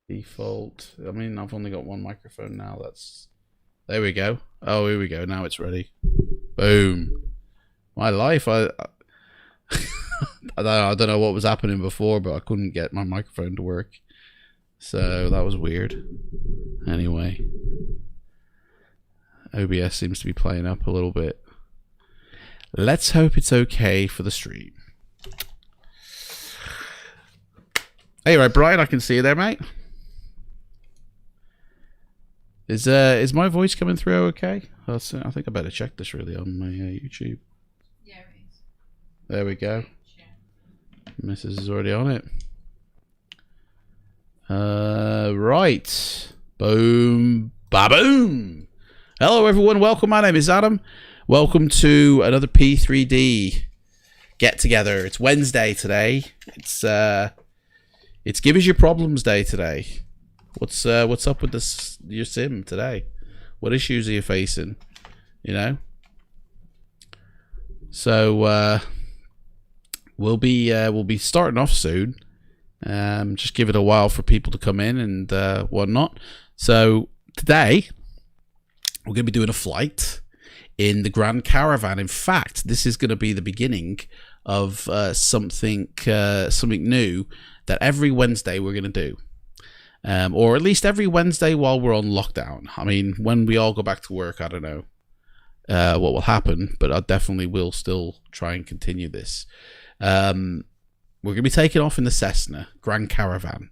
Default. I mean, I've only got one microphone now. There we go. Oh, here we go. Now it's ready. Boom. My life. I don't know what was happening before, but I couldn't get my microphone to work. So that was weird. Anyway. OBS seems to be playing up a little bit. Let's hope it's okay for the stream. Hey, right, Brian, I can see you there, mate. Is my voice coming through okay? I think I better check this really on my YouTube. Yeah, it is. There we go. Mrs. is already on it. Right. Boom. Ba-boom. Hello, everyone. Welcome. My name is Adam. Welcome to another P3D get-together. It's Wednesday today. It's Give Us Your Problems Day today. What's up with this your sim today? What issues are you facing? You know. So we'll be starting off soon. Just give it a while for people to come in and whatnot. So today we're going to be doing a flight in the Grand Caravan. In fact, this is going to be the beginning of something new that every Wednesday we're going to do. Or at least every Wednesday while we're on lockdown. I mean, when we all go back to work, I don't know what will happen, but I definitely will still try and continue this. We're going to be taking off in the Cessna Grand Caravan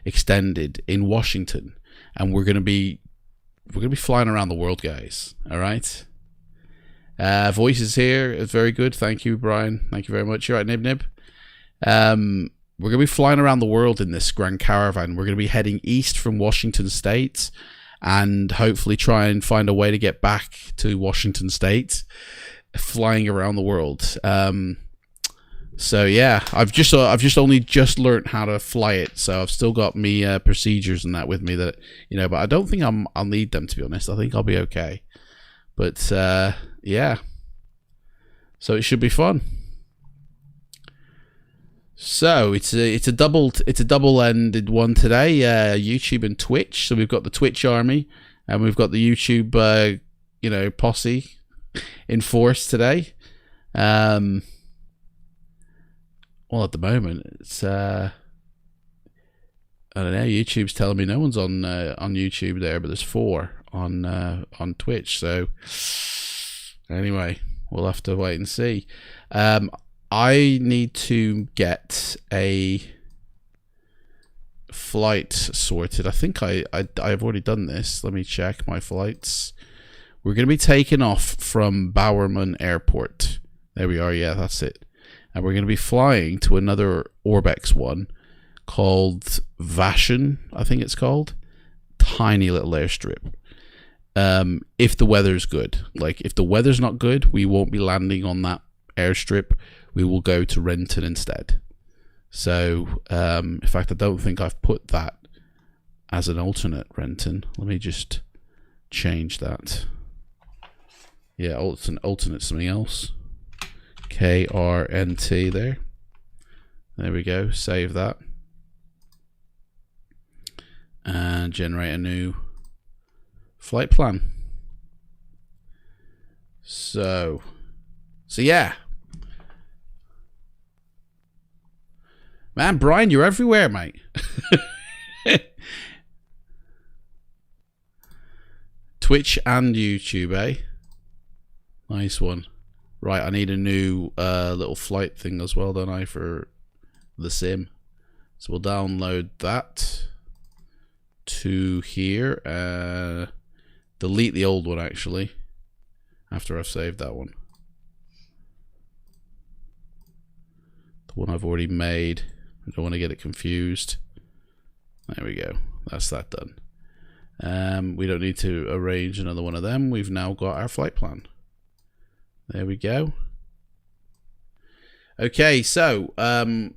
Extended in Washington, and we're going to be flying around the world, guys. All right. Voices here is very good. Thank you, Brian. Thank you very much. You're right, Nib Nib. We're going to be flying around the world in this Grand Caravan. We're going to be heading east from Washington State and hopefully try and find a way to get back to Washington State, flying around the world. So yeah, I've just only learned how to fly it, so I've still got me procedures and that with me that, you know, but I don't think I'll need them, to be honest. I think I'll be okay. But yeah, so it should be fun. So it's a double-ended one today. YouTube and Twitch. So we've got the Twitch army and we've got the YouTube posse in force today. Well, at the moment it's I don't know. YouTube's telling me no one's on YouTube there, but there's 4 on Twitch. So anyway, we'll have to wait and see. I need to get a flight sorted. I think I've already done this. Let me check my flights. We're going to be taking off from Bowerman Airport. There we are. Yeah, that's it. And we're going to be flying to another Orbx one called Vashon, I think it's called. Tiny little airstrip. If the weather's good. Like, if the weather's not good, we won't be landing on that airstrip. We will go to Renton instead. So, in fact, I don't think I've put that as an alternate Renton. Let me just change that. Yeah, alternate something else. KRNT there. There we go. Save that. And generate a new flight plan. So yeah. Man, Brian, you're everywhere, mate. Twitch and YouTube, eh? Nice one. Right, I need a new little flight thing as well, don't I, for the sim. So we'll download that to here. Delete the old one, actually, after I've saved that one. The one I've already made. I don't want to get it confused. There we go. That's that done. We don't need to arrange another one of them. We've now got our flight plan. There we go. Okay, so man,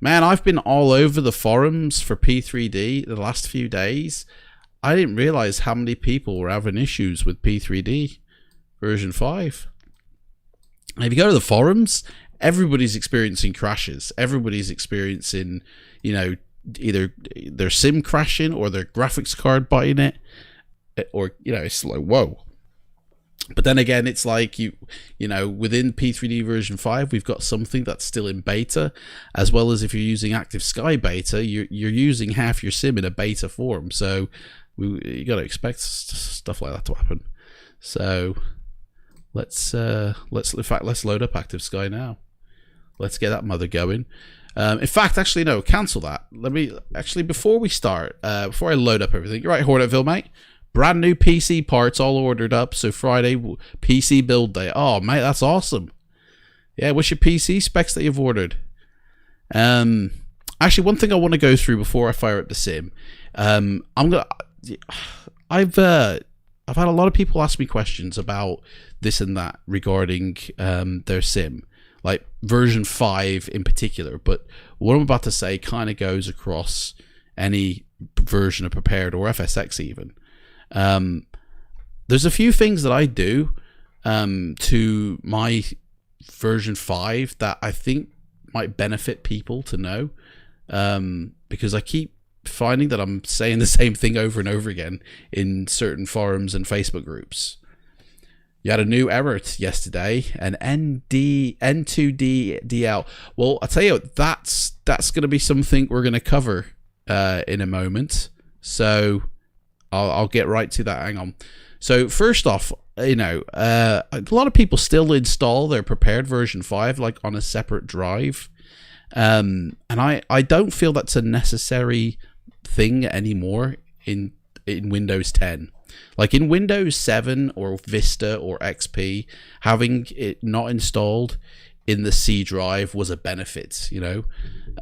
I've been all over the forums for P3D the last few days. I didn't realize how many people were having issues with P3D version 5. If you go to the forums, everybody's experiencing crashes. Everybody's experiencing, you know, either their sim crashing or their graphics card biting it, or it's like, whoa. But then again, it's like you know, within P3D version 5, we've got something that's still in beta, as well as if you're using Active Sky beta, you're using half your sim in a beta form. So you got to expect stuff like that to happen. So let's load up Active Sky now. Let's get that mother going. In fact, actually, no, cancel that. Let me actually, before we start, before I load up everything. You're right, Hornetville, mate. Brand new PC parts all ordered up. So Friday, PC build day. Oh, mate, that's awesome. Yeah, what's your PC specs that you've ordered? Actually, one thing I want to go through before I fire up the sim. I've had a lot of people ask me questions about this and that regarding their sim, like version 5 in particular. But what I'm about to say kind of goes across any version of Prepared or FSX even. There's a few things that I do to my version 5 that I think might benefit people to know, because I keep finding that I'm saying the same thing over and over again in certain forums and Facebook groups. You had a new error yesterday, an N2DL. Well, I'll tell you what, that's going to be something we're going to cover in a moment. So I'll get right to that. Hang on. So first off, a lot of people still install their Prepared version 5 like on a separate drive, and I don't feel that's a necessary thing anymore in Windows 10. Like in Windows 7 or Vista or XP, having it not installed in the C drive was a benefit,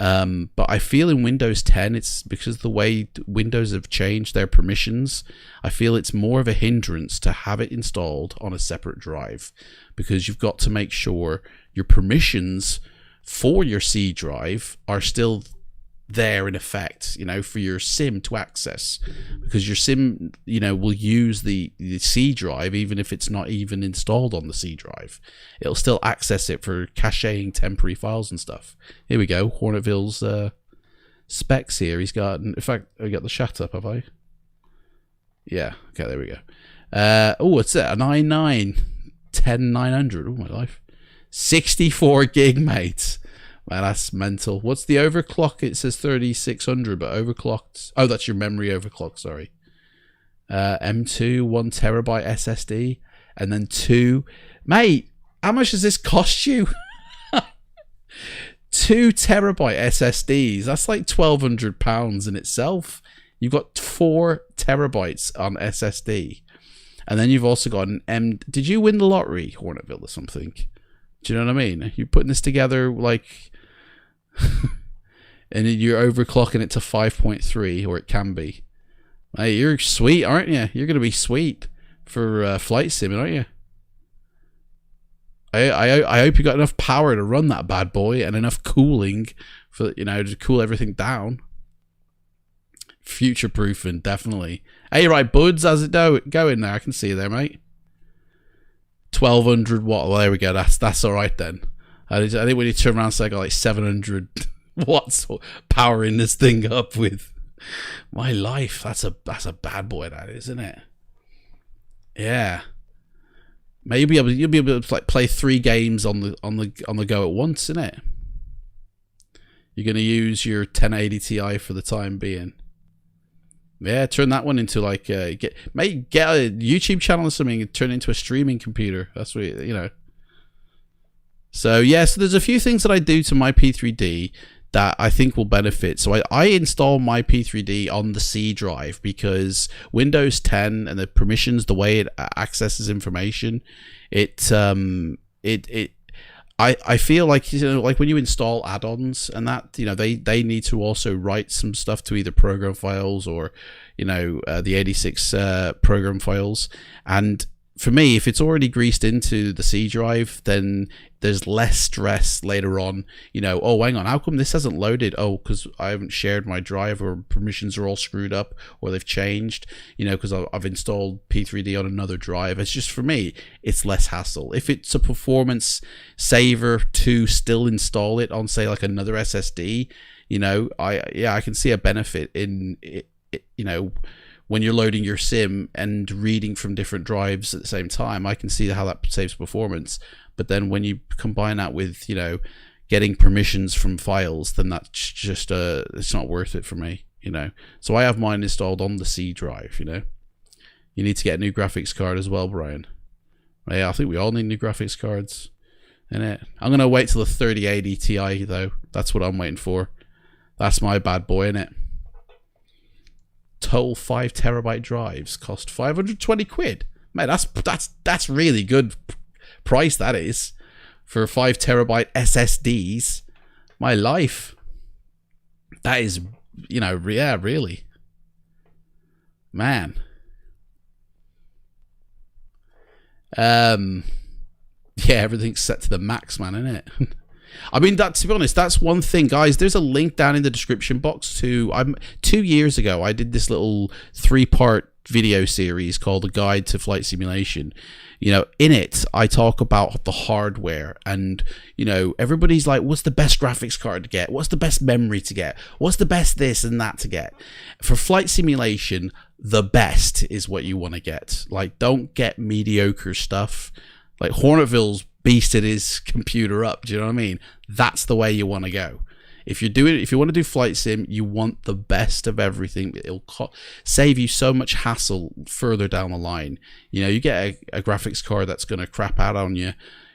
but I feel in Windows 10, it's because of the way Windows have changed their permissions, I feel it's more of a hindrance to have it installed on a separate drive, because you've got to make sure your permissions for your C drive are still there in effect, for your sim to access, because your sim, will use the C drive even if it's not even installed on the C drive. It'll still access it for caching temporary files and stuff. Here we go, Hornetville's specs here. He's got, in fact, I got the chat up, have I? Yeah, okay, there we go. Oh, what's it? An i9 10900. Oh my life. 64 gig, mate. Man, that's mental. What's the overclock? It says 3600, but overclocked. Oh, that's your memory overclock, sorry. M2, 1 terabyte SSD, and then 2. Mate, how much does this cost you? 2 terabyte SSDs. That's like £1,200 in itself. You've got 4 terabytes on SSD. And then you've also got an M. Did you win the lottery, Hornetville, or something? Do you know what I mean? You're putting this together like... and you're overclocking it to 5.3, or it can be. Hey, you're sweet, aren't you? You're going to be sweet for flight sim, aren't you? I hope you got enough power to run that bad boy, and enough cooling for, to cool everything down. Future proofing, definitely. Hey, right, buds, how's it going there? I can see you there, mate. 1200 watt. Well, there we go. That's all right then. I think when you turn around, so I got like 700 watts powering this thing up with. My life. That's a bad boy, that is, isn't it? Yeah. Maybe you'll be able to like play 3 games on the go at once, isn't it? You're gonna use your 1080 Ti for the time being. Yeah, turn that one into like get a YouTube channel or something and turn it into a streaming computer. That's what So yeah, so there's a few things that I do to my P3D that I think will benefit. So I install my P3D on the C drive, because Windows 10 and the permissions, the way it accesses information, I feel like, like when you install add-ons and that, they need to also write some stuff to either program files or, the 86 program files. And for me, if it's already greased into the C drive, then there's less stress later on. You know, oh, hang on, how come this hasn't loaded? Oh, because I haven't shared my drive, or permissions are all screwed up, or they've changed, you know, because I've installed P3D on another drive. It's just, for me, it's less hassle. If it's a performance saver to still install it on, say, like another SSD, you know, I can see a benefit in it, you know, when you're loading your sim and reading from different drives at the same time. I can see how that saves performance. But then when you combine that with, you know, getting permissions from files, then that's just it's not worth it for me, you know. So I have mine installed on the C drive, you know. You need to get a new graphics card as well, Brian. Yeah, I think we all need new graphics cards, innit? I'm gonna wait till the 3080 Ti though. That's what I'm waiting for. That's my bad boy, innit? Total 5 terabyte drives cost 520 quid. Man, that's really good price, that is, for 5 terabyte SSDs. My life. That is, you know, yeah, really. Man. Yeah, everything's set to the max, man, isn't it? I mean, that, to be honest, that's one thing, guys. There's a link down in the description box to 2 years ago I did this little 3-part video series called A Guide to Flight Simulation. You know, in it I talk about the hardware, and, you know, everybody's like, what's the best graphics card to get? What's the best memory to get? What's the best this and that to get? For flight simulation, the best is what you want to get. Like, don't get mediocre stuff. Like, Hornetville's beasted his computer up. Do you know what I mean? That's the way you want to go. If you want to do flight sim, you want the best of everything. It'll save you so much hassle further down the line. You know, you get a graphics card that's going to crap out on you.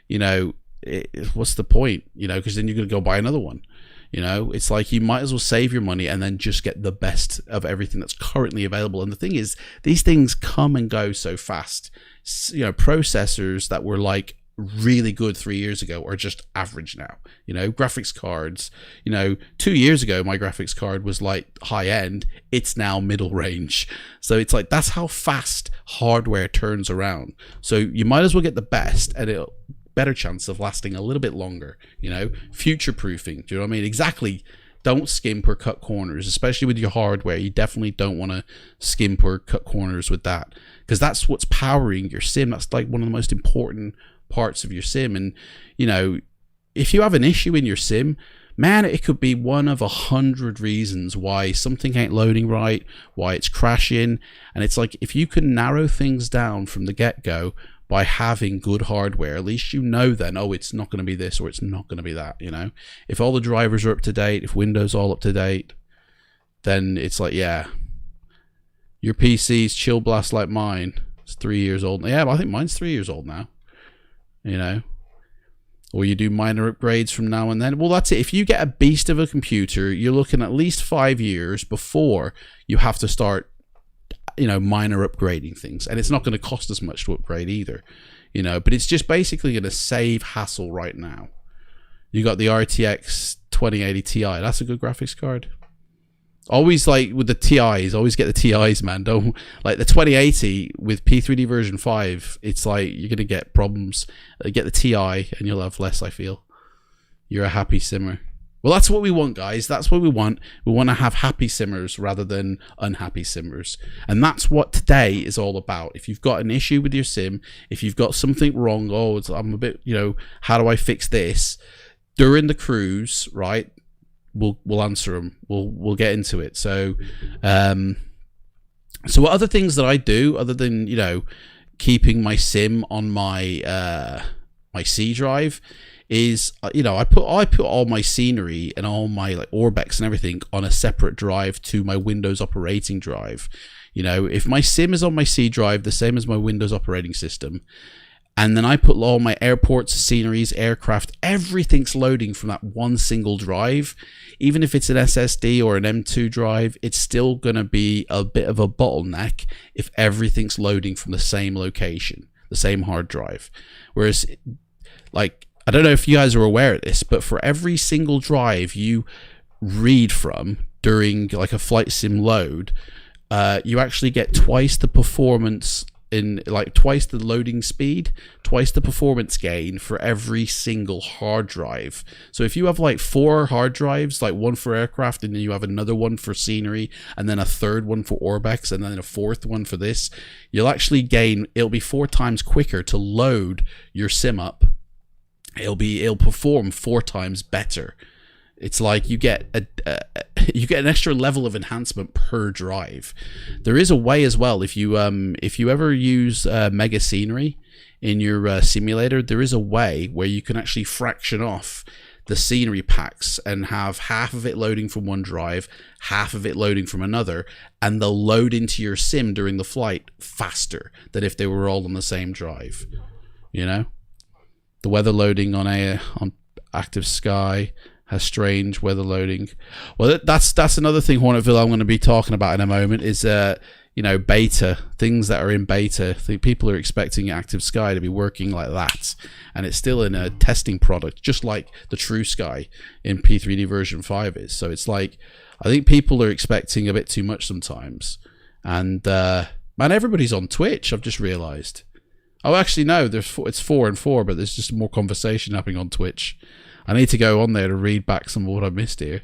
You know, what's the point? You know, because then you're going to go buy another one. You know, it's like, you might as well save your money and then just get the best of everything that's currently available. And the thing is, these things come and go so fast. You know, processors that were like really good 3 years ago are just average now. You know, graphics cards, you know, 2 years ago my graphics card was like high end, it's now middle range. So it's like, that's how fast hardware turns around. So you might as well get the best, and it'll better chance of lasting a little bit longer. You know, future proofing. Do you know what I mean? Exactly. Don't skimp or cut corners, especially with your hardware. You definitely don't want to skimp or cut corners with that, because that's what's powering your sim. That's like one of the most important parts of your sim. And, you know, if you have an issue in your sim, man, it could be one of 100 reasons why something ain't loading right, why it's crashing. And it's like, if you can narrow things down from the get-go by having good hardware, at least you know then, oh, it's not going to be this, or it's not going to be that. You know, if all the drivers are up to date, if Windows all up to date, then it's like, yeah, your PC's chill blast like mine. It's 3 years old. Yeah, I think mine's 3 years old now. You know, or you do minor upgrades from now and then. Well, that's it. If you get a beast of a computer, you're looking at least 5 years before you have to start, you know, minor upgrading things. And it's not going to cost as much to upgrade either, you know, but it's just basically going to save hassle right now. You got the RTX 2080 Ti. That's a good graphics card. Always, like, with the TIs, always get the TIs, man. Don't, like, the 2080 with P3D version 5, it's like, you're going to get problems. Get the TI and you'll have less, I feel. You're a happy simmer. Well, that's what we want, guys. That's what we want. We want to have happy simmers rather than unhappy simmers. And that's what today is all about. If you've got an issue with your sim, if you've got something wrong, oh, I'm a bit, you know, how do I fix this? During the cruise, right? We'll answer them. We'll get into it. So, so what other things that I do other than, you know, keeping my sim on my my C drive is, you know, I put all my scenery and all my, like, Orbx and everything on a separate drive to my Windows operating drive. You know, if my sim is on my C drive, the same as my Windows operating system, and then I put all my airports, sceneries, aircraft, everything's loading from that one single drive. Even if it's an SSD or an M2 drive, it's still going to be a bit of a bottleneck if everything's loading from the same location, the same hard drive. Whereas, like, I don't know if you guys are aware of this, but for every single drive you read from during, like, a flight sim load, you actually get twice the performance in like twice the loading speed, twice the performance gain for every single hard drive. So if you have like 4 hard drives, like one for aircraft, and then you have another one for scenery, and then a third one for Orbx, and then a fourth one for this, you'll actually gain, it'll be 4 times quicker to load your sim up. It'll perform 4 times better. It's like you get an extra level of enhancement per drive. There is a way as well, if you ever use Mega Scenery in your simulator, there is a way where you can actually fraction off the scenery packs and have half of it loading from one drive, half of it loading from another, and they'll load into your sim during the flight faster than if they were all on the same drive. You know, the weather loading on Active Sky has strange weather loading. Well, that's another thing, Hornetville, I'm going to be talking about in a moment, is you know, beta, things that are in beta. I think people are expecting Active Sky to be working like that, and it's still in a testing product, just like the True Sky in P3D version 5 is. So it's like, I think people are expecting a bit too much sometimes. And man, everybody's on Twitch, I've just realized. Oh, actually no, it's 4 and 4, but there's just more conversation happening on Twitch. I need to go on there to read back some of what I missed here.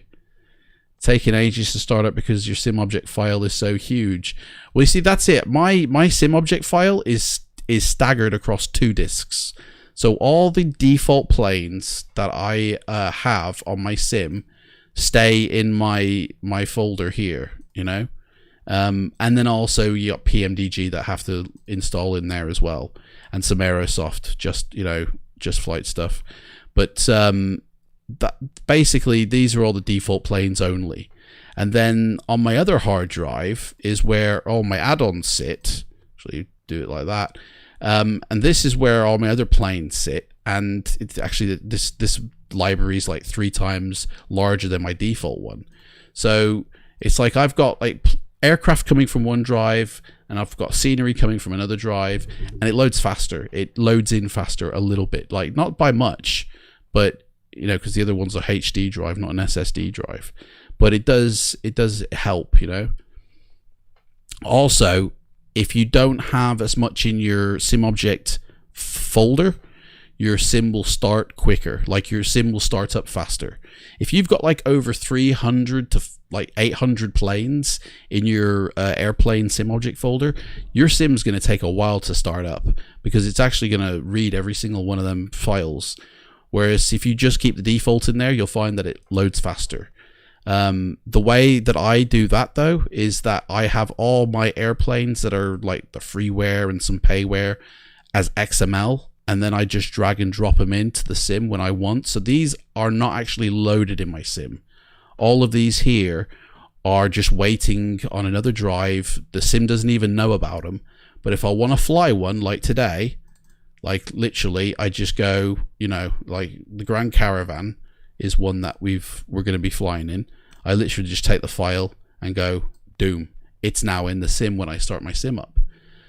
Taking ages to start up because your sim object file is so huge. Well, you see, that's it. My sim object file is staggered across 2 disks. So all the default planes that I have on my sim stay in my folder here, you know. And then also you got PMDG that have to install in there as well, and some Aerosoft, just flight stuff. But that basically, these are all the default planes only. And then on my other hard drive is where all my add-ons sit. Actually, do it like that. And this is where all my other planes sit. And it's actually, this library is like 3 times larger than my default one. So it's like I've got like aircraft coming from one drive, and I've got scenery coming from another drive, and it loads faster. It loads in faster a little bit, like not by much, but you know, because the other one's a HD drive, not an SSD drive. But it does help, you know. Also, if you don't have as much in your sim object folder, your sim will start quicker. Like your sim will start up faster. If you've got like over 300 to like 800 planes in your airplane sim object folder, your sim's going to take a while to start up, because it's actually going to read every single one of them files. Whereas if you just keep the default in there, you'll find that it loads faster. The way that I do that, though, is that I have all my airplanes that are like the freeware and some payware as XML, and then I just drag and drop them into the sim when I want. So these are not actually loaded in my sim. All of these here are just waiting on another drive. The sim doesn't even know about them. But if I want to fly one, like today, like literally, I just go, you know, like the Grand Caravan is one that we're going to be flying in. I literally just take the file and go, doom. It's now in the sim when I start my sim up.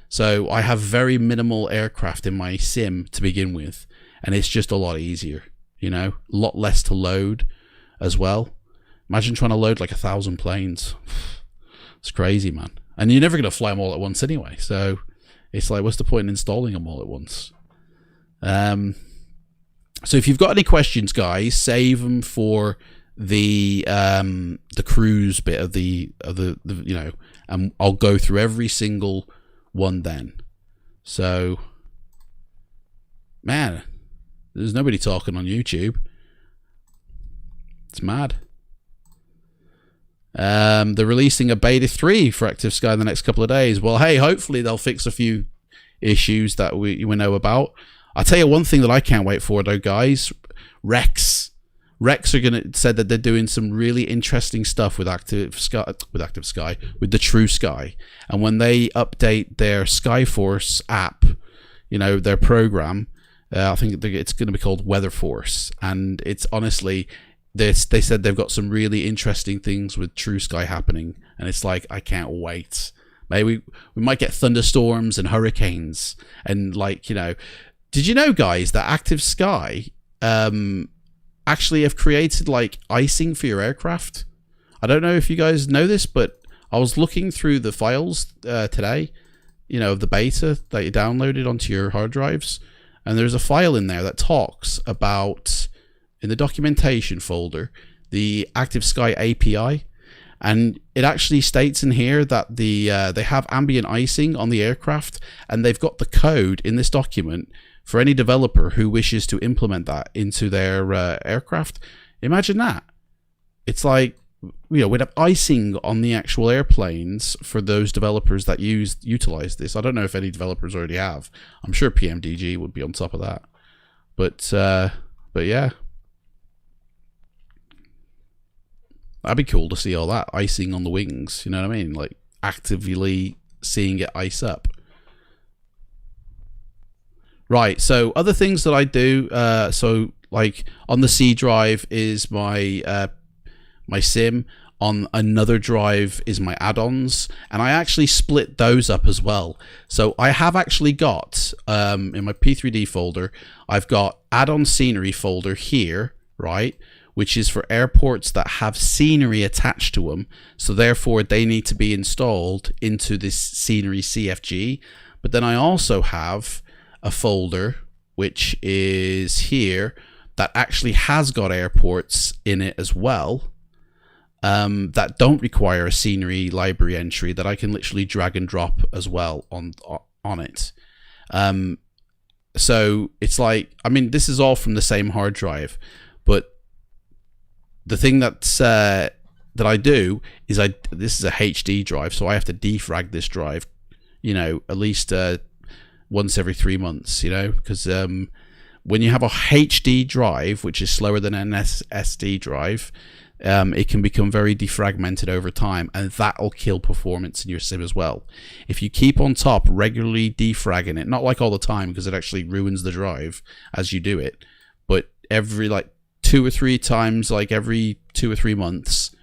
So I have very minimal aircraft in my sim to begin with, and it's just a lot easier, you know, a lot less to load as well. Imagine trying to load like 1,000 planes. It's crazy, man. And you're never going to fly them all at once anyway. So it's like, what's the point in installing them all at once? So if you've got any questions, guys, save them for the cruise bit of the you know, and I'll go through every single one then. So, man, there's nobody talking on YouTube. It's mad. They're releasing a beta 3 for Active Sky in the next couple of days. Well, hey, hopefully they'll fix a few issues that we know about. I'll tell you one thing that I can't wait for, though, guys. Rex are said that they're doing some really interesting stuff with Active Sky, with the True Sky. And when they update their Skyforce app, you know, their program, I think it's going to be called Weather Force. And it's honestly, they said they've got some really interesting things with True Sky happening. And it's like, I can't wait. Maybe we might get thunderstorms and hurricanes. And like, you know, did you know, guys, that Active Sky actually have created like icing for your aircraft? I don't know if you guys know this, but I was looking through the files today. you know, of the beta that you downloaded onto your hard drives, and there's a file in there that talks about, in the documentation folder, the Active Sky API, and it actually states in here that they have ambient icing on the aircraft, and they've got the code in this document for any developer who wishes to implement that into their aircraft. Imagine that. It's like, you know, we'd have icing on the actual airplanes for those developers that utilize this. I don't know if any developers already have. I'm sure PMDG would be on top of that. But yeah. That'd be cool to see all that icing on the wings, you know what I mean? Like, actively seeing it ice up. Right, so other things that I do, so like on the C drive is my my sim, on another drive is my add-ons, and I actually split those up as well. So I have actually got, in my P3D folder, I've got add-on scenery folder here, right? Which is for airports that have scenery attached to them. So therefore they need to be installed into this scenery CFG. But then I also have a folder, which is here, that actually has got airports in it as well, that don't require a scenery library entry, that I can literally drag and drop as well on it. So it's like, I mean, this is all from the same hard drive, but the thing that's that I do is this is a HD drive, so I have to defrag this drive, you know, at least once every 3 months, you know, because when you have a HD drive, which is slower than an SSD drive, it can become very defragmented over time, and that'll kill performance in your sim as well. If you keep on top regularly defragging it, not like all the time because it actually ruins the drive as you do it, but every like 2 or 3 times, like every 2 or 3 months,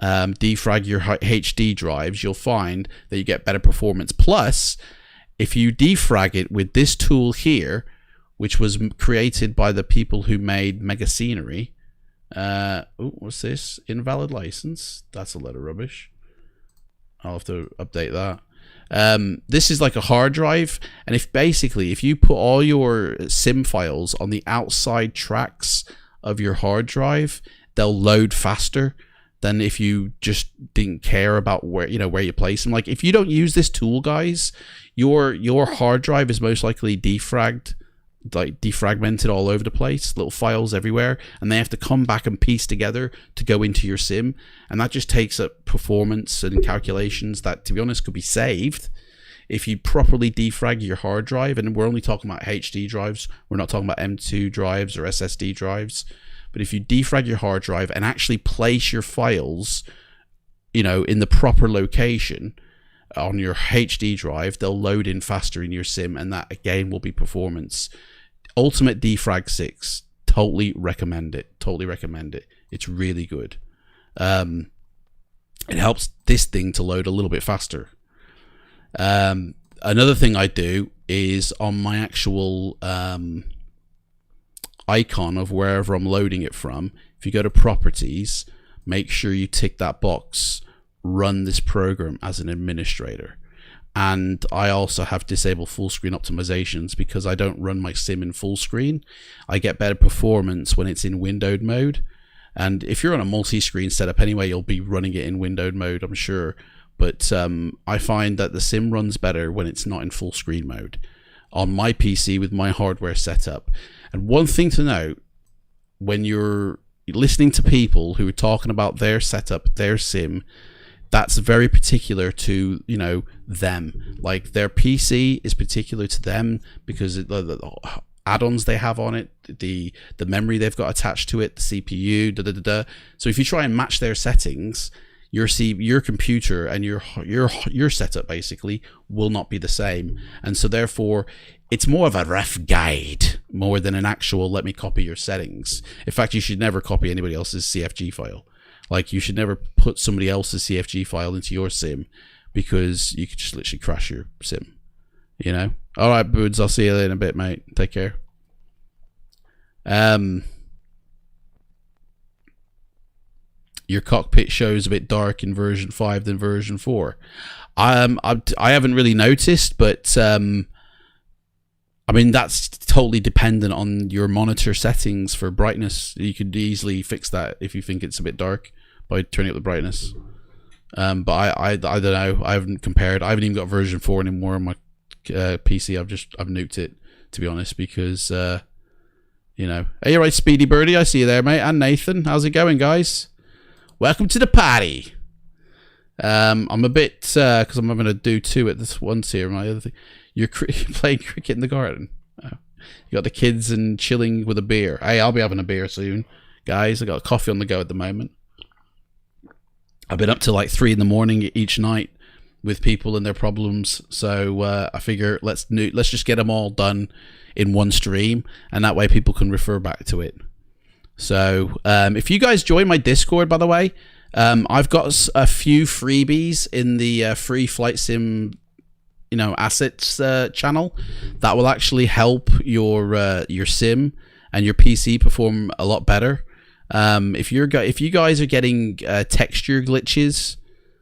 defrag your HD drives, you'll find that you get better performance. Plus, if you defrag it with this tool here, which was created by the people who made Mega Scenery, what's this? Invalid license? That's a load of rubbish. I'll have to update that. This is like a hard drive, and if you put all your sim files on the outside tracks of your hard drive, they'll load faster than if you just didn't care about where you place them. Like, if you don't use this tool, guys, your hard drive is most likely defragmented all over the place, little files everywhere, and they have to come back and piece together to go into your sim, and that just takes up performance and calculations that, to be honest, could be saved if you properly defrag your hard drive. And we're only talking about HD drives, we're not talking about M2 drives or SSD drives. But if you defrag your hard drive and actually place your files, you know, in the proper location on your HD drive, they'll load in faster in your sim, and that again will be performance. Ultimate Defrag 6, totally recommend it. It's really good. It helps this thing to load a little bit faster. Another thing I do is on my actual icon of wherever I'm loading it from, if you go to properties, make sure you tick that box, run this program as an administrator. And I also have disabled full screen optimizations because I don't run my sim in full screen. I get better performance when it's in windowed mode. And if you're on a multi-screen setup anyway, you'll be running it in windowed mode, I'm sure. But I find that the sim runs better when it's not in full screen mode on my PC with my hardware setup. And one thing to note, when you're listening to people who are talking about their setup, their sim, that's very particular to, you know, them. Like, their PC is particular to them because the add-ons they have on it, the memory they've got attached to it, the CPU, So if you try and match their settings, your computer and your setup basically will not be the same. And so therefore it's more of a rough guide more than an actual let me copy your settings. In fact, you should never copy anybody else's CFG file. Like, you should never put somebody else's CFG file into your sim, because you could just literally crash your sim, you know. All right, Boods, I'll see you in a bit, mate. Take care. your cockpit shows a bit dark in version 5 than version 4. I haven't really noticed, but I mean, that's totally dependent on your monitor settings for brightness. You could easily fix that if you think it's a bit dark by turning up the brightness. But I don't know. I haven't compared. I haven't even got version 4 anymore on my PC. I've nuked it, to be honest, because you know. Hey, you right, Speedy Birdie? I see you there, mate. And Nathan, how's it going, guys? Welcome to the party. I'm a bit because I'm having to do 2 at this once here. My other thing, you're playing cricket in the garden. Oh. You got the kids and chilling with a beer. Hey, I'll be having a beer soon, guys. I got coffee on the go at the moment. I've been up till like 3 in the morning each night with people and their problems. So I figure let's just get them all done in one stream, and that way people can refer back to it. So if you guys join my Discord, by the way, I've got a few freebies in the free flight sim, you know, assets channel that will actually help your sim and your PC perform a lot better. If you guys are getting texture glitches,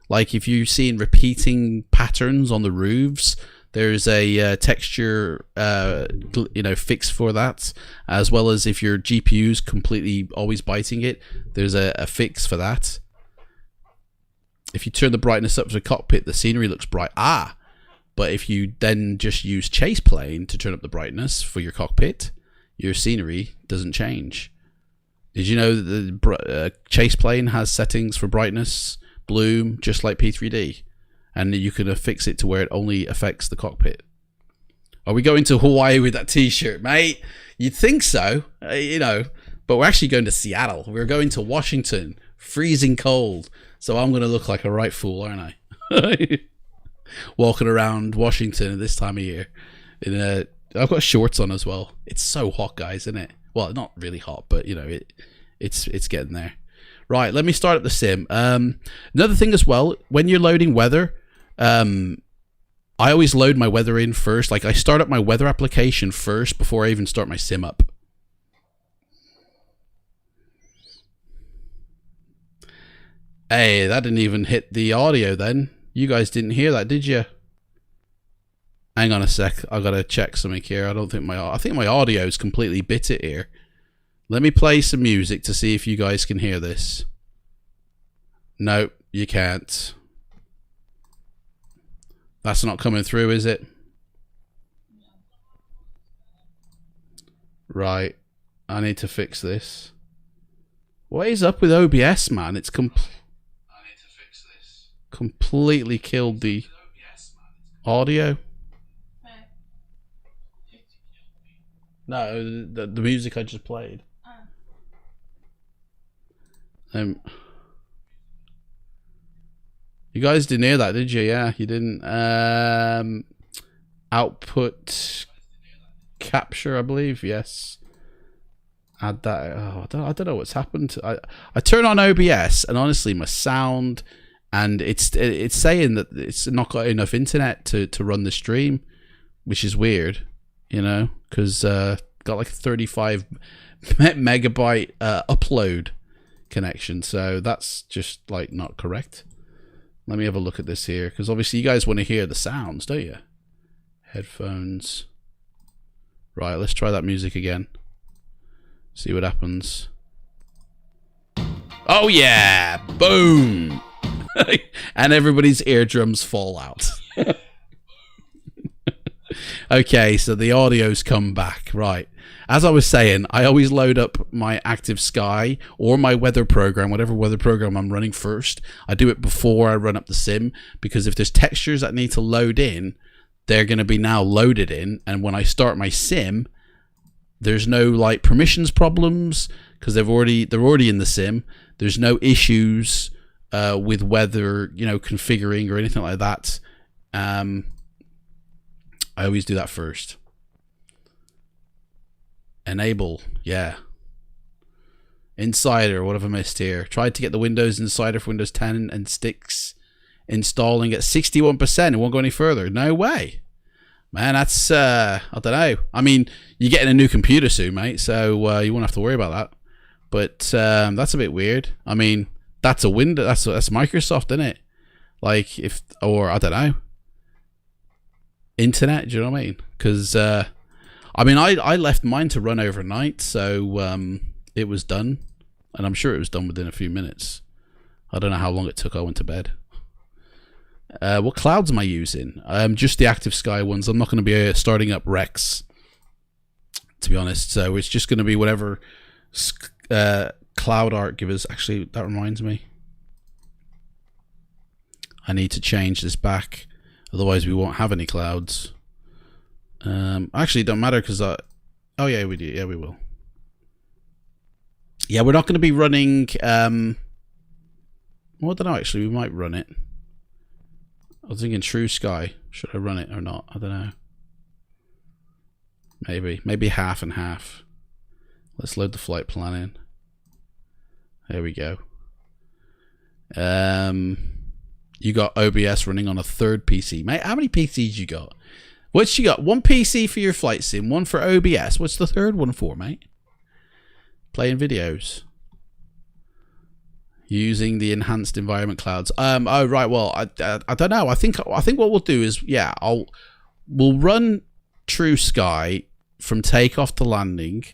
like if you're seeing repeating patterns on the roofs, there's a texture you know, fix for that, as well as if your GPU's completely always biting it, there's a fix for that. If you turn the brightness up for the cockpit, the scenery looks bright. But if you then just use chase plane to turn up the brightness for your cockpit, your scenery doesn't change. Did you know that the chase plane has settings for brightness, bloom, just like P3D? And you can fix it to where it only affects the cockpit. Are we going to Hawaii with that t-shirt, mate? You'd think so, you know, but we're actually going to Seattle. We're going to Washington, freezing cold. So I'm going to look like a right fool, aren't I? Walking around Washington at this time of year. I've got shorts on as well. It's so hot, guys, isn't it? Well, not really hot, but you know, it's getting there. Right, let me start up the sim. Another thing as well, when you're loading weather, I always load my weather in first. Like I start up my weather application first before I even start my sim up. Hey, that didn't even hit the audio then. You guys didn't hear that, did you? Hang on a sec. I gotta check something here. I think my audio is completely bit it here. Let me play some music to see if you guys can hear this. Nope, you can't. That's not coming through, is it? Right. I need to fix this. What is up with OBS, man? It's completely killed the audio. No, the music I just played. You guys didn't hear that, did you? Yeah, you didn't. Output capture, I believe. Yes. Add that. Oh, I don't know what's happened. I turn on OBS, and honestly, my sound, and it's saying that it's not got enough internet to run the stream, which is weird, you know, because got like a 35 megabyte upload connection, so that's just like not correct. Let me have a look at this here, because obviously you guys want to hear the sounds, don't you? Headphones. Right, let's try that music again. See what happens. Oh yeah! Boom! And everybody's eardrums fall out. Okay, so the audio's come back. Right. As I was saying, I always load up my Active Sky or my weather program, whatever weather program I'm running first. I do it before I run up the sim, because if there's textures that need to load in, they're going to be now loaded in. And when I start my sim, there's no like permissions problems, because they're already in the sim. There's no issues with weather, you know, configuring or anything like that. I always do that first. Enable, yeah. Insider, what have I missed here? Tried to get the Windows Insider for Windows 10 and sticks installing at 61%. It won't go any further. No way. Man, that's, I don't know. I mean, you're getting a new computer soon, mate, so you won't have to worry about that. But that's a bit weird. I mean, that's a window. That's Microsoft, isn't it? Like or I don't know, internet. Do you know what I mean? Because I left mine to run overnight, so it was done, and I'm sure it was done within a few minutes. I don't know how long it took. I went to bed. What clouds am I using? Just the Active Sky ones. I'm not going to be starting up Rex, to be honest. So it's just going to be whatever cloud art give us. Actually, that reminds me. I need to change this back. Otherwise, we won't have any clouds. Actually, it don't matter because oh yeah, we do. Yeah, we will. Yeah, we're not going to be running. Well, I don't know. Actually, we might run it. I was thinking True Sky. Should I run it or not? I don't know. Maybe half and half. Let's load the flight plan in. There we go. You got OBS running on a third PC. Mate, how many PCs you got? What's you got? One PC for your flight sim, one for OBS. What's the third one for, mate? Playing videos. Using the enhanced environment clouds. Oh right. Well, I don't know. I think what we'll do is, yeah, we'll run True Sky from takeoff to landing,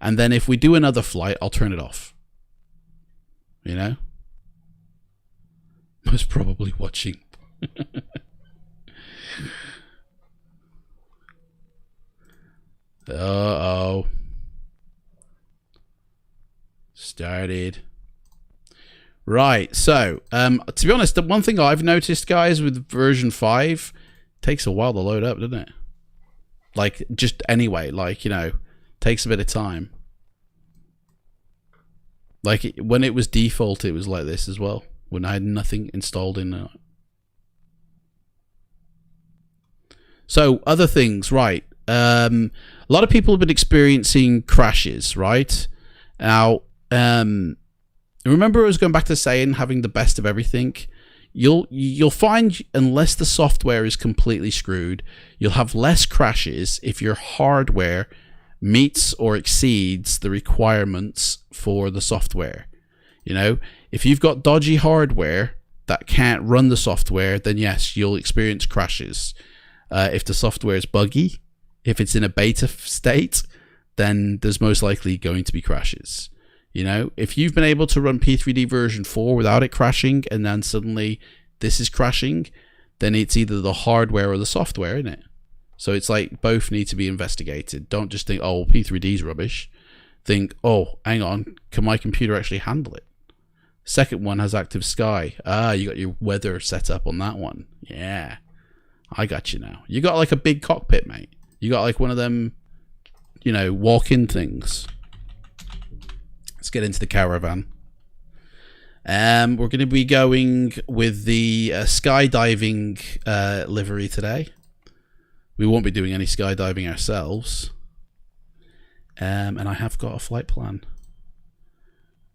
and then if we do another flight, I'll turn it off. You know. I was probably watching. Uh-oh. Started. Right, so, to be honest, the one thing I've noticed, guys, with version 5, takes a while to load up, doesn't it? Like, just anyway, like, you know, takes a bit of time. Like, when it was default, it was like this as well, when I had nothing installed in it. So, other things, right. A lot of people have been experiencing crashes, right? Now, remember I was going back to saying having the best of everything. You'll find, unless the software is completely screwed, you'll have less crashes if your hardware meets or exceeds the requirements for the software. You know, if you've got dodgy hardware that can't run the software, then yes, you'll experience crashes. If the software is buggy, if it's in a beta state, then there's most likely going to be crashes. You know, if you've been able to run P3D version 4 without it crashing, and then suddenly this is crashing, then it's either the hardware or the software, isn't it? So it's like both need to be investigated. Don't just think, oh, P3D is rubbish. Think, oh, hang on, can my computer actually handle it? Second one has Active Sky. Ah, you got your weather set up on that one. Yeah, I got you now. You got like a big cockpit, mate. You got like one of them, you know, walk-in things. Let's get into the Caravan. We're going to be going with the skydiving livery today. We won't be doing any skydiving ourselves. And I have got a flight plan.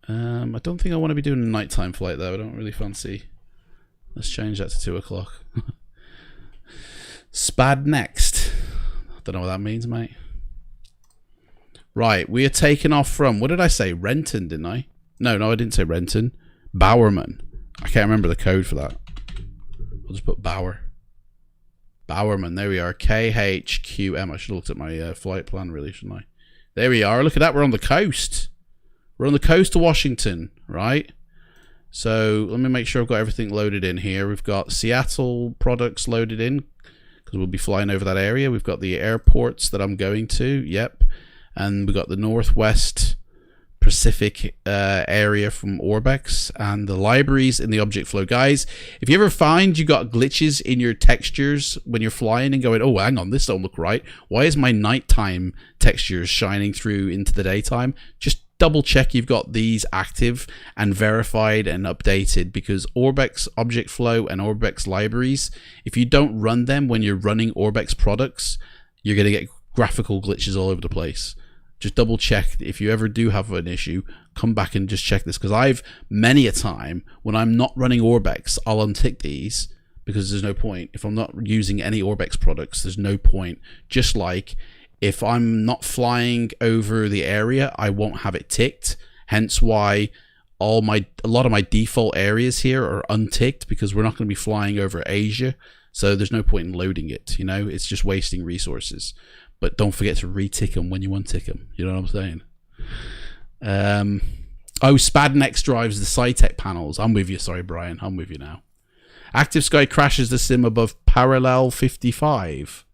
I don't think I want to be doing a nighttime flight though. I don't really fancy. Let's change that to 2 o'clock. Spad next. I don't know what that means, mate. Right, we are taking off from, what did I say? Renton, didn't I? No, I didn't say Renton. Bowerman. I can't remember the code for that. I'll just put Bower. Bowerman, there we are. KHQM. I should have looked at my flight plan, really, shouldn't I? There we are. Look at that. We're on the coast. We're on the coast of Washington, right? So let me make sure I've got everything loaded in here. We've got Seattle products loaded in because we'll be flying over that area. We've got the airports that I'm going to. Yep. And we've got the Northwest Pacific area from Orbx and the libraries in the object flow. Guys, if you ever find you got glitches in your textures when you're flying and going, oh, hang on, this don't look right. Why is my nighttime textures shining through into the daytime? Just double check you've got these active and verified and updated, because Orbx object flow and Orbx libraries, if you don't run them when you're running Orbx products, you're going to get graphical glitches all over the place. Just double check. If you ever do have an issue, come back and just check this, because I've many a time when I'm not running Orbx, I'll untick these because there's no point. If I'm not using any Orbx products, there's no point. Just like if I'm not flying over the area, I won't have it ticked. Hence why a lot of my default areas here are unticked because we're not going to be flying over Asia, so there's no point in loading it. You know, it's just wasting resources. But don't forget to retick them when you untick them. You know what I'm saying? Oh, SpadNex drives the SciTech panels. I'm with you. Sorry, Brian. I'm with you now. Active Sky crashes the sim above parallel 55.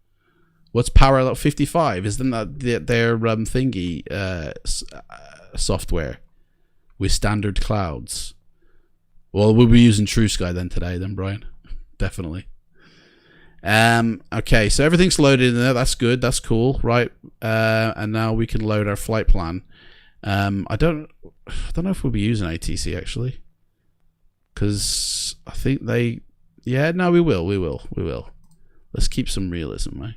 What's parallel 55? Isn't that their thingy software with standard clouds? Well, we'll be using True Sky then today, then, Brian. Definitely. Okay, so everything's loaded in there. That's good. That's cool, right? And now we can load our flight plan. I don't know if we'll be using ATC actually, because I think they. Yeah, no, we will. Let's keep some realism, right?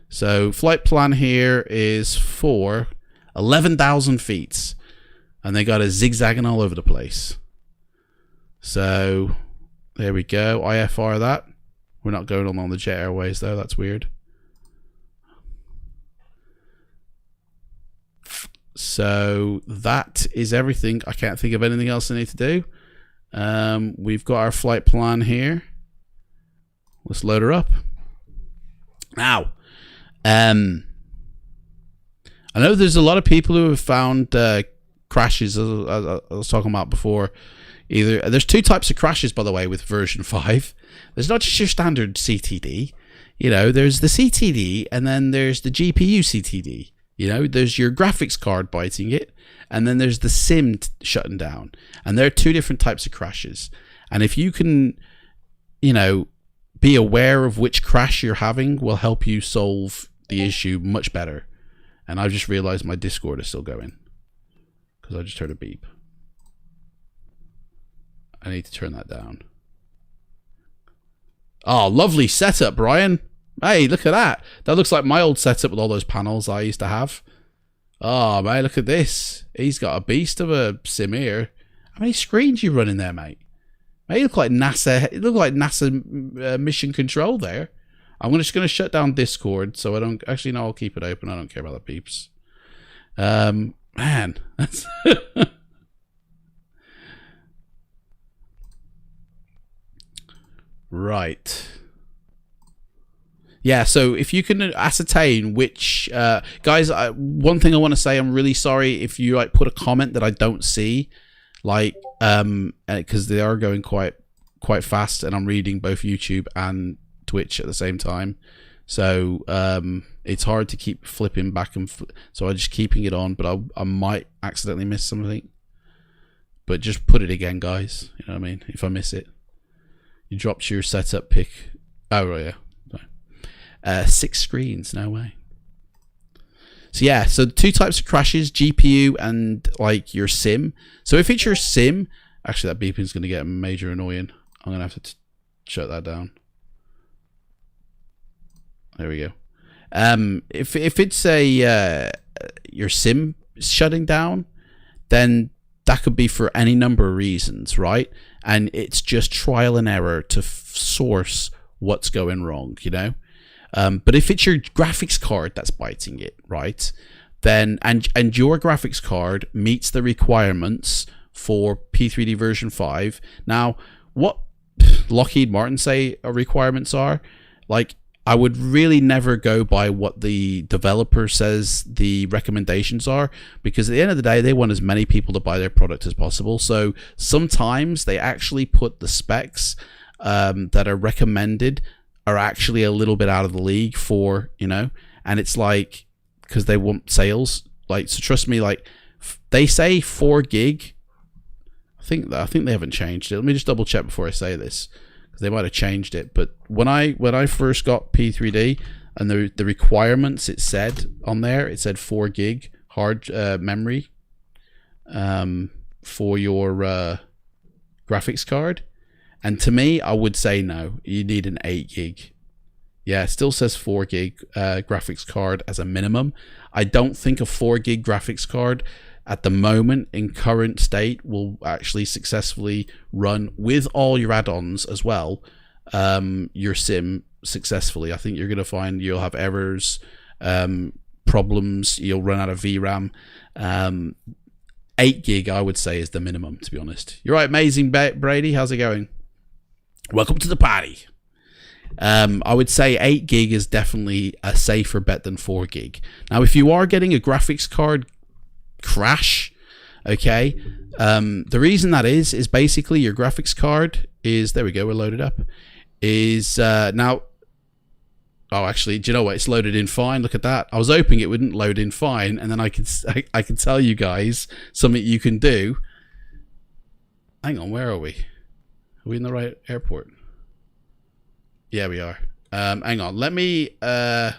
So flight plan here is for 11,000 feet, and they got it zigzagging all over the place. So there we go. IFR that. We're not going on the Jet Airways though. That's weird. So that is everything. I can't think of anything else I need to do. We've got our flight plan here. Let's load her up. Now, I know there's a lot of people who have found crashes, as I was talking about before. There's two types of crashes, by the way, with version 5. There's not just your standard CTD. You know, there's the CTD, and then there's the GPU CTD. You know, there's your graphics card biting it, and then there's the sim shutting down. And there are two different types of crashes. And if you can, you know, be aware of which crash you're having, will help you solve the issue much better. And I've just realized my Discord is still going because I just heard a beep. I need to turn that down. Oh, lovely setup, Brian. Hey, look at that. That looks like my old setup with all those panels I used to have. Oh, man, look at this. He's got a beast of a sim here. How many screens you running there, mate? Mate, you look like NASA. It looked like NASA mission control there. I'm just going to shut down Discord so I don't... Actually, no, I'll keep it open. I don't care about the beeps. Man, that's... Right. Yeah, so if you can ascertain which guys, one thing I want to say, I'm really sorry if you like put a comment that I don't see, like because they are going quite fast, and I'm reading both YouTube and Twitch at the same time, so it's hard to keep flipping back and so I'm just keeping it on, but I might accidentally miss something, but just put it again, guys. You know what I mean? If I miss it, you dropped your setup pick. Oh right, yeah. 6 screens, no way. So yeah, so two types of crashes, GPU and like your sim. So if it's your sim, actually that beeping is going to get major annoying. I'm going to have to shut that down. There we go. If it's a your sim shutting down, then that could be for any number of reasons, right? And it's just trial and error to source what's going wrong, you know? But if it's your graphics card that's biting it, right, then and your graphics card meets the requirements for P3D version 5. Now, what Lockheed Martin say requirements are, like, I would really never go by what the developer says the recommendations are, because at the end of the day, they want as many people to buy their product as possible. So sometimes they actually put the specs that are recommended are actually a little bit out of the league for, you know, and it's like, because they want sales, like, so trust me, like, they say 4 gig. I think they haven't changed it. Let me just double check before I say this, because they might have changed it. But when I first got P3D and the requirements, it said on there, it said 4 gig hard memory for your graphics card. And to me, I would say no, you need an 8 gig. Yeah, it still says 4 gig graphics card as a minimum. I don't think a 4 gig graphics card at the moment in current state will actually successfully run with all your add-ons as well, your sim successfully. I think you're going to find you'll have errors, problems, you'll run out of VRAM. 8 gig, I would say, is the minimum, to be honest. You're right, amazing, Brady. How's it going? Welcome to the party. I would say 8 gig is definitely a safer bet than 4 gig. Now, if you are getting a graphics card crash, okay, the reason that is basically your graphics card is, there we go, we're loaded up, is now, oh, actually, do you know what? It's loaded in fine. Look at that. I was hoping it wouldn't load in fine, and then I can tell you guys something you can do. Hang on, where are we? Are we in the right airport? Yeah, we are. Hang on. Let me go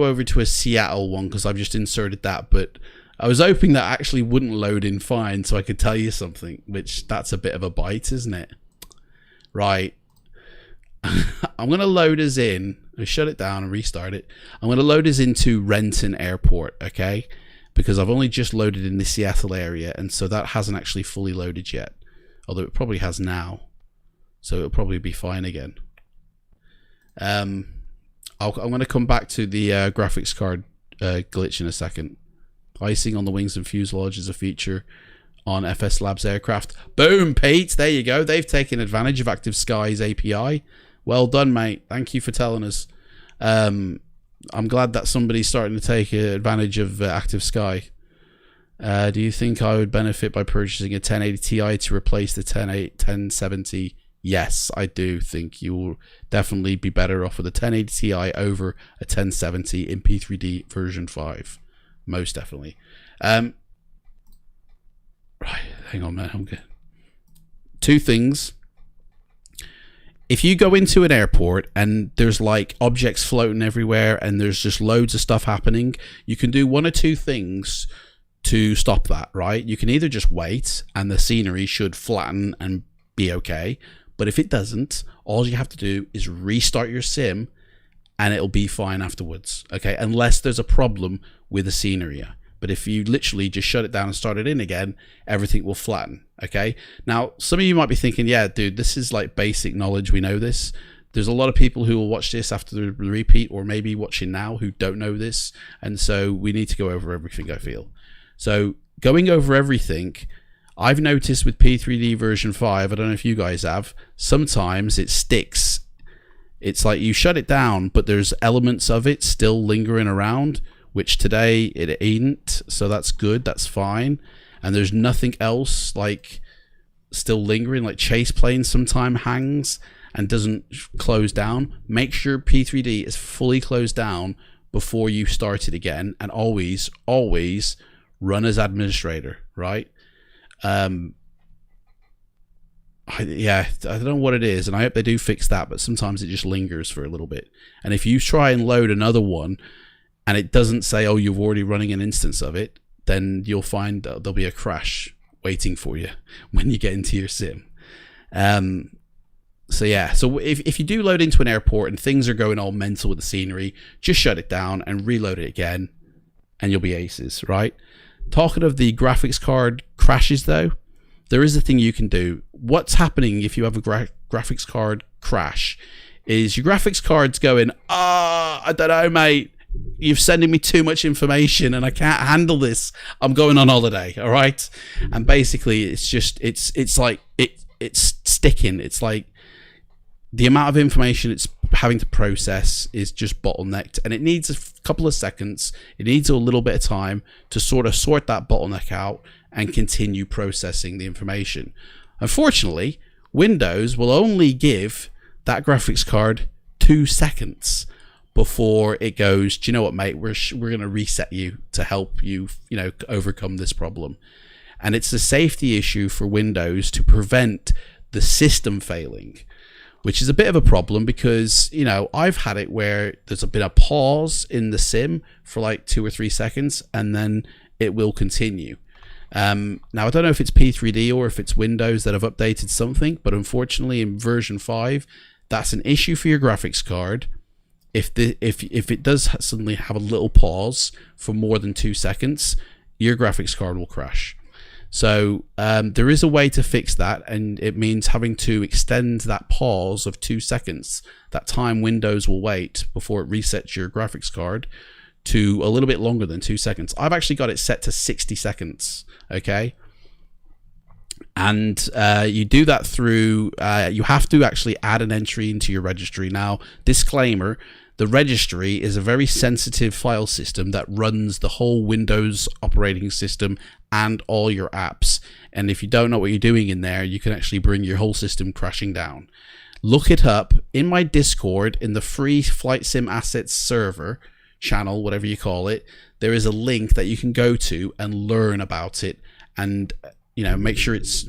over to a Seattle one because I've just inserted that, but I was hoping that actually wouldn't load in fine so I could tell you something, which that's a bit of a bite, isn't it? Right. I'm going to load us in. I shut it down and restart it. I'm going to load us into Renton Airport, okay? Because I've only just loaded in the Seattle area, and so that hasn't actually fully loaded yet. Although it probably has now. So it'll probably be fine again. I'm going to come back to the graphics card glitch in a second. Icing on the wings and fuselage is a feature on FS Labs aircraft. Boom, Pete. There you go. They've taken advantage of Active Sky's API. Well done, mate. Thank you for telling us. I'm glad that somebody's starting to take advantage of Active Sky. Do you think I would benefit by purchasing a 1080 Ti to replace the 1070? Yes, I do think you will definitely be better off with a 1080 Ti over a 1070 in P3D version 5. Most definitely. Right, hang on, man. I'm good. 2 things. If you go into an airport and there's like objects floating everywhere and there's just loads of stuff happening, you can do 1 or 2 things to stop that, right? You can either just wait and the scenery should flatten and be okay. But if it doesn't, all you have to do is restart your sim and it'll be fine afterwards, okay? Unless there's a problem with the scenery. But if you literally just shut it down and start it in again, everything will flatten, okay? Now, some of you might be thinking, yeah, dude, this is like basic knowledge. We know this. There's a lot of people who will watch this after the repeat or maybe watching now who don't know this. And so we need to go over everything, I feel. So going over everything, I've noticed with P3D version 5, I don't know if you guys have, sometimes it sticks. It's like you shut it down, but there's elements of it still lingering around, which today it ain't, so that's good, that's fine. And there's nothing else like still lingering, like chase plane sometimes hangs and doesn't close down. Make sure P3D is fully closed down before you start it again, and always run as administrator, right? Yeah, I don't know what it is, and I hope they do fix that, but sometimes it just lingers for a little bit. And if you try and load another one and it doesn't say, oh, you're already running an instance of it, then you'll find there'll be a crash waiting for you when you get into your sim. So yeah, so if you do load into an airport and things are going all mental with the scenery, just shut it down and reload it again and you'll be aces, right? Talking of the graphics card crashes though, there is a thing you can do. What's happening if you have a graphics card crash is your graphics card's going, I don't know, mate. You're sending me too much information and I can't handle this. I'm going on holiday, all right? And basically it's just, it's like, it's sticking. It's like the amount of information it's having to process is just bottlenecked, and it needs a couple of seconds. It needs a little bit of time to sort that bottleneck out and continue processing the information. Unfortunately, Windows will only give that graphics card 2 seconds before it goes, do you know what, mate, we're going to reset you to help you, overcome this problem. And it's a safety issue for Windows to prevent the system failing, which is a bit of a problem because, I've had it where there's been a pause in the sim for like 2 or 3 seconds and then it will continue. Now, I don't know if it's P3D or if it's Windows that have updated something, but unfortunately in version 5, that's an issue for your graphics card. If it does suddenly have a little pause for more than 2 seconds, your graphics card will crash. So there is a way to fix that, and it means having to extend that pause of 2 seconds, that time Windows will wait before it resets your graphics card, to a little bit longer than 2 seconds. I've actually got it set to 60 seconds, okay? And you do that through, you have to actually add an entry into your registry. Now, disclaimer, the registry is a very sensitive file system that runs the whole Windows operating system and all your apps. And if you don't know what you're doing in there, you can actually bring your whole system crashing down. Look it up in my Discord, in the free Flight Sim Assets server channel, whatever you call it. There is a link that you can go to and learn about it, and you know, make sure it's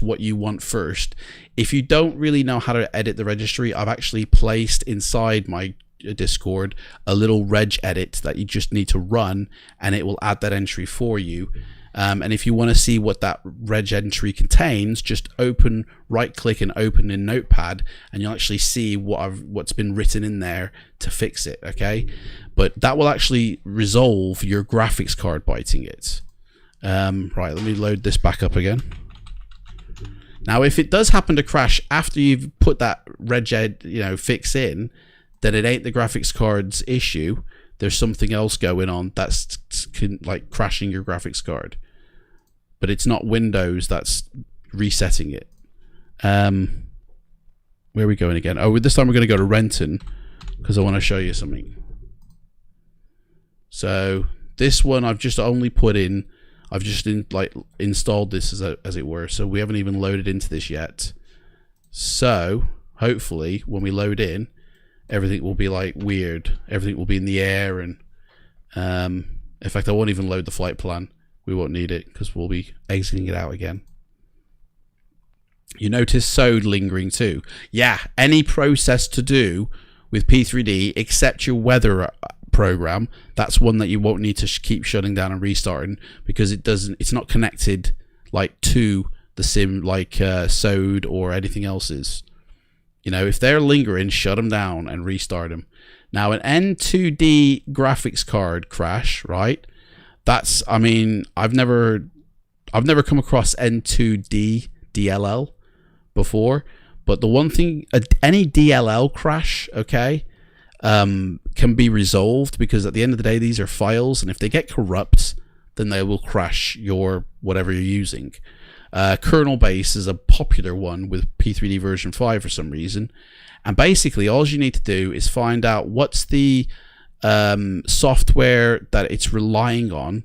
what you want first. If you don't really know how to edit the registry, I've actually placed inside my Discord a little reg edit that you just need to run, and it will add that entry for you. And if you want to see what that reg entry contains, just right click and open in Notepad, and you'll actually see what's been written in there to fix it, okay? But that will actually resolve your graphics card biting it. Right, let me load this back up again. Now, if it does happen to crash after you've put that reg fix in, then it ain't the graphics card's issue. There's something else going on that's like crashing your graphics card. But it's not Windows that's resetting it. Where are we going again? Oh, this time we're going to go to Renton, because I want to show you something. So this one I've just only put in, I've just installed this as it were. So we haven't even loaded into this yet. So hopefully when we load in, everything will be like weird. Everything will be in the air, and in fact I won't even load the flight plan. We won't need it because we'll be exiting it out again. You notice SOD lingering too. Yeah, any process to do with P3D except your weather program, that's one that you won't need to keep shutting down and restarting, because it's not connected like to the sim like SOD or anything else is. You know, if they're lingering, shut them down and restart them. Now, an N2D graphics card crash, right? That's, I mean, I've never come across N2D DLL before, but the one thing, any DLL crash, okay, can be resolved, because at the end of the day, these are files, and if they get corrupt, then they will crash your whatever you're using. Kernel base is a popular one with P3D version 5 for some reason, and basically all you need to do is find out what's the software that it's relying on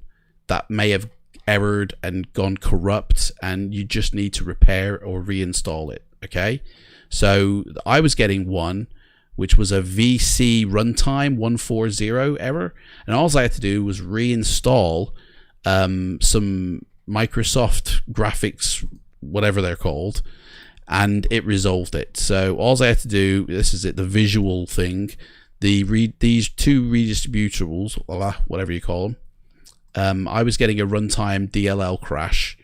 that may have errored and gone corrupt, and you just need to repair or reinstall it. Okay, so I was getting one which was a VC runtime 140 error, and all I had to do was reinstall some Microsoft graphics, whatever they're called, and it resolved it. So all I had to do, this is it, the visual thing, these two redistributables, whatever you call them, I was getting a runtime DLL crash,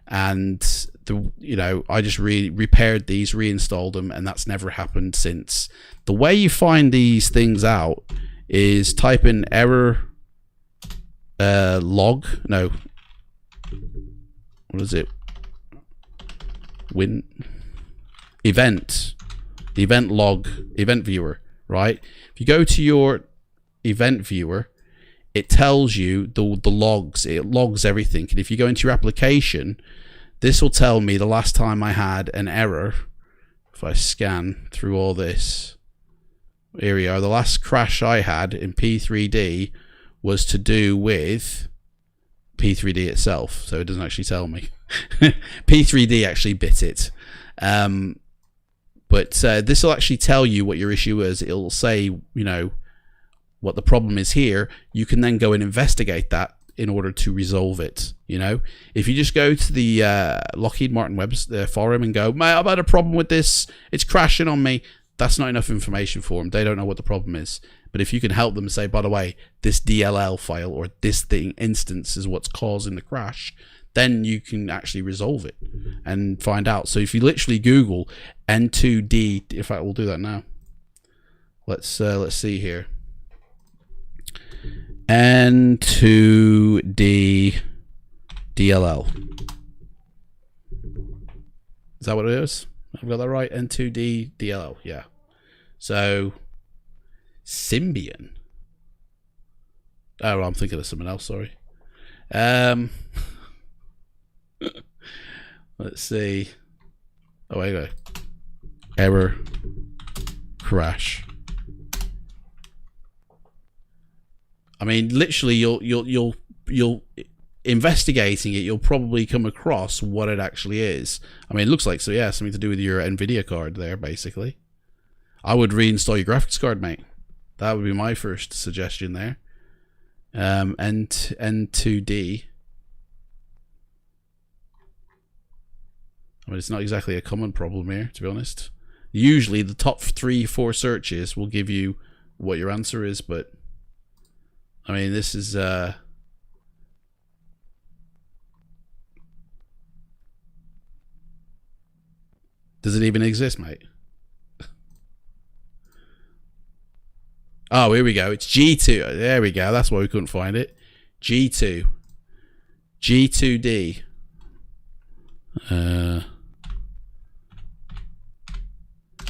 and I just repaired these, reinstalled them, and that's never happened since. The way you find these things out is type in error log. No, what is it? Event log, event viewer, right? If you go to your event viewer, it tells you the logs. It logs everything. And if you go into your application, this will tell me the last time I had an error. If I scan through all this, here we are. The last crash I had in P3D was to do with P3D itself, so it doesn't actually tell me. P3D actually bit it. But this will actually tell you what your issue is. It'll say, what the problem is here. You can then go and investigate that in order to resolve it. If you just go to the Lockheed Martin forum and go, mate, I've had a problem with this, it's crashing on me, that's not enough information for them. They don't know what the problem is. But if you can help them and say, by the way, this DLL file or this instance is what's causing the crash, then you can actually resolve it and find out. So if you literally Google N2D, in fact, we'll do that now. Let's see here. N2D DLL. Is that what it is? I've got that right? N2D DLL, yeah. So Symbian. Oh, I'm thinking of something else, sorry. Let's see. Oh, wait, wait. Error. Crash. I mean, literally, you'll investigating it, you'll probably come across what it actually is. I mean, it looks like, so yeah, something to do with your NVIDIA card there, basically. I would reinstall your graphics card, mate. That would be my first suggestion there. N2D. I mean, it's not exactly a common problem here, to be honest. Usually, the top 3-4 searches will give you what your answer is, but I mean, this is does it even exist, mate? Oh, here we go. It's G2. There we go. That's why we couldn't find it. G2. G2D. I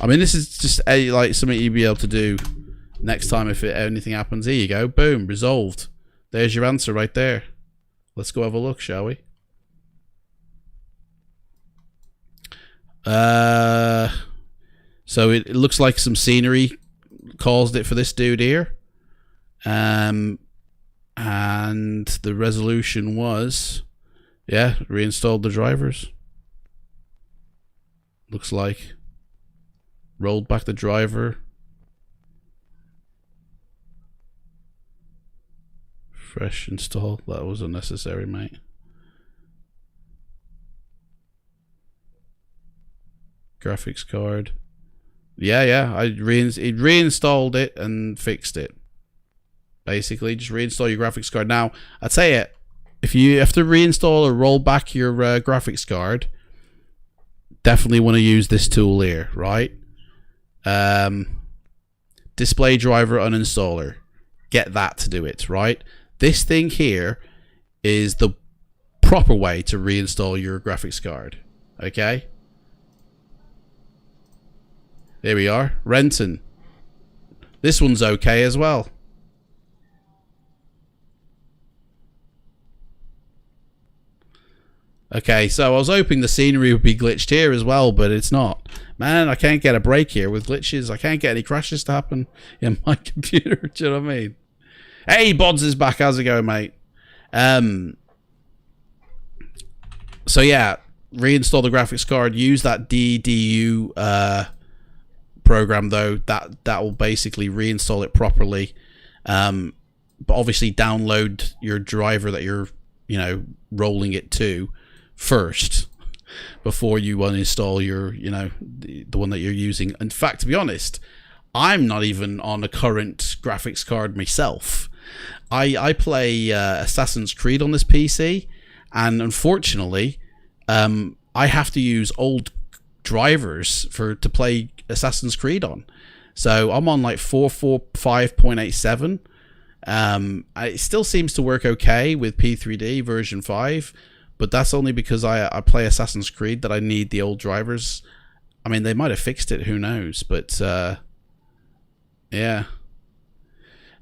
mean, this is just like something you'd be able to do next time if anything happens. Here you go. Boom. Resolved. There's your answer right there. Let's go have a look, shall we? So it looks like some scenery caused it for this dude here. And the resolution was, yeah, reinstalled the drivers. Looks like. Rolled back the driver. Fresh install. That was unnecessary, mate. Graphics card. Yeah. It reinstalled it and fixed it. Basically, just reinstall your graphics card. Now, I'd say it. If you have to reinstall or roll back your graphics card, definitely want to use this tool here, right? Display driver uninstaller. Get that to do it, right? This thing here is the proper way to reinstall your graphics card. Okay? There we are. Renton. This one's okay as well. Okay, so I was hoping the scenery would be glitched here as well, but it's not. Man, I can't get a break here with glitches. I can't get any crashes to happen in my computer. Do you know what I mean? Hey, Bods is back. How's it going, mate? So yeah, reinstall the graphics card. Use that DDU program though. That will basically reinstall it properly. But obviously, download your driver that you're rolling it to first before you uninstall your the one that you're using. In fact, to be honest, I'm not even on a current graphics card myself. I play Assassin's Creed on this PC, and unfortunately I have to use old drivers to play Assassin's Creed on. So I'm on like 445.87. It still seems to work okay with P3D version 5, but that's only because I play Assassin's Creed that I need the old drivers. I mean, they might have fixed it, who knows, but yeah.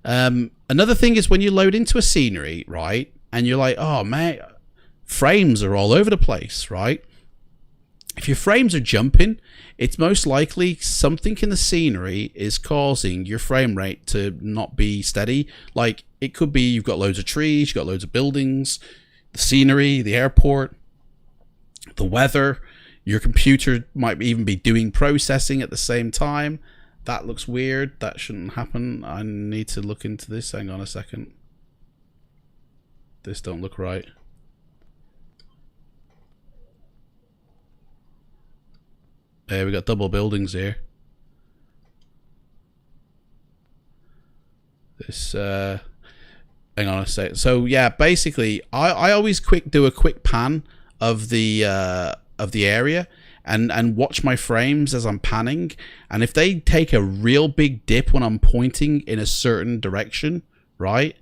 Another thing is when you load into a scenery, right, and you're like, oh man, frames are all over the place, right? If your frames are jumping, it's most likely something in the scenery is causing your frame rate to not be steady. Like, it could be you've got loads of trees, you've got loads of buildings, the scenery, the airport, the weather. Your computer might even be doing processing at the same time. That looks weird. That shouldn't happen. I need to look into this. Hang on a second. This don't look right. We got double buildings here. This hang on a sec. So yeah, basically I always do a quick pan of the area and watch my frames as I'm panning, and if they take a real big dip when I'm pointing in a certain direction, right,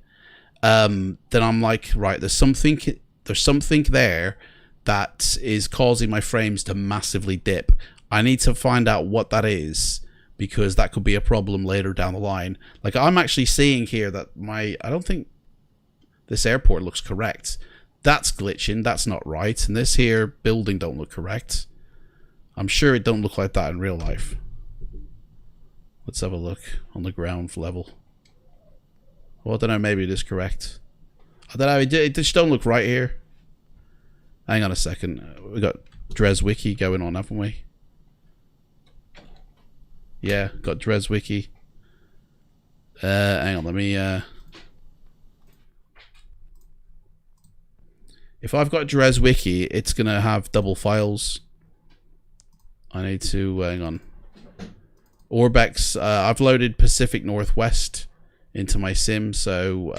then I'm like, right, there's something there that is causing my frames to massively dip. I need to find out what that is, because that could be a problem later down the line. Like, I'm actually seeing here that I don't think This airport looks correct. That's glitching. That's not right. And this here building don't look correct. I'm sure it don't look like that in real life. Let's have a look on the ground level. Well, I don't know. Maybe it is correct. I don't know. It just don't look right here. Hang on a second. We got DresWiki going on, haven't we? Yeah, got DresWiki. Hang on. Let me. If I've got DresWiki, it's gonna have double files. I need to hang on. Orbx. I've loaded Pacific Northwest into my sim, so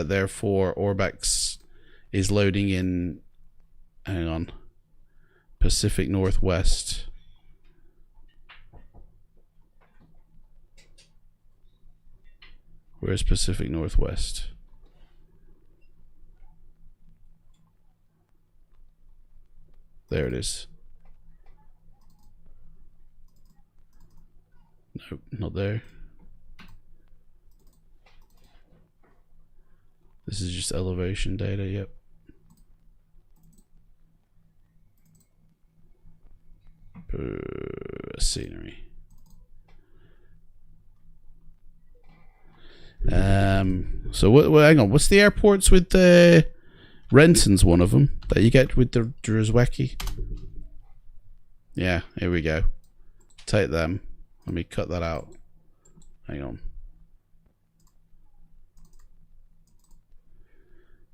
therefore Orbx is loading in. Hang on. Pacific Northwest. Where's Pacific Northwest? There it is. Nope, not there. This is just elevation data, yep. Scenery. So hang on, what's the airports with the Renton's one of them that you get with the DresWiki? Yeah, here we go. Take them. Let me cut that out. Hang on.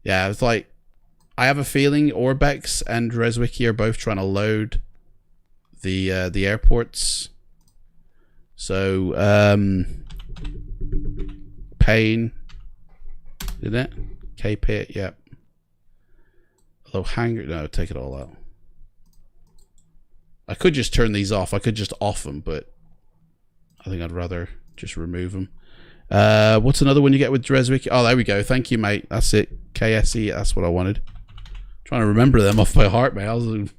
Yeah, it's like I have a feeling Orbx and DresWiki are both trying to load the airports. So Pain, did it? K-Pit, yep. Although hangar, no, take it all out. I could just turn these off. I could just off them, but I think I'd rather just remove them. What's another one you get with DresWiki? Oh, there we go. Thank you, mate. That's it. KSE. That's what I wanted. Trying to remember them off by heart, mate.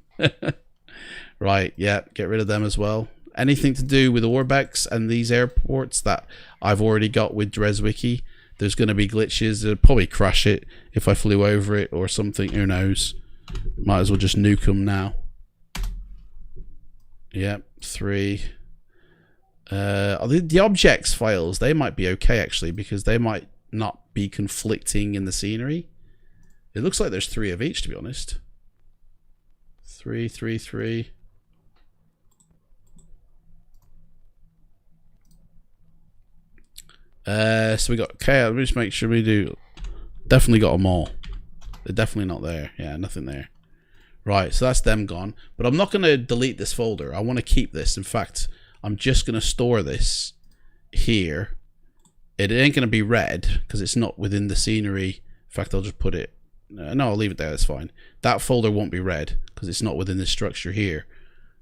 Right. Yeah. Get rid of them as well. Anything to do with Orbx and these airports that I've already got with DresWiki, there's going to be glitches. It'll probably crash it if I flew over it or something. Who knows? Might as well just nuke them now. Yep. 3. The objects files, they might be okay actually, because they might not be conflicting in the scenery. It looks like there's 3 of each, to be honest. 3, 3, 3. So we got okay. Let me just make sure we do. Definitely got them all. They're definitely not there. Yeah, nothing there. Right, so that's them gone. But I'm not going to delete this folder. I want to keep this. In fact, I'm just going to store this here. It ain't going to be red because it's not within the scenery. In fact, I'll just put it. No, I'll leave it there. That's fine. That folder won't be red because it's not within this structure here.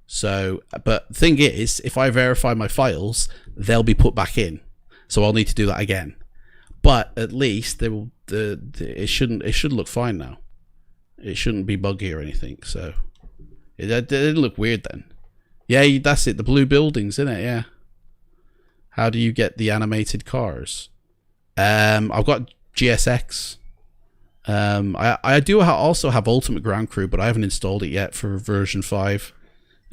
So, but the thing is, if I verify my files, they'll be put back in. So I'll need to do that again. But at least they will. It should look fine now. It shouldn't be buggy or anything. So it didn't look weird then. Yeah, that's it. The blue buildings, isn't it? Yeah. How do you get the animated cars? I've got GSX. I do also have Ultimate Ground Crew, but I haven't installed it yet for version 5.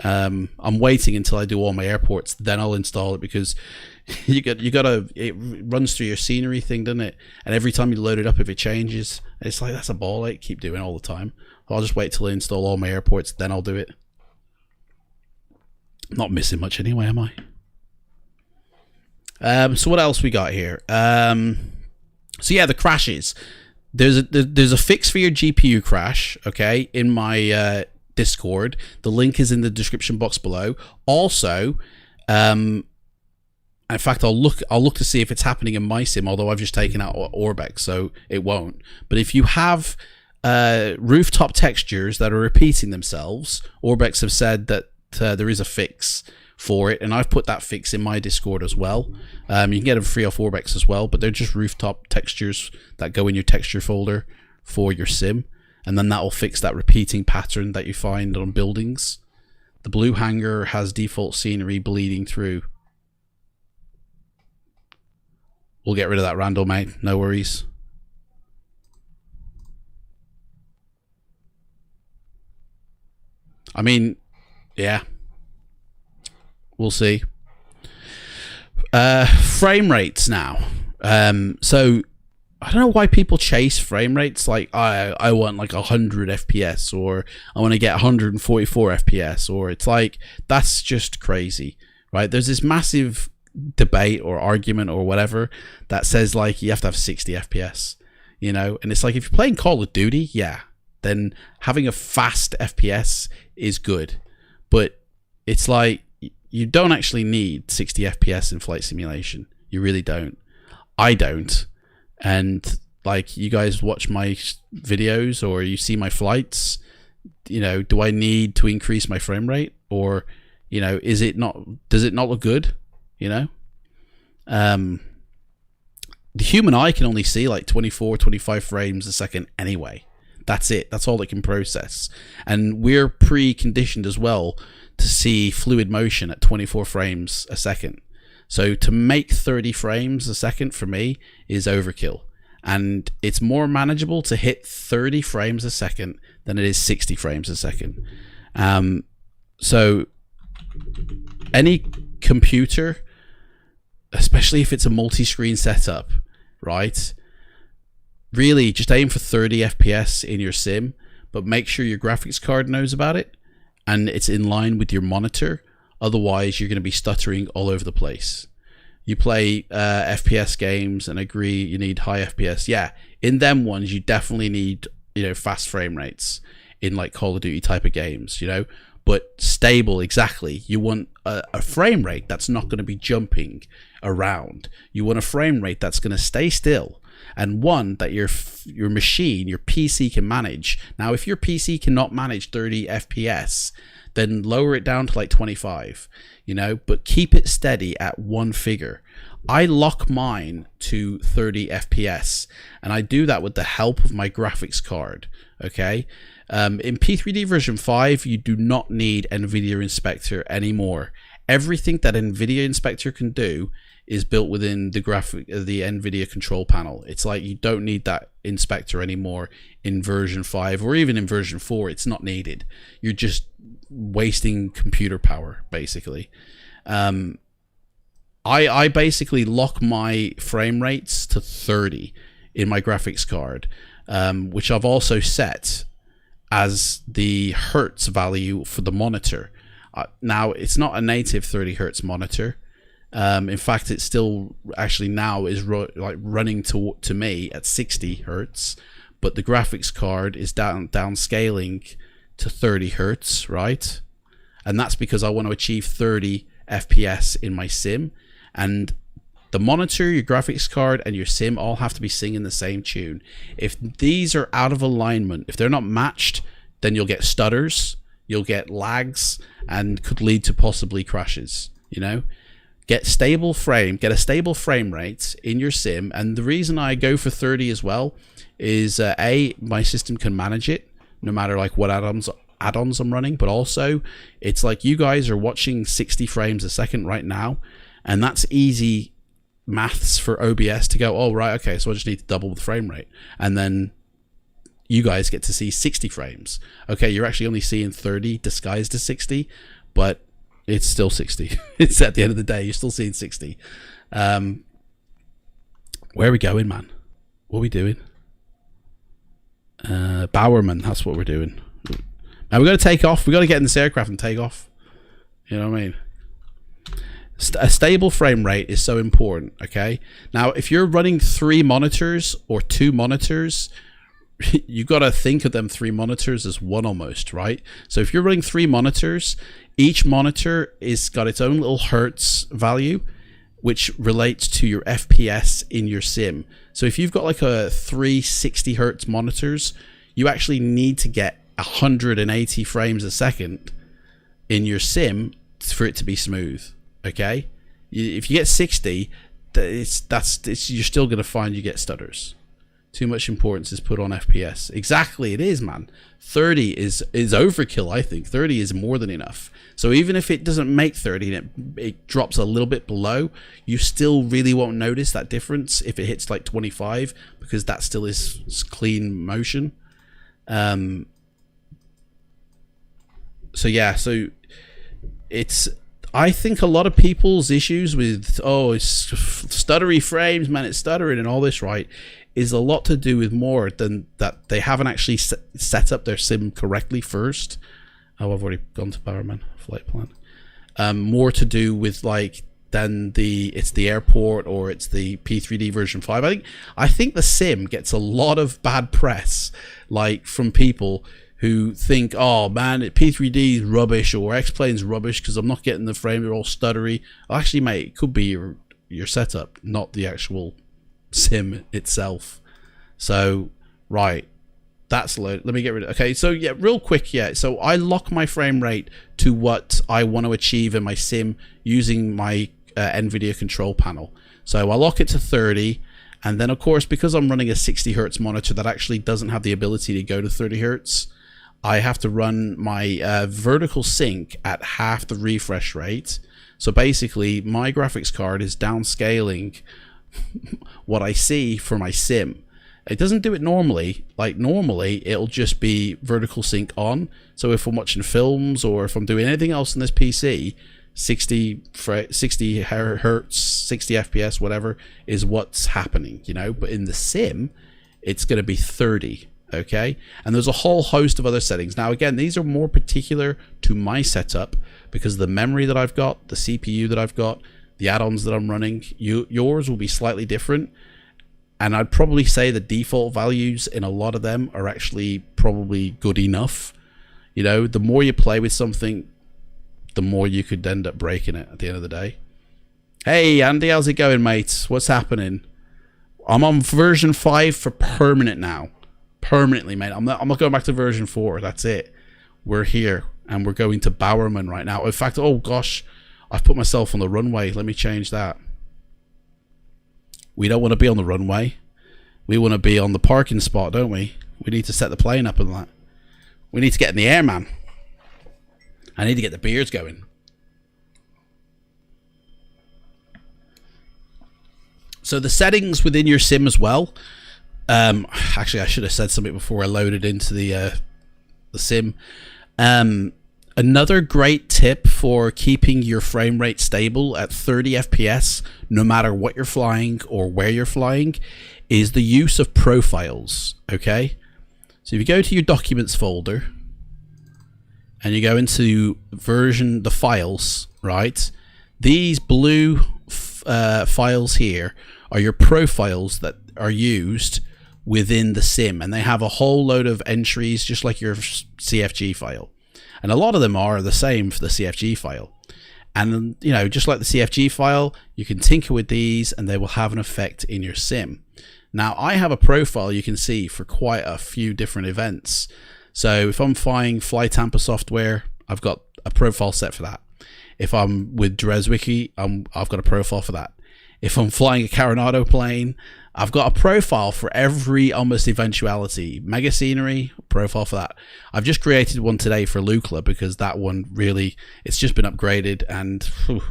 I'm waiting until I do all my airports, then I'll install it, because it runs through your scenery thing, doesn't it? And every time you load it up, if it changes, it's like, that's a ball ache. Keep doing it all the time. I'll just wait till I install all my airports, then I'll do it. I'm not missing much anyway, am I? So what else we got here? So yeah, the crashes. There's a fix for your GPU crash, okay, in my Discord. The link is in the description box below. Also, in fact, I'll look to see if it's happening in my sim, although I've just taken out Orbx, so it won't. But if you have rooftop textures that are repeating themselves, Orbx have said that there is a fix for it, and I've put that fix in my Discord as well. You can get them free off Orbx as well, but they're just rooftop textures that go in your texture folder for your sim, and then that will fix that repeating pattern that you find on buildings. The blue hangar has default scenery bleeding through. We'll get rid of that Randall, mate. No worries. I mean, yeah, we'll see. Frame rates now. So I don't know why people chase frame rates. Like I want like 100 FPS, or I want to get 144 FPS, or it's like, that's just crazy, right? There's this massive debate or argument or whatever that says like you have to have 60 FPS, you know? And it's like, if you're playing Call of Duty, yeah, then having a fast FPS is good. But it's like, you don't actually need 60 FPS in flight simulation. You really don't. I don't. And like, you guys watch my videos or you see my flights, you know, do I need to increase my frame rate? Or, you know, does it not look good? You know? The human eye can only see like 24, 25 frames a second anyway. That's it. That's all it can process. And we're preconditioned as well to see fluid motion at 24 frames a second. So to make 30 frames a second for me is overkill. And it's more manageable to hit 30 frames a second than it is 60 frames a second. So any computer, especially if it's a multi-screen setup, right? Really just aim for 30 FPS in your sim, but make sure your graphics card knows about it and it's in line with your monitor. Otherwise, you're going to be stuttering all over the place. You play FPS games and agree you need high FPS. Yeah, in them ones, you definitely need, you know, fast frame rates in like Call of Duty type of games, you know, but stable. Exactly. You want a frame rate that's not going to be jumping around. You want a frame rate that's going to stay still, and one that your machine, your PC can manage. Now, if your PC cannot manage 30 FPS, then lower it down to like 25, you know, but keep it steady at one figure. I lock mine to 30 FPS, and I do that with the help of my graphics card, okay? In P3D version 5, you do not need NVIDIA Inspector anymore. Everything that NVIDIA Inspector can do is built within the NVIDIA control panel. It's like, you don't need that inspector anymore in version 5, or even in version 4, it's not needed. You're just wasting computer power, basically. I basically lock my frame rates to 30 in my graphics card, which I've also set as the hertz value for the monitor. Now, it's not a native 30 hertz monitor. In fact, it still actually now is running to me at 60 hertz, but the graphics card is downscaling to 30 hertz, right? And that's because I want to achieve 30 FPS in my sim, and the monitor, your graphics card, and your sim all have to be singing the same tune. If these are out of alignment, if they're not matched, then you'll get stutters, you'll get lags, and could lead to possibly crashes, you know? Get a stable frame rate in your sim. And the reason I go for 30 as well is A, my system can manage it no matter like what add-ons I'm running, but also it's like, you guys are watching 60 frames a second right now, and that's easy maths for OBS to go, oh right, okay, so I just need to double the frame rate, and then you guys get to see 60 frames. Okay, you're actually only seeing 30 disguised as 60, but it's still 60. It's at the end of the day, you're still seeing 60. Where are we going, man? What are we doing? Bowerman, that's what we're doing. Now we've got to take off. We've got to get in this aircraft and take off. You know what I mean? A stable frame rate is so important, okay? Now, if you're running 3 monitors or 2 monitors, you got to think of them 3 monitors as one almost, right? So if you're running 3 monitors, each monitor is got its own little hertz value, which relates to your FPS in your sim. So if you've got like a 360 hertz monitors, you actually need to get 180 frames a second in your sim for it to be smooth, okay? If you get 60, you're still going to find you get stutters. Too much importance is put on FPS. Exactly, it is, man. 30 is overkill, I think. 30 is more than enough. So even if it doesn't make 30 and it drops a little bit below, you still really won't notice that difference if it hits like 25, because that still is clean motion. so yeah, so it's, I think a lot of people's issues with, oh, it's stuttery frames, man, it's stuttering and all this, right, is a lot to do with more than that they haven't actually set up their sim correctly first. Oh, I've already gone to Powerman flight plan. More to do with like then it's the airport or it's the P3D version 5. I think the sim gets a lot of bad press, like from people who think, oh man, P3D is rubbish or X-Plane's rubbish because I'm not getting the frame, they're all stuttery. Actually, mate, it could be your setup, not the actual sim itself. So, right, that's low. Let me get rid of, okay, so yeah, real quick, yeah, so I lock my frame rate to what I want to achieve in my sim using my NVIDIA control panel. So I lock it to 30, and then of course, because I'm running a 60 hertz monitor that actually doesn't have the ability to go to 30 hertz, I have to run my vertical sync at half the refresh rate. So basically, my graphics card is downscaling what I see for my sim. It doesn't do it normally. Like normally, it'll just be vertical sync on. So if I'm watching films or if I'm doing anything else in this PC, 60 hertz, 60 FPS, whatever, is what's happening, you know. But in the sim, it's going to be 30. Okay, and there's a whole host of other settings. Now again, these are more particular to my setup because of the memory that I've got, the CPU that I've got, the add-ons that I'm running. Yours will be slightly different, and I'd probably say the default values in a lot of them are actually probably good enough. You know, the more you play with something, the more you could end up breaking it at the end of the day. Hey Andy, how's it going, mate? What's happening? I'm on version 5 for permanent now. Permanently, mate. I'm not going back to version 4. That's it. We're here and we're going to Bowerman right now. In fact, oh gosh, I've put myself on the runway. Let me change that. We don't want to be on the runway. We want to be on the parking spot, don't we? We need to set the plane up and that. We need to get in the air, man. I need to get the beers going. So the settings within your sim as well. Actually, I should have said something before I loaded into the sim. Another great tip for keeping your frame rate stable at 30 FPS, no matter what you're flying or where you're flying, is the use of profiles. Okay, so if you go to your documents folder and you go into the files, right? These blue files here are your profiles that are used within the sim, and they have a whole load of entries just like your CFG file, and a lot of them are the same for the CFG file. And you know, just like the CFG file, you can tinker with these and they will have an effect in your sim. Now I have a profile, you can see, for quite a few different events. So if I'm flying Flight Tamper software, I've got a profile set for that. If I'm with DresWiki, I've got a profile for that. If I'm flying a Caronado plane, I've got a profile for every almost eventuality. Mega Scenery, profile for that. I've just created one today for Lucla because that one really, it's just been upgraded and whew,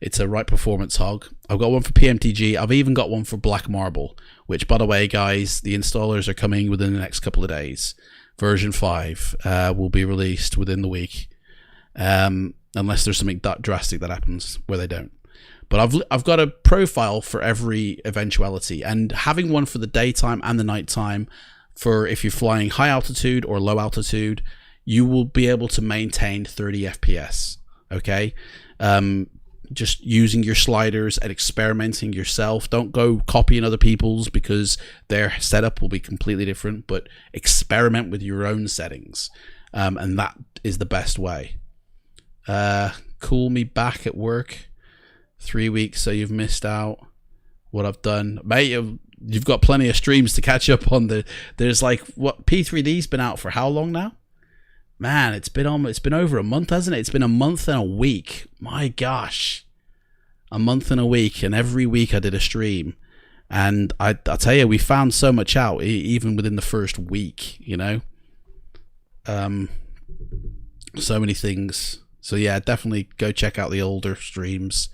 it's a right performance hog. I've got one for PMTG. I've even got one for Black Marble, which, by the way, guys, the installers are coming within the next couple of days. Version 5 will be released within the week, unless there's something drastic that happens where they don't. But I've got a profile for every eventuality, and having one for the daytime and the nighttime, for if you're flying high altitude or low altitude, you will be able to maintain 30 FPS. Okay, just using your sliders and experimenting yourself. Don't go copying other people's because their setup will be completely different. But experiment with your own settings, and that is the best way. Call me back at work. 3 weeks, so you've missed out what I've done, mate. You've got plenty of streams to catch up on. There's like, what, P3D's been out for how long now, man? It's been over a month, hasn't it? It's been a month and a week. My gosh, a month and a week, and every week I did a stream, and I tell you, we found so much out even within the first week, you know. So many things. So yeah, definitely go check out the older streams.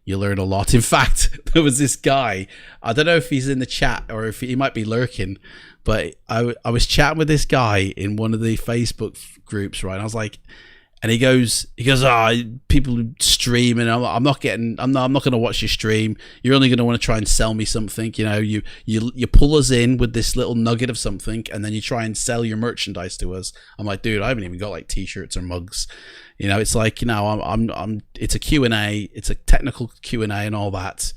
You learn a lot. In fact, there was this guy, I don't know if he's in the chat or if he might be lurking, but I was chatting with this guy in one of the Facebook groups, right? And I was like, And he goes, people stream, and I'm not going to watch your stream. You're only going to want to try and sell me something. You know, you pull us in with this little nugget of something, and then you try and sell your merchandise to us. I'm like, dude, I haven't even got like t-shirts or mugs. You know, it's like, you know, it's a Q&A, it's a technical Q&A and all that.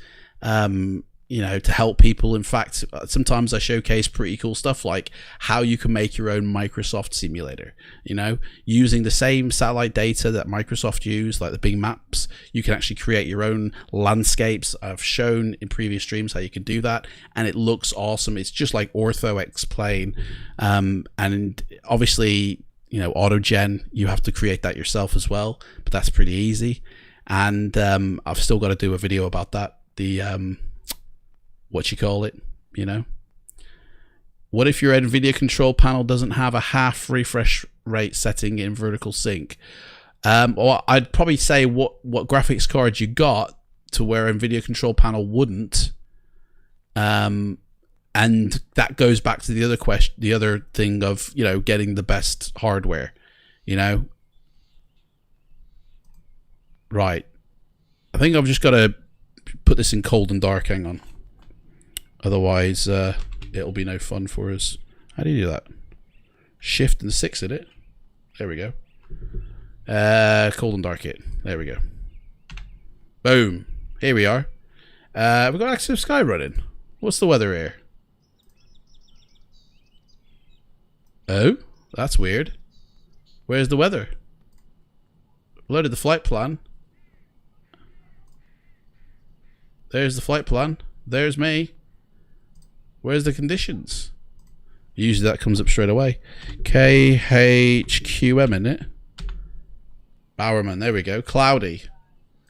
You know, to help people. In fact, sometimes I showcase pretty cool stuff like how you can make your own Microsoft simulator, you know, using the same satellite data that Microsoft use, like the big maps. You can actually create your own landscapes. I've shown in previous streams how you can do that, and it looks awesome. It's just like Ortho X-Plane. And obviously, you know, AutoGen, you have to create that yourself as well, but that's pretty easy. And I've still got to do a video about that. The what you call it, you know. What if your NVIDIA control panel doesn't have a half refresh rate setting in vertical sync? Or I'd probably say what graphics card you got to where NVIDIA control panel wouldn't. And that goes back to the other question, the other thing of, you know, getting the best hardware, you know. Right. I think I've just got to put this in cold and dark. Hang on. Otherwise, it'll be no fun for us. How do you do that? Shift and 6 in it. There we go. Cold and dark it. There we go. Boom. Here we are. We've got active sky running. What's the weather here? Oh, that's weird. Where's the weather? Loaded the flight plan. There's the flight plan. There's me. Where's the conditions? Usually that comes up straight away. KHQM, in it. Bowerman, there we go. Cloudy.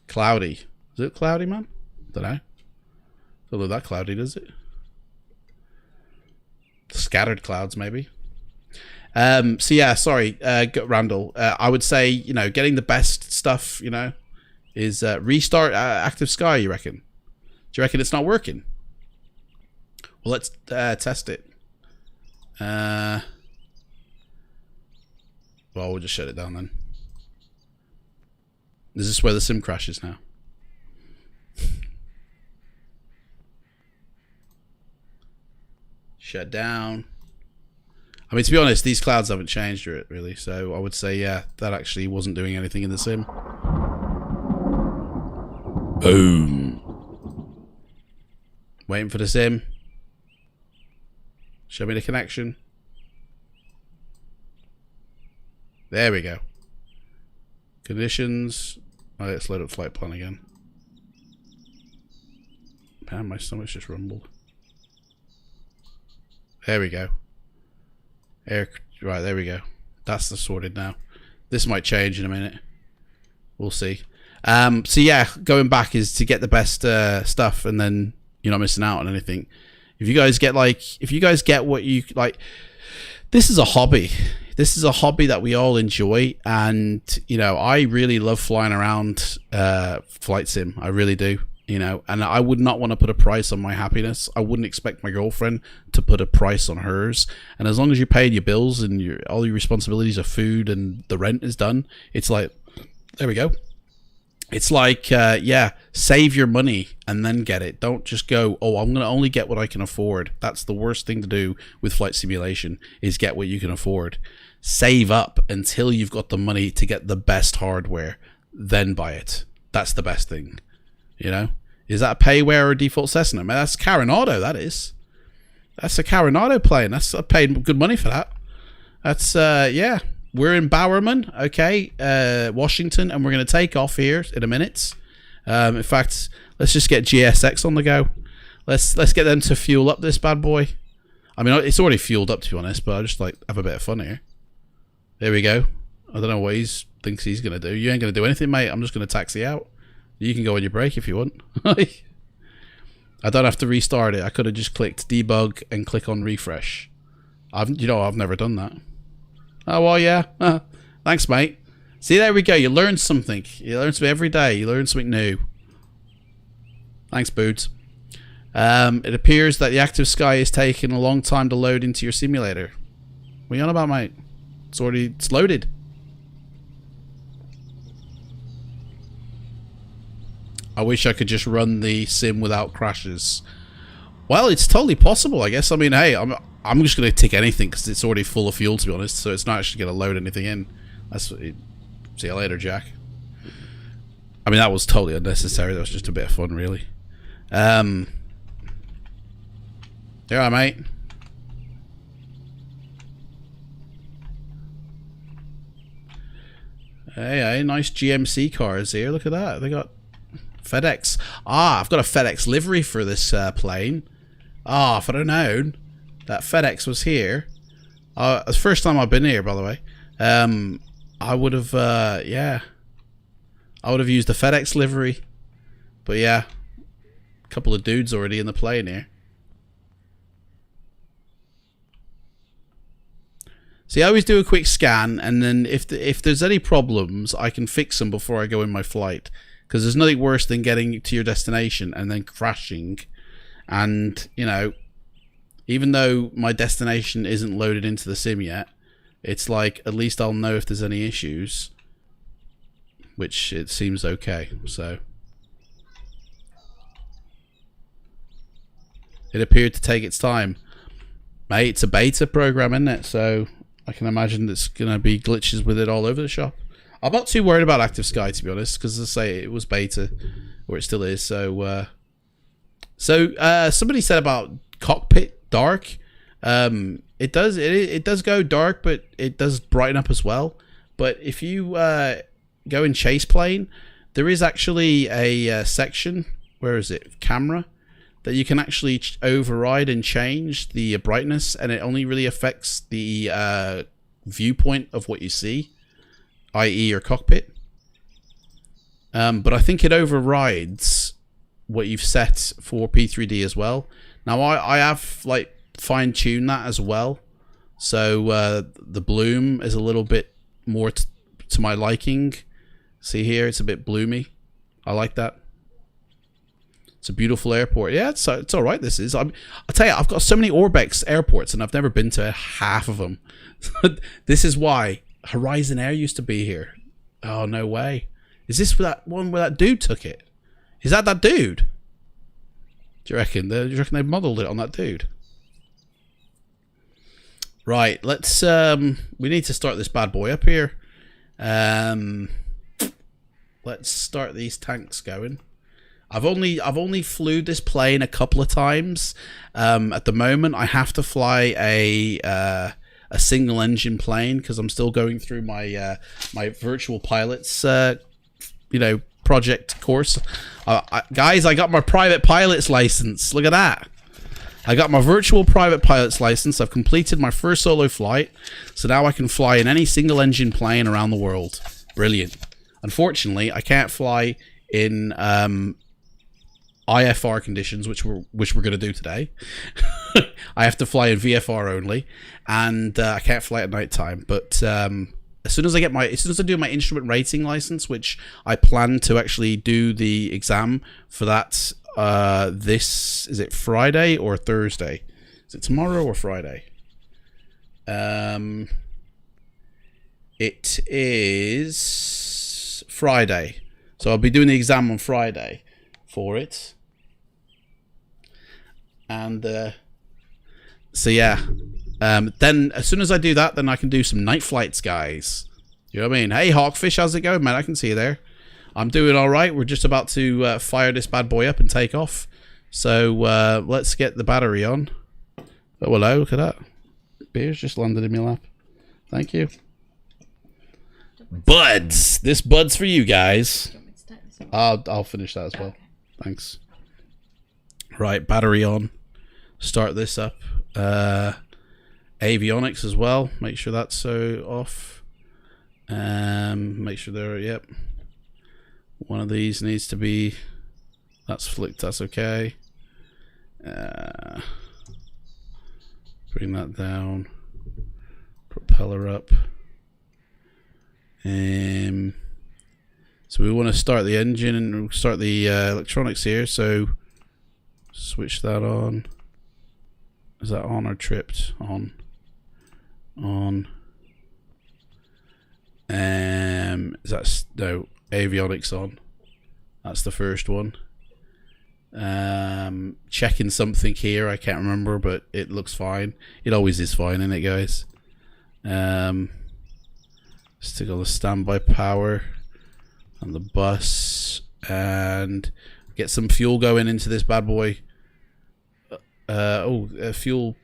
Cloudy. Is it cloudy, man? Don't know. Don't look that cloudy, does it? Scattered clouds, maybe. So yeah, sorry, Randall. I would say, you know, getting the best stuff, you know, is restart Active Sky, you reckon? Do you reckon it's not working? Well, let's test it. Well, we'll just shut it down then. Is this where the sim crashes now? Shut down. I mean, to be honest, these clouds haven't changed it really, so I would say, yeah, that actually wasn't doing anything in the sim. Boom. Waiting for the sim. Show me the connection. There we go. Conditions. Oh, let's load up flight plan again. Man, my stomach's just rumbled. There we go. Right, there we go. That's the sorted now. This might change in a minute. We'll see. So yeah, going back is to get the best stuff, and then you're not missing out on anything. If you guys get what you like, this is a hobby. This is a hobby that we all enjoy, and you know, I really love flying around flight sim. I really do. You know, and I would not want to put a price on my happiness. I wouldn't expect my girlfriend to put a price on hers. And as long as you paid your bills and all your responsibilities of food and the rent is done, it's like, there we go. It's like, yeah, save your money and then get it. Don't just go, oh, I'm going to only get what I can afford. That's the worst thing to do with flight simulation, is get what you can afford. Save up until you've got the money to get the best hardware, then buy it. That's the best thing. You know, is that a payware or a default Cessna? Man, that's Caravan Auto. That is. That's a Caravan Auto plane. I paid good money for that. That's yeah. We're in Bowerman, okay, Washington, and we're going to take off here in a minute. In fact, let's just get GSX on the go. Let's get them to fuel up this bad boy. I mean, it's already fueled up, to be honest, but I just like have a bit of fun here. There we go. I don't know what he thinks he's going to do. You ain't going to do anything, mate. I'm just going to taxi out. You can go on your break if you want. I don't have to restart it. I could have just clicked debug and click on refresh. I've never done that. Oh, well, yeah. Thanks, mate. See, there we go. You learn something. You learn something every day. You learn something new. Thanks, Boots. It appears that the Active Sky is taking a long time to load into your simulator. What are you on about, mate? It's loaded. I wish I could just run the sim without crashes. Well, it's totally possible, I guess. I mean, hey, I'm just going to tick anything because it's already full of fuel, to be honest, so it's not actually going to load anything in. See you later, Jack. I mean, that was totally unnecessary. That was just a bit of fun, really. Yeah, mate. Hey, nice GMC cars here. Look at that. They got FedEx. Ah, I've got a FedEx livery for this plane. Ah, if I'd have known that FedEx was here. It's the first time I've been here, by the way. I would have, yeah. I would have used the FedEx livery. But yeah, a couple of dudes already in the plane here. See, I always do a quick scan, and then if there's any problems, I can fix them before I go in my flight. Because there's nothing worse than getting to your destination and then crashing. And, you know, even though my destination isn't loaded into the sim yet, it's like, at least I'll know if there's any issues. Which it seems okay, so. It appeared to take its time. Mate, it's a beta program, isn't it? So I can imagine there's going to be glitches with it all over the shop. I'm not too worried about Active Sky, to be honest, because as I say, it was beta, or it still is. So, somebody said about cockpit dark. It does go dark, but it does brighten up as well. But if you go in chase plane, there is actually a section, where is it, camera, that you can actually override and change the brightness, and it only really affects the viewpoint of what you see, i.e. your cockpit. But I think it overrides what you've set for P3D as well. Now I have like fine-tuned that as well, so the bloom is a little bit more to my liking. See here, it's a bit bloomy. I like that. It's a beautiful airport. Yeah, it's all right. This is. I'll tell you, I've got so many Orbx airports, and I've never been to half of them. This is why Horizon Air used to be here. Oh no way! Is this that one where that dude took it? Is that dude? Do you reckon? They modelled it on that dude? Right. Let's. We need to start this bad boy up here. Let's start these tanks going. I've only flew this plane a couple of times. At the moment, I have to fly a single engine plane because I'm still going through my my virtual pilots project course. Guys, I got my private pilot's license. Look at that. I got my virtual private pilot's license. I've completed my first solo flight, so now I can fly in any single engine plane around the world. Brilliant. Unfortunately, I can't fly in IFR conditions, which we're going to do today. I have to fly in VFR only, and I can't fly at night time. But as soon as I do my instrument rating license, which I plan to actually do the exam for that. Is it Friday or Thursday? Is it tomorrow or Friday? It is Friday. So I'll be doing the exam on Friday for it. And so yeah. Then as soon as I do that, then I can do some night flights, guys. You know what I mean? Hey Hawkfish, how's it going, man? I can see you there. I'm doing all right. We're just about to fire this bad boy up and take off. So let's get the battery on. Oh, hello. Look at that. Beer's just landed in my lap. Thank you. Buds. This bud's for you guys. I'll finish that as well. Okay. Thanks. Right, battery on. Start this up. Avionics as well. Make sure that's off. Make sure they're, yep. One of these needs to be, that's flicked, that's okay. Bring that down. Propeller up. So we want to start the engine and start the electronics here. So switch that on. Is that on or tripped? On. On. Is that, no, avionics on. That's the first one. Checking something here. I can't remember, but it looks fine. It always is fine, isn't it, guys? Stick on the standby power on the bus and get some fuel going into this bad boy. Fuel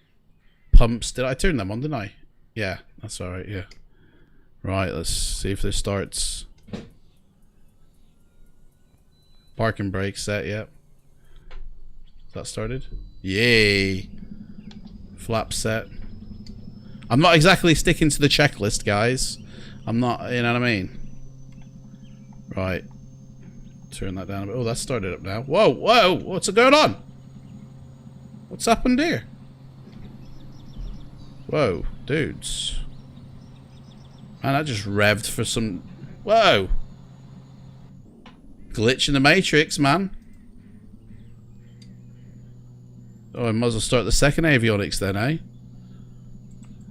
pumps. Did I turn them on, didn't I? Yeah, that's alright, yeah. Right, let's see if this starts. Parking brake set, yep. That started? Yay! Flap set. I'm not exactly sticking to the checklist, guys. I'm not, you know what I mean? Right. Turn that down a bit. Oh, that started up now. Whoa, whoa! What's going on? What's happened here? Whoa, dudes. Man, I just revved for some... Whoa! Glitch in the Matrix, man. Oh, I might as well start the second avionics then, eh?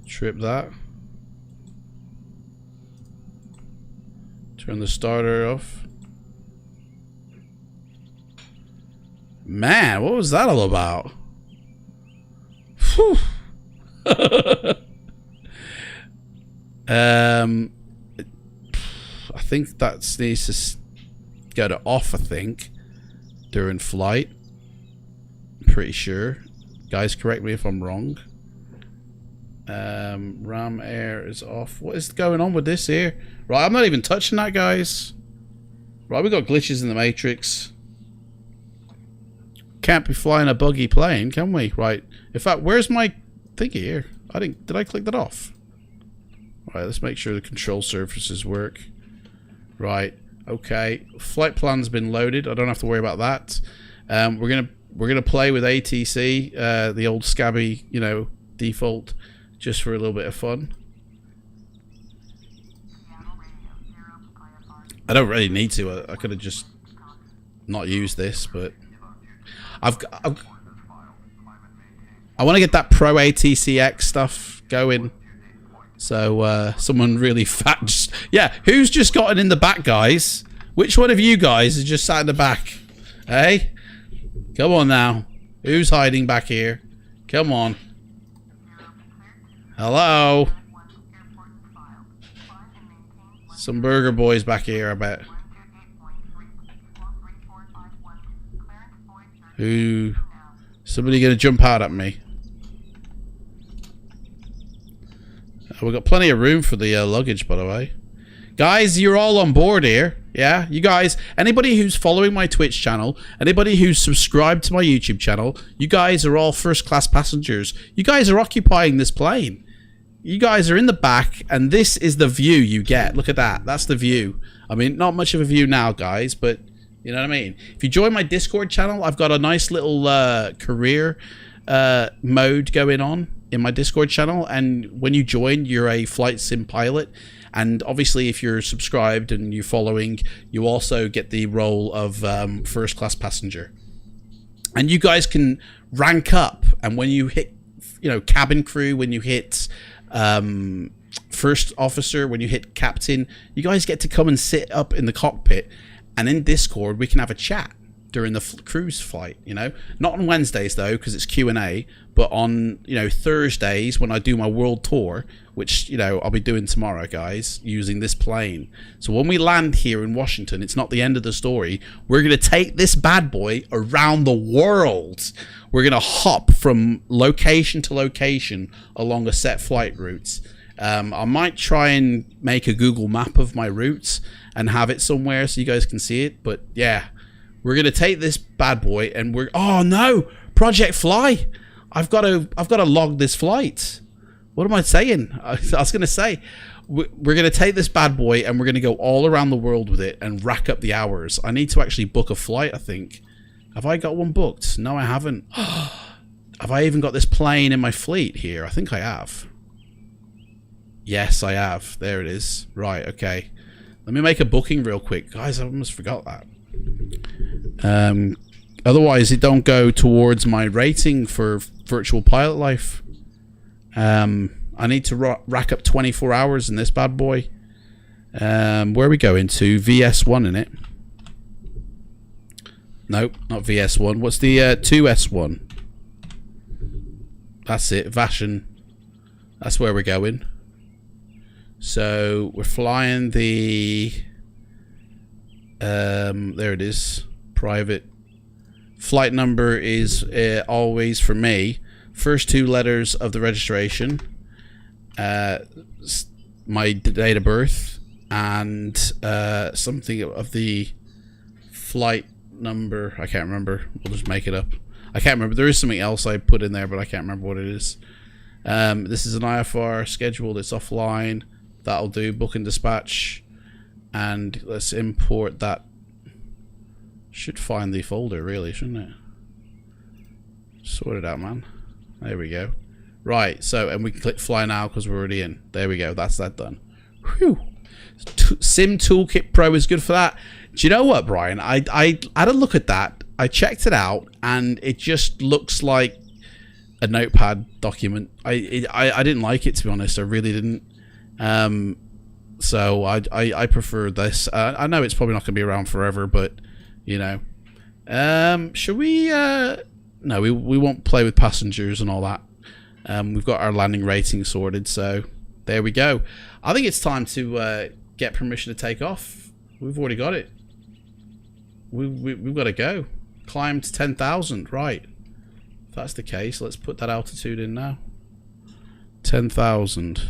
Trip that. Turn the starter off. Man, what was that all about? Whew. I think that needs to go to off, I think, during flight. I'm pretty sure. Guys, correct me if I'm wrong. Ram air is off. What is going on with this here? Right, I'm not even touching that, guys. Right, we got glitches in the Matrix. Can't be flying a buggy plane, can we? Right. In fact, where's my thingy here? Did I click that off? Right, let's make sure the control surfaces work. Right. Okay. Flight plan's been loaded. I don't have to worry about that. We're gonna play with ATC, the old scabby, you know, default, just for a little bit of fun. I don't really need to. I could have just not used this, but I want to get that Pro ATCX stuff going. So someone really fat just... Yeah, who's just gotten in the back, guys? Which one of you guys is just sat in the back? Hey? Come on now. Who's hiding back here? Come on. Hello? Some burger boys back here, I bet. Who? Somebody gonna jump out at me? We've got plenty of room for the luggage, by the way. Guys, you're all on board here. Yeah, you guys, anybody who's following my Twitch channel, anybody who's subscribed to my YouTube channel, you guys are all first-class passengers. You guys are occupying this plane. You guys are in the back, and this is the view you get. Look at that. That's the view. I mean, not much of a view now, guys, but you know what I mean? If you join my Discord channel, I've got a nice little career mode going on in my Discord channel, and when you join, you're a flight sim pilot. And obviously, if you're subscribed and you're following, you also get the role of first-class passenger. And you guys can rank up. And when you hit, you know, cabin crew, when you hit first officer, when you hit captain, you guys get to come and sit up in the cockpit. And in Discord, we can have a chat during the cruise flight, you know. Not on Wednesdays, though, because it's Q&A. But on, you know, Thursdays when I do my world tour, which, you know, I'll be doing tomorrow, guys, using this plane. So when we land here in Washington, it's not the end of the story. We're going to take this bad boy around the world. We're going to hop from location to location along a set flight route. I might try and make a Google map of my routes and have it somewhere so you guys can see it. But yeah, we're going to take this bad boy and we're... Oh, no! Project Fly! I've got to log this flight. What am I saying? I was going to say, we're going to take this bad boy and we're going to go all around the world with it and rack up the hours. I need to actually book a flight, I think. Have I got one booked? No, I haven't. Have I even got this plane in my fleet here? I think I have. Yes, I have. There it is. Right, okay. Let me make a booking real quick. Guys, I almost forgot that. Otherwise, it don't go towards my rating for virtual pilot life. I need to rack up 24 hours in this bad boy. Where are we going to? VS1 in it. Nope, not VS1. What's the 2S1? That's it, Vashan. That's where we're going. So we're flying the there it is, private. Flight number is always, for me, first 2 letters of the registration, my date of birth, and something of the flight number. I can't remember. We'll just make it up. I can't remember. There is something else I put in there, but I can't remember what it is. This is an IFR scheduled. It's offline. That'll do. Book and dispatch. And let's import that. Should find the folder, really, shouldn't it? Sort it out, man. There we go. Right, so, and we can click fly now because we're already in. There we go. That's that done. Whew. Sim Toolkit Pro is good for that. Do you know what, Brian? I had a look at that. I checked it out, and it just looks like a notepad document. I didn't like it, to be honest. I really didn't. So I prefer this. I know it's probably not going to be around forever, but you know, should we? No, we won't play with passengers and all that. We've got our landing rating sorted, so there we go. I think it's time to get permission to take off. We've already got it. We've got to go. Climb to 10,000, right? If that's the case, let's put that altitude in now. 10,000.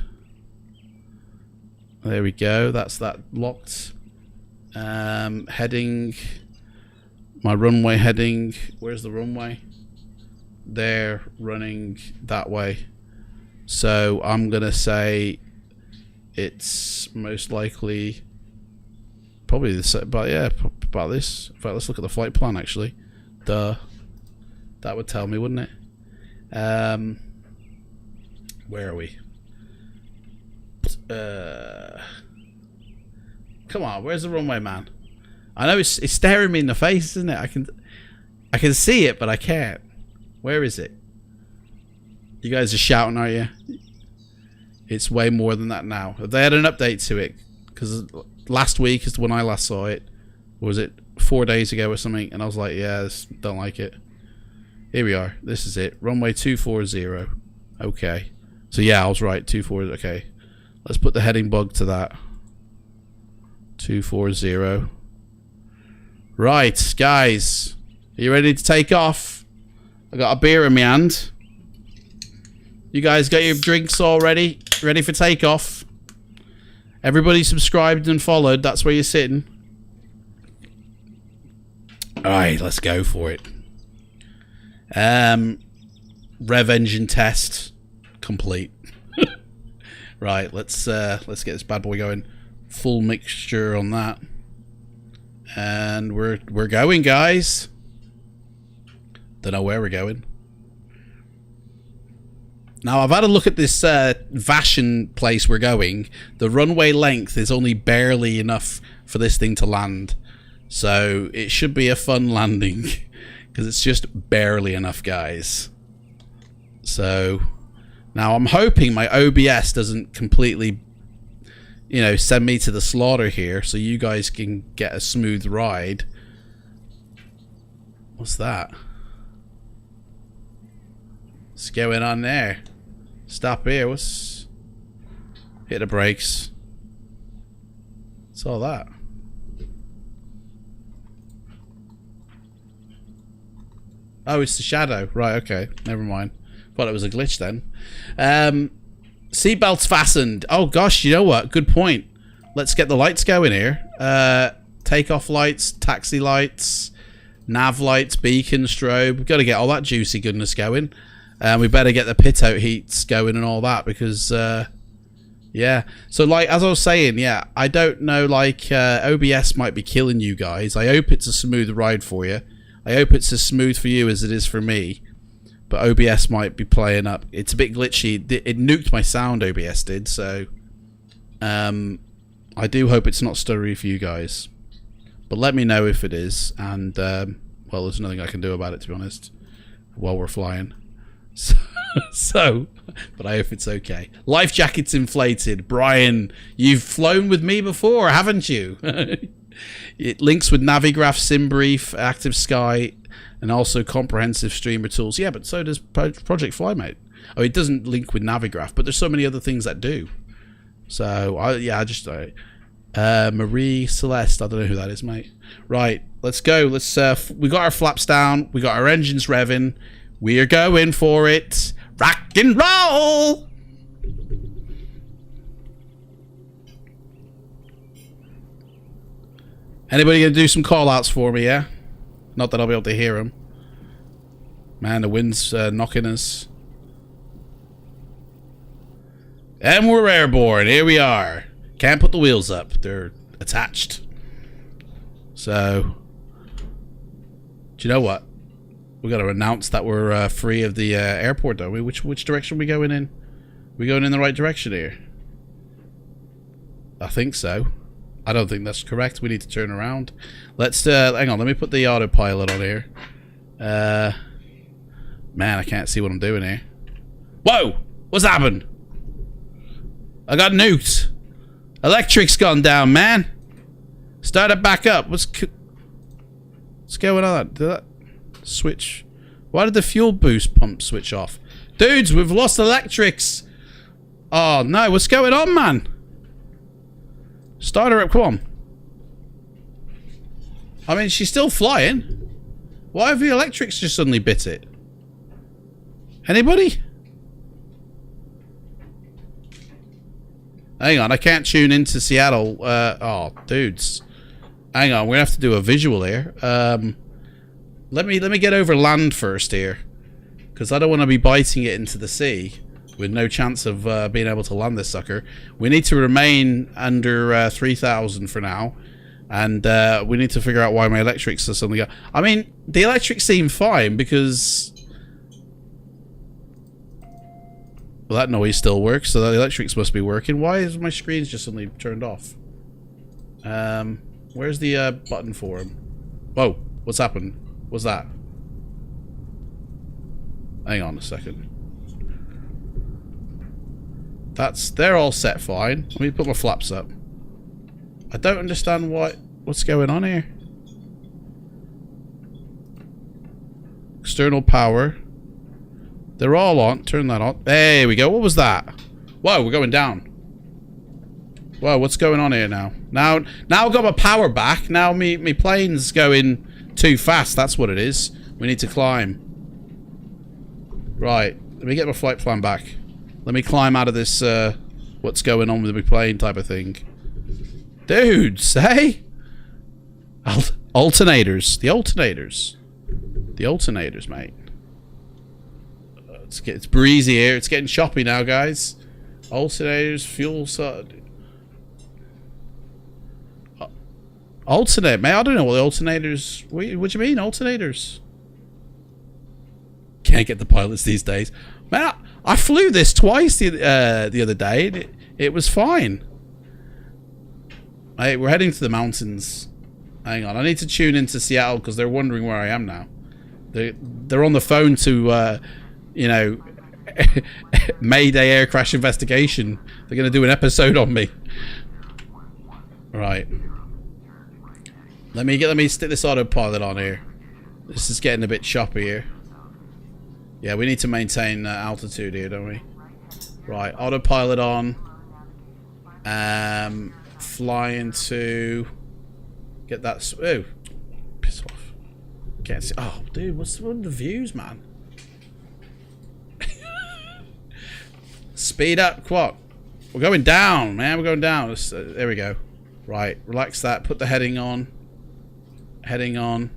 There we go. That's that locked. Heading. My runway heading. Where's the runway? There, running that way. So I'm gonna say it's most likely probably the set, but yeah, about this. In fact, let's look at the flight plan actually. Duh. That would tell me, wouldn't it? Where are we? Come on, where's the runway, man? I know it's staring me in the face, isn't it? I can see it, but I can't. Where is it? You guys are shouting, are you? It's way more than that now. Have they had an update to it? Because last week is when I last saw it. Or was it 4 days ago or something? And I was like, yeah, don't like it. Here we are. This is it. Runway 240. Okay. So yeah, I was right. 240. Okay. Let's put the heading bug to that. 240. Right, guys. Are you ready to take off? I got a beer in my hand. You guys got your drinks all ready? Ready for takeoff? Everybody subscribed and followed. That's where you're sitting. Alright, let's go for it. Rev engine test complete. Right, let's get this bad boy going. Full mixture on that. And we're going, guys. Don't know where we're going. Now, I've had a look at this Vashan place we're going. The runway length is only barely enough for this thing to land. So, it should be a fun landing. Because it's just barely enough, guys. So, now I'm hoping my OBS doesn't completely, you know, send me to the slaughter here. So you guys can get a smooth ride. What's that? What's going on there? Stop here. What's... Hit the brakes. What's all that? Oh, it's the shadow. Right, okay. Never mind. Thought it was a glitch then. Seatbelts fastened. Oh, gosh, you know what? Good point. Let's get the lights going here. Takeoff lights, taxi lights, nav lights, beacon, strobe. We've got to get all that juicy goodness going. We better get the pit out heats going and all that because, yeah. So, like, as I was saying, yeah, I don't know, like, OBS might be killing you guys. I hope it's a smooth ride for you. I hope it's as smooth for you as it is for me. But OBS might be playing up. It's a bit glitchy. It nuked my sound, OBS did, so... I do hope it's not stuttery for you guys. But let me know if it is. And, well, there's nothing I can do about it, to be honest. While we're flying. So, but I hope it's okay. Life jacket's inflated. Brian, you've flown with me before, haven't you? It links with Navigraph, SimBrief, Active Sky, and also comprehensive streamer tools. Yeah, but so does Project Fly, mate. Oh, it doesn't link with Navigraph, but there's so many other things that do. So, Marie Celeste, I don't know who that is, mate. Right, let's go. Let's. We got our flaps down. We got our engines revving. We are going for it. Rock and roll! Anybody gonna do some call-outs for me, yeah? Not that I'll be able to hear them. Man, the wind's knocking us. And we're airborne. Here we are. Can't put the wheels up. They're attached. So, do you know what? We got to announce that we're free of the airport, don't we? Which direction are we going in? We going in the right direction here? I think so. I don't think that's correct. We need to turn around. Let's hang on. Let me put the autopilot on here. Man, I can't see what I'm doing here. Whoa! What's happened? I got nuked. Electric's gone down, man. Start it back up. What's going on? Did that switch? Why did the fuel boost pump switch off? Dudes, we've lost electrics. Oh no, what's going on, man? Start her up, come on. I mean, she's still flying. Why have the electrics just suddenly bit it? Anybody? Hang on, I can't tune into Seattle. Oh, dudes. Hang on, we're gonna have to do a visual here. Let me get over land first here, because I don't want to be biting it into the sea with no chance of being able to land this sucker. We need to remain under 3,000 for now, and we need to figure out why my electrics are suddenly. I mean, the electrics seem fine because. Well, that noise still works, so the electrics must be working. Why is my screen just suddenly turned off? Where's the button for him? Whoa, what's happened? What's that? Hang on a second. They're all set fine. Let me put my flaps up. I don't understand what's going on here. External power. They're all on. Turn that on. There we go. What was that? Whoa, we're going down. Whoa, what's going on here now? Now I've got my power back. Now me plane's going too fast. That's what it is. We need to climb. Right. Let me get my flight plan back. Let me climb out of this what's going on with my plane type of thing. Dudes, hey? Alternators. The alternators. The alternators, mate. It's breezy here. It's getting choppy now, guys. Alternators, fuel side. Alternate, man. I don't know what the alternators. What do you mean, alternators? Can't get the pilots these days, man. I flew this twice the other day. And it was fine. Hey, we're heading to the mountains. Hang on, I need to tune into Seattle because they're wondering where I am now. They're on the phone to. You know, Mayday air crash investigation. They're going to do an episode on me. Right. Let me stick this autopilot on here. This is getting a bit choppy here. Yeah, we need to maintain altitude here, don't we? Right, autopilot on. Flying to get that. Oh, piss off. Can't see. Oh, dude, what's the views, man? Speed up, what? We're going down, man. We're going down. There we go. Right, relax that. Put the heading on. Heading on.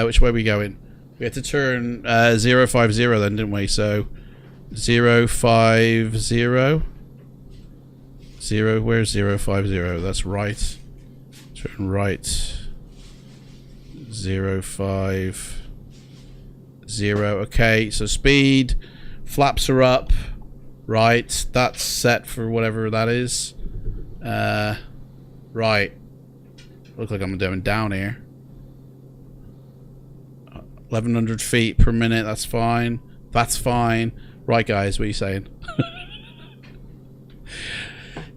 Which way are we going? We had to turn 050 then, didn't we? So 050. Where's 050? That's right. Turn right. 050. Okay, so speed. Flaps are up. Right, that's set for whatever that is. Right. Look like I'm going down here. 1,100 feet per minute, that's fine. That's fine. Right, guys, what are you saying?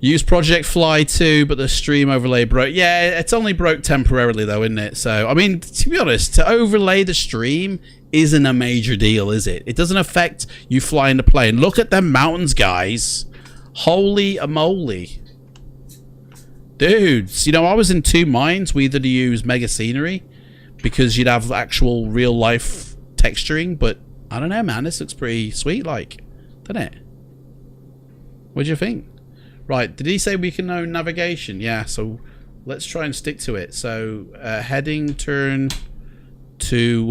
Use Project Fly 2, but the stream overlay broke. Yeah, it's only broke temporarily though, isn't it? So, I mean, to be honest, to overlay the stream isn't a major deal, is it? It doesn't affect you flying the plane. Look at them mountains, guys. Holy moly. Dudes, you know, I was in two minds whether to use Mega Scenery because you'd have actual real life texturing, but I don't know, man. This looks pretty sweet, like, doesn't it? What do you think? Right, did he say we can know navigation? Yeah, so let's try and stick to it. So, heading, turn to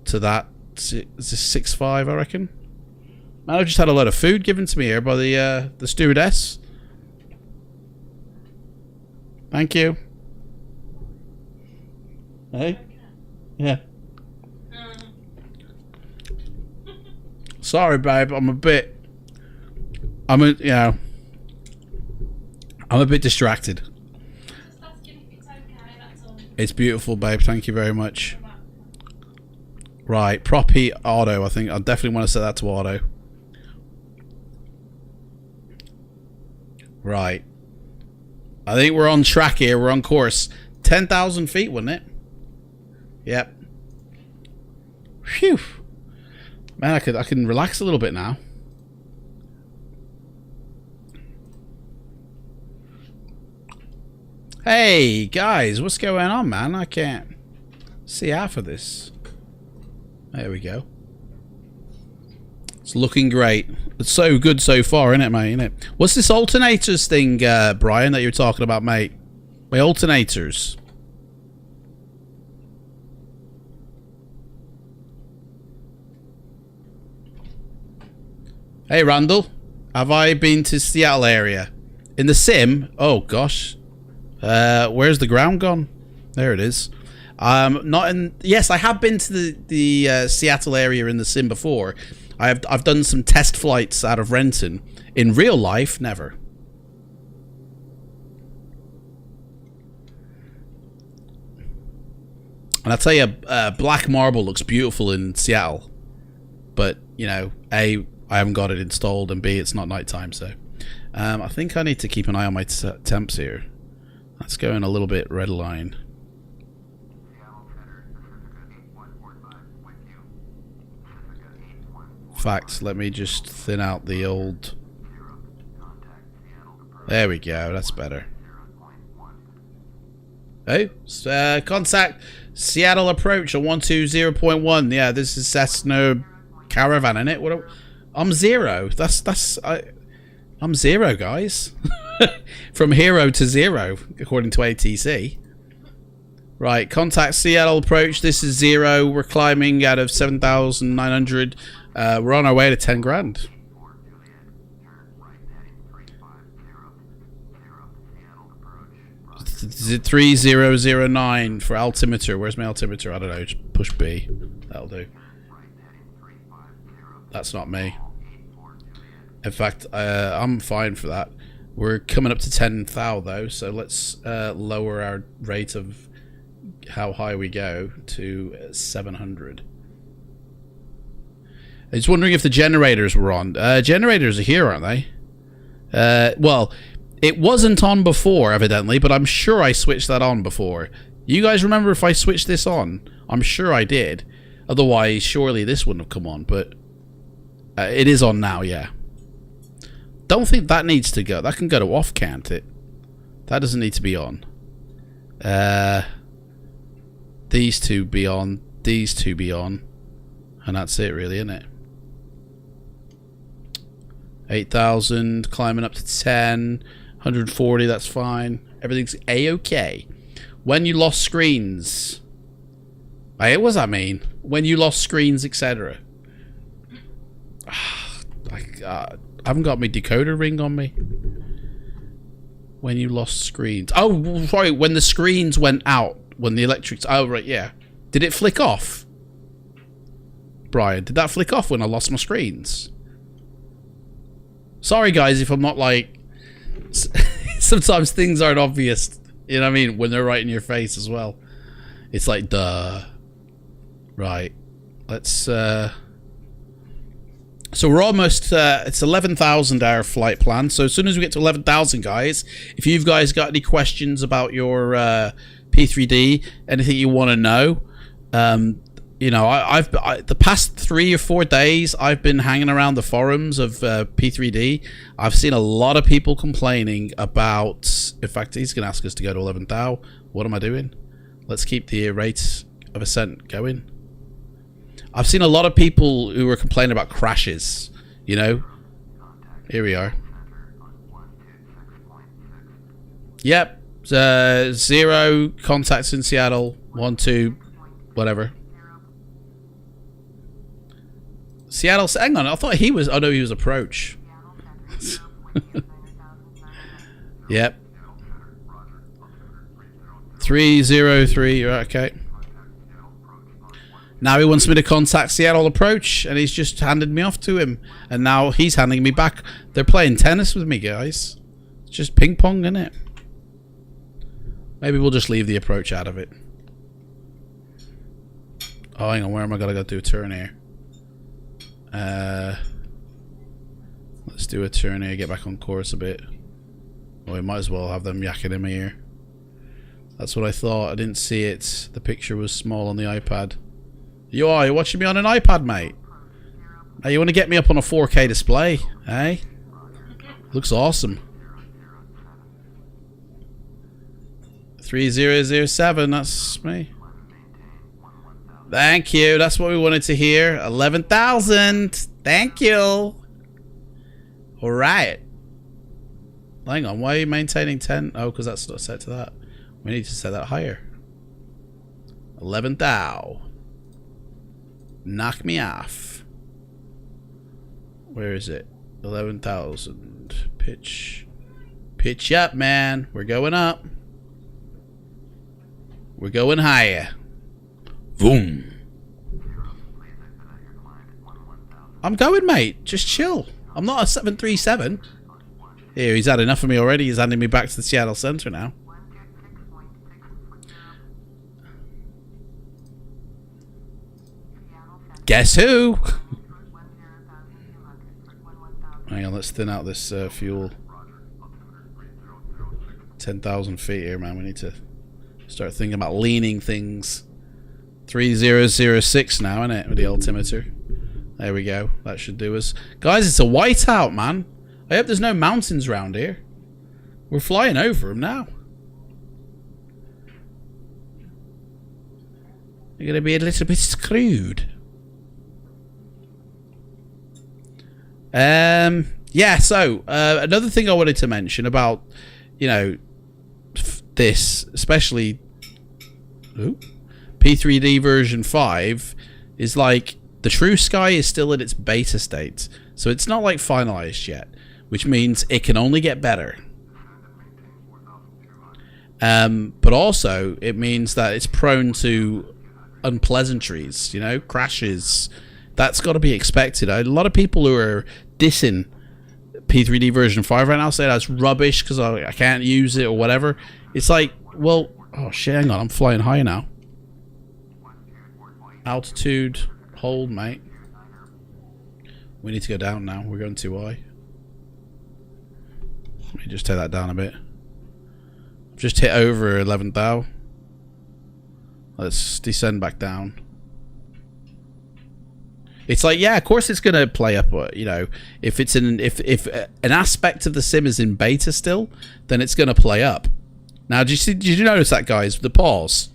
that. Is this 6.5, I reckon? Man, I've just had a lot of food given to me here by the stewardess. Thank you. Hey? Yeah. Sorry, babe, I'm a bit distracted. It's beautiful, babe. Thank you very much. Right, Proppy auto. I think I definitely want to set that to auto. Right. I think we're on track here. We're on course. 10,000 feet, wasn't it? Yep. Phew. Man, I can relax a little bit now. Hey, guys, what's going on, man? I can't see half of this. There we go. It's looking great. It's so good so far, isn't it, mate? Isn't it? What's this alternators thing, Brian, that you're talking about, mate? My alternators. Hey, Randall. Have I been to Seattle area? In the sim? Oh, gosh. Where's the ground gone? There it is. Not in... Yes, I have been to the Seattle area in the sim before. I've done some test flights out of Renton. In real life, never. And I'll tell you, Black Marble looks beautiful in Seattle. But, you know, A, I haven't got it installed, and B, it's not nighttime, so... I think I need to keep an eye on my temps here. That's going a little bit red line. In fact, let me just thin out the old... There we go, that's better. Hey, contact Seattle approach on 120.1. Yeah, this is Cessna Caravan, innit? What? I'm 0. I'm 0, guys. From hero to 0, according to ATC. Right, contact Seattle approach. This is 0. We're climbing out of 7,900. We're on our way to 10 grand. 3009 for altimeter. Where's my altimeter? I don't know. Just push B. That'll do. That's not me. In fact, I'm fine for that. We're coming up to 10,000 though, so let's lower our rate of how high we go to 700. I was wondering if the generators were on. Generators are here, aren't they? Well, it wasn't on before, evidently, but I'm sure I switched that on before. You guys remember if I switched this on? I'm sure I did. Otherwise, surely this wouldn't have come on, but it is on now, yeah. Don't think that needs to go. That can go to off, can't it? That doesn't need to be on. These two be on. These two be on. And that's it, really, isn't it? 8,000. Climbing up to 10. 140, that's fine. Everything's A-okay. When you lost screens. Hey, what does that mean? When you lost screens, etc. I haven't got my decoder ring on me. When you lost screens. Oh, sorry. When the screens went out. When the electrics... Oh, right, yeah. Did it flick off? Brian, did that flick off when I lost my screens? Sorry, guys, if I'm not like... Sometimes things aren't obvious. You know what I mean? When they're right in your face as well. It's like, duh. Right. Let's So we're almost, it's 11,000 hour flight plan. So as soon as we get to 11,000, guys, if you've guys got any questions about your P3D, anything you want to know, you know, I've the past 3 or 4 days, I've been hanging around the forums of P3D. I've seen a lot of people complaining about, in fact, he's going to ask us to go to 11,000. What am I doing? Let's keep the rate of ascent going. I've seen a lot of people who are complaining about crashes, you know. Here we are. Yep. 0 contacts in Seattle. 1, 2, whatever. Seattle, hang on, I thought he was, oh no, he was approach. Yep. 303, okay. Now he wants me to contact Seattle approach, and he's just handed me off to him. And now he's handing me back. They're playing tennis with me, guys. It's just ping pong, isn't it? Maybe we'll just leave the approach out of it. Oh, hang on, where am I gonna go do a turn here? Let's do a turn here, get back on course a bit. Well, we might as well have them yakking in my ear. That's what I thought. I didn't see it. The picture was small on the iPad. You're watching me on an iPad, mate. Hey, you want to get me up on a 4K display, eh? Looks awesome. 3007, that's me. Thank you. That's what we wanted to hear. 11,000. Thank you. All right. Hang on. Why are you maintaining 10? Oh, because that's not set to that. We need to set that higher. 11,000. Knock me off. Where is it? 11,000. Pitch. Pitch up, man. We're going up. We're going higher. Boom. I'm going, mate. Just chill. I'm not a 737. Here, he's had enough of me already. He's handing me back to the Seattle Center now. Guess who? Hang on, let's thin out this fuel. 10,000 feet here, man. We need to start thinking about leaning things. 3006 now, isn't it, with the altimeter? There we go. That should do us. Guys, it's a whiteout, man. I hope there's no mountains around here. We're flying over them now. You're going to be a little bit screwed. Yeah, so another thing I wanted to mention about, you know, this, especially P3D version 5, is like the True Sky is still in its beta state, so it's not like finalized yet, which means it can only get better. But also it means that it's prone to unpleasantries, you know, crashes. That's got to be expected. A lot of people who are dissing P3D version 5 right now say that's rubbish because I can't use it or whatever. It's like, well, oh shit, hang on, I'm flying high now. Altitude, hold, mate. We need to go down now. We're going too high. Let me just take that down a bit. I've just hit over 11,000. Let's descend back down. It's like, yeah, of course it's gonna play up. You know, if it's in, if an aspect of the sim is in beta still, then it's gonna play up. Now, did you notice that, guys? The pause.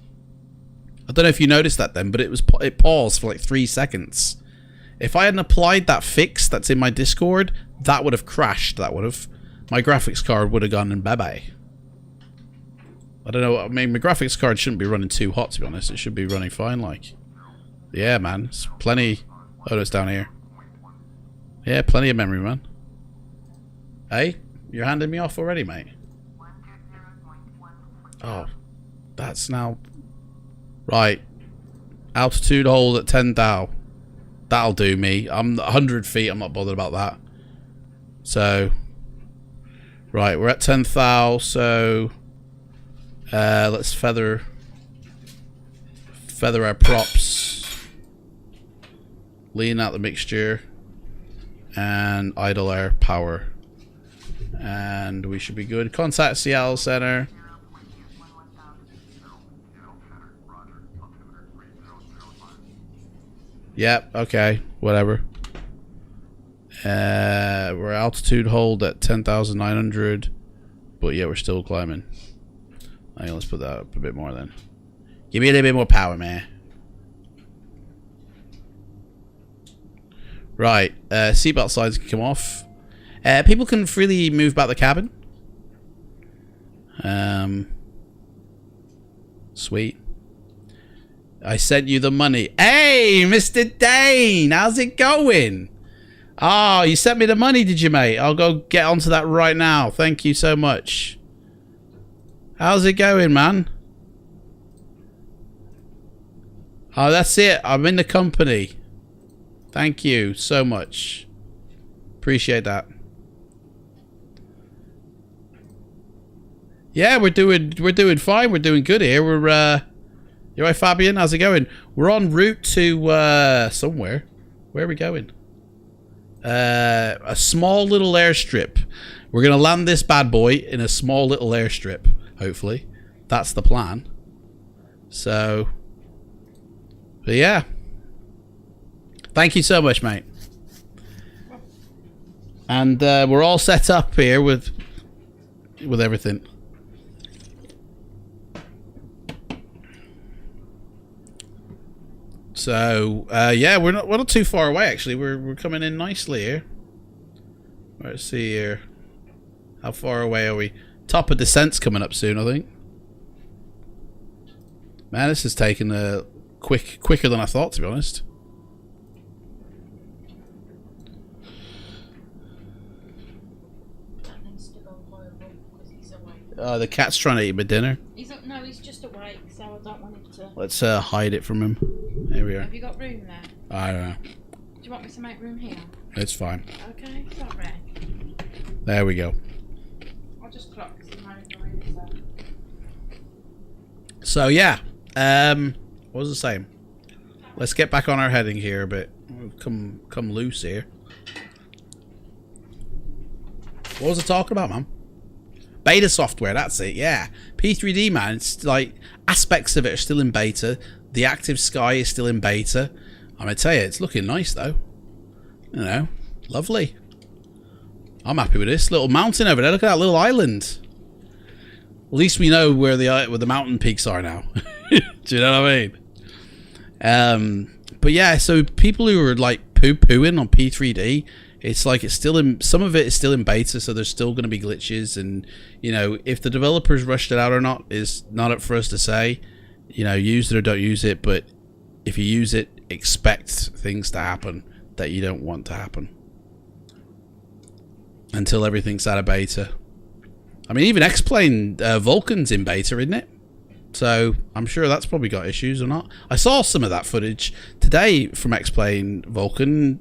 I don't know if you noticed that then, but it paused for like 3 seconds. If I hadn't applied that fix that's in my Discord, that would have crashed. That would have, my graphics card would have gone and bye bye. I don't know. I mean, my graphics card shouldn't be running too hot, to be honest. It should be running fine, like. Yeah, man. It's plenty. Oh, no, it's down here. Yeah, plenty of memory, man. Hey, you're handing me off already, mate. Oh, that's now... Right. Altitude hold at 10,000. That'll do me. I'm 100 feet. I'm not bothered about that. So... Right, we're at 10,000, so... let's feather our props. Lean out the mixture. and idle air power. And we should be good. Contact Seattle Center. Yep, okay, whatever. We're altitude hold at 10,900, but yeah, we're still climbing. Okay, let's put that up a bit more then. Give me a little bit more power, man. Right, seatbelt signs can come off. People can freely move back the cabin. Sweet. I sent you the money. Hey, Mr. Dane, how's it going? Oh, you sent me the money, did you, mate? I'll go get onto that right now. Thank you so much. How's it going, man? Oh, that's it. I'm in the company. Thank you so much. Appreciate that. Yeah, we're doing fine. We're doing good here. We're you right, Fabian? How's it going? We're en route to somewhere. Where are we going? A small little airstrip. We're gonna land this bad boy in a small little airstrip. Hopefully, that's the plan. So, but yeah. Thank you so much, mate. And we're all set up here with everything. So yeah, we're not too far away actually. We're coming in nicely here. Let's see here. How far away are we? Top of descent's coming up soon, I think. Man, this is taking quicker than I thought, to be honest. The cat's trying to eat my dinner. No, he's just awake, so I don't want him to... Let's hide it from him. There we are. Have you got room there? I don't know. Do you want me to make room here? It's fine. Okay, sorry. There we go. I'll just clock because he's married away, so yeah. What was I saying? Let's get back on our heading here a bit. We've come loose here. What was I talking about, man? Beta software, that's it, yeah. P3D, man, it's like aspects of it are still in beta. The active sky is still in beta. I'm gonna tell you, it's looking nice though. You know, lovely. I'm happy with this little mountain over there. Look at that little island. At least we know where the mountain peaks are now. Do you know what I mean? But yeah, so people who are like poo-pooing on P3D, it's like it's still in, some of it is still in beta, so there's still going to be glitches, and you know, if the developers rushed it out or not is not up for us to say. You know, use it or don't use it, but if you use it, expect things to happen that you don't want to happen until everything's out of beta. I mean, even X-Plane Vulcan's in beta, isn't it? So I'm sure that's probably got issues or not. I saw some of that footage today from X-Plane Vulcan.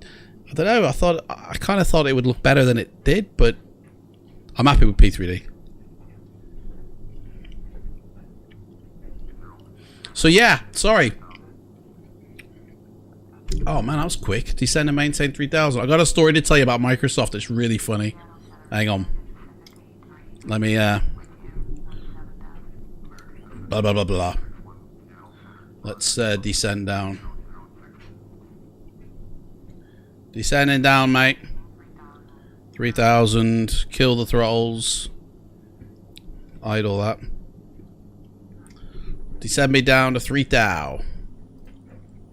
I don't know, I kind of thought it would look better than it did, but I'm happy with P3D. So yeah, sorry. Oh man, that was quick. Descend and maintain 3000. I got a story to tell you about Microsoft that's really funny. Hang on. Let me blah blah blah blah. Let's descend down. Descending down, mate. 3000. Kill the throttles. Idle that. Descend me down to 3000.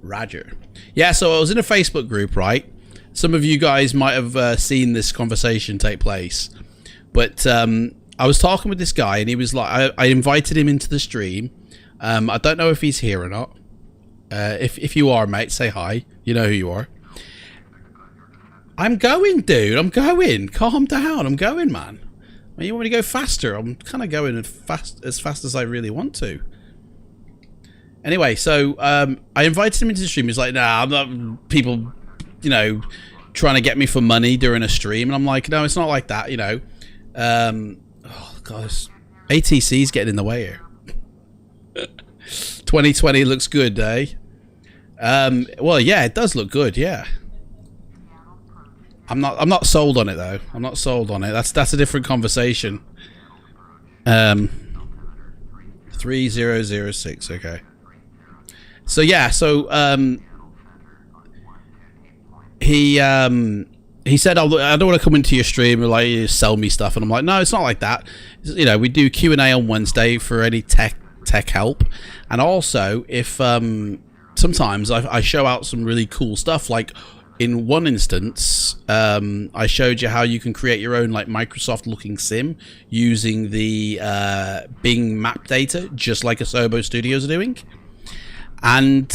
Roger. Yeah, so I was in a Facebook group, right? Some of you guys might have seen this conversation take place. But I was talking with this guy, and he was like, I invited him into the stream. I don't know if he's here or not. If you are, mate, say hi. You know who you are. I'm going, dude. I'm going. Calm down. I'm going, man. I mean, you want me to go faster? I'm kind of going as fast as I really want to. Anyway, so I invited him into the stream. He's like, nah, I'm not people, you know, trying to get me for money during a stream. And I'm like, no, it's not like that, you know. Oh, gosh. ATC's getting in the way here. 2020 looks good, eh? Well, yeah, it does look good, yeah. I'm not sold on it though. I'm not sold on it. That's a different conversation. 3006. Okay. So yeah. So he said, "Oh, I don't want to come into your stream and like you sell me stuff." And I'm like, "No, it's not like that. You know, we do Q&A on Wednesday for any tech help, and also if sometimes I show out some really cool stuff. Like in one instance, I showed you how you can create your own like Microsoft looking sim using the Bing map data, just like Asobo Studios are doing." And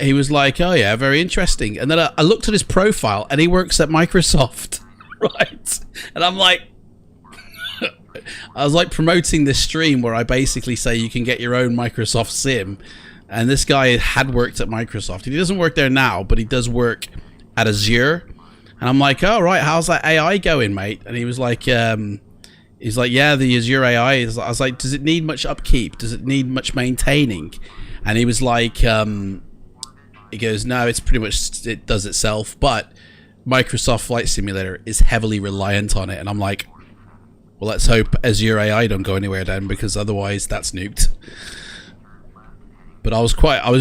he was like, "Oh yeah, very interesting." And then I looked at his profile, and he works at Microsoft, right? And I'm like, I was like promoting this stream where I basically say you can get your own Microsoft sim, and this guy had worked at Microsoft. He doesn't work there now, but he does work at Azure. And I'm like, "Oh right, how's that AI going, mate?" And he was like, "Yeah, the Azure AI is." I was like, "Does it need much upkeep? Does it need much maintaining?" And he was like, he goes, "No, it's pretty much, it does itself, but Microsoft Flight Simulator is heavily reliant on it." And I'm like, well, let's hope Azure AI don't go anywhere then, because otherwise that's nuked. But I was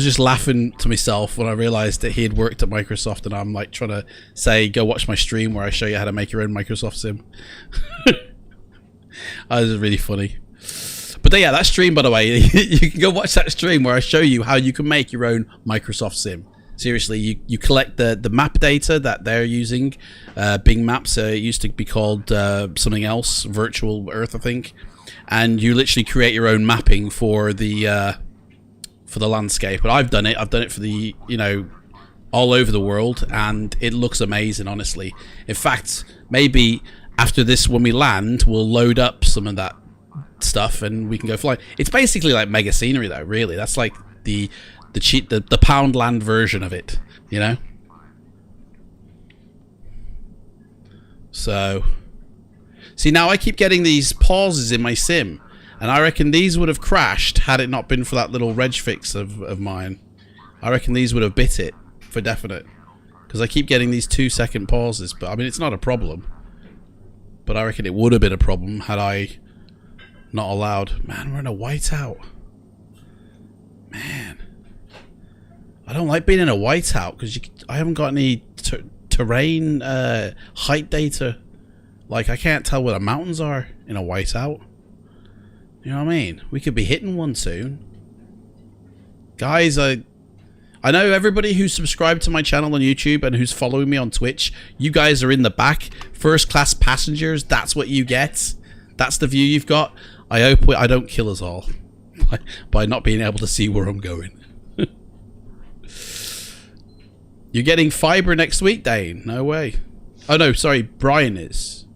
just laughing to myself when I realized that he had worked at Microsoft, and I'm like trying to say, go watch my stream where I show you how to make your own Microsoft sim. That was really funny. But yeah, that stream, by the way, you can go watch that stream where I show you how you can make your own Microsoft sim. Seriously, you collect the map data that they're using, Bing Maps. It used to be called something else, Virtual Earth, I think. And you literally create your own mapping for the landscape. But I've done it. I've done it for the, you know, all over the world, and it looks amazing, honestly. In fact, maybe after this, when we land, we'll load up some of that stuff and we can go fly. It's basically like mega scenery though, really. That's like the Poundland version of it, you know. So see, now I keep getting these pauses in my sim, and I reckon these would have crashed had it not been for that little reg fix of mine. I reckon these would have bit it for definite, because I keep getting these 2-second pauses. But I mean, it's not a problem, but I reckon it would have been a problem had I not allowed. Man, we're in a whiteout. Man, I don't like being in a whiteout because I haven't got any terrain height data. Like, I can't tell where the mountains are in a whiteout. You know what I mean? We could be hitting one soon. Guys, I know everybody who's subscribed to my channel on YouTube and who's following me on Twitch, you guys are in the back. First class passengers, that's what you get. That's the view you've got. I hope I don't kill us all by not being able to see where I'm going. You're getting fiber next week, Dane? No way. Oh no, sorry, Brian is.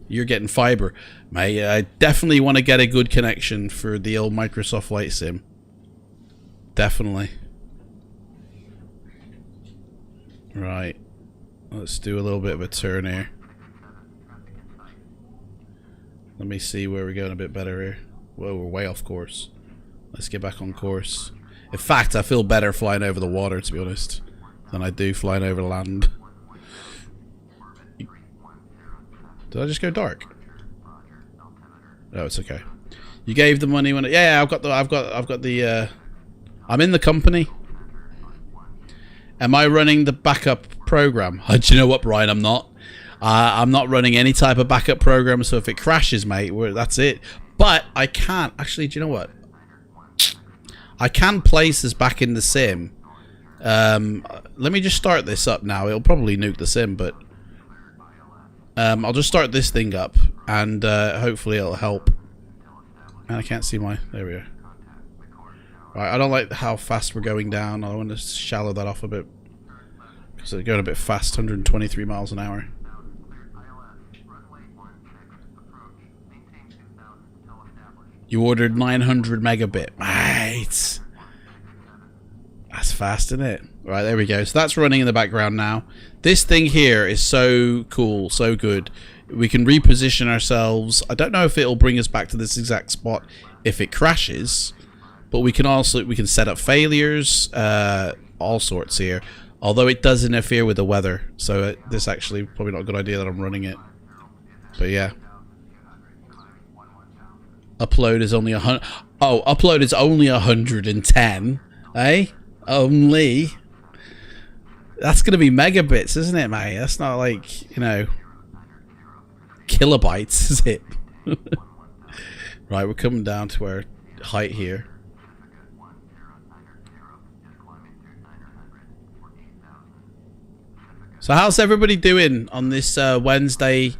You're getting fiber. Mate, I definitely want to get a good connection for the old Microsoft Flight Sim. Definitely. Right. Let's do a little bit of a turn here. Let me see where we're going a bit better here. Whoa, we're way off course. Let's get back on course. In fact, I feel better flying over the water, to be honest, than I do flying over land. Did I just go dark? No, it's okay. You gave the money when yeah, I've got the I'm in the company. Am I running the backup program? Do you know what, Brian? I'm not. I'm not running any type of backup program, so if it crashes, mate, that's it. But I can't. Actually, do you know what? I can place this back in the sim. Let me just start this up now. It'll probably nuke the sim, but I'll just start this thing up, and hopefully it'll help. And I can't see my... There we go. Right, I don't like how fast we're going down. I want to shallow that off a bit, because it's going a bit fast, 123 miles an hour. You ordered 900 megabit. Mate! That's fast, isn't it? Right, there we go. So that's running in the background now. This thing here is so cool, so good. We can reposition ourselves. I don't know if it'll bring us back to this exact spot if it crashes, but we can set up failures, all sorts here. Although it does interfere with the weather, so this actually probably not a good idea that I'm running it. But yeah. Upload is only 100. Oh, upload is only 110. Eh? Only. That's gonna be megabits, isn't it, mate? That's not like, you know, kilobytes, is it? Right, we're coming down to our height here. So how's everybody doing on this Wednesday?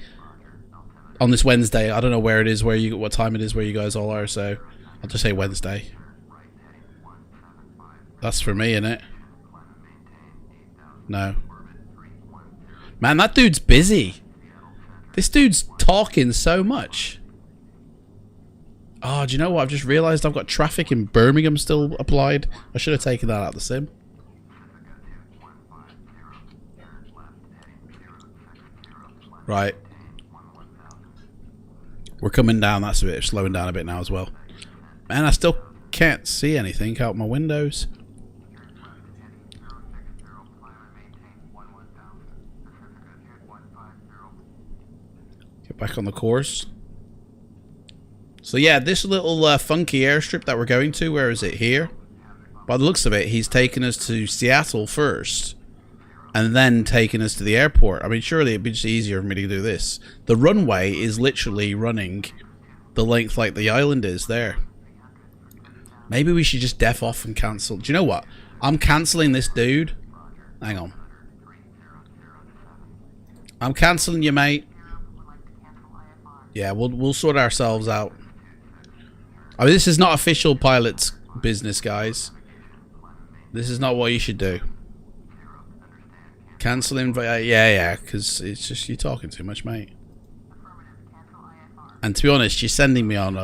On this Wednesday, I don't know where it is, what time it is, where you guys all are. So I'll just say Wednesday. That's for me, innit? No. Man, that dude's busy. This dude's talking so much. Oh, do you know what? I've just realised I've got traffic in Birmingham still applied. I should have taken that out of the sim. Right. We're coming down. That's a bit slowing down a bit now as well. Man, I still can't see anything out my windows. Get back on the course. So yeah, this little funky airstrip that we're going to, where is it? Here? By the looks of it, he's taking us to Seattle first, and then taking us to the airport. I mean, surely it'd be just easier for me to do this. The runway is literally running the length like the island is there. Maybe we should just def off and cancel. Do you know what? I'm cancelling this dude. Hang on. I'm cancelling you, mate. Yeah, we'll sort ourselves out. I mean, this is not official pilot's business, guys. This is not what you should do. Cancelling, yeah, because it's just you're talking too much, mate. And to be honest, you're sending me on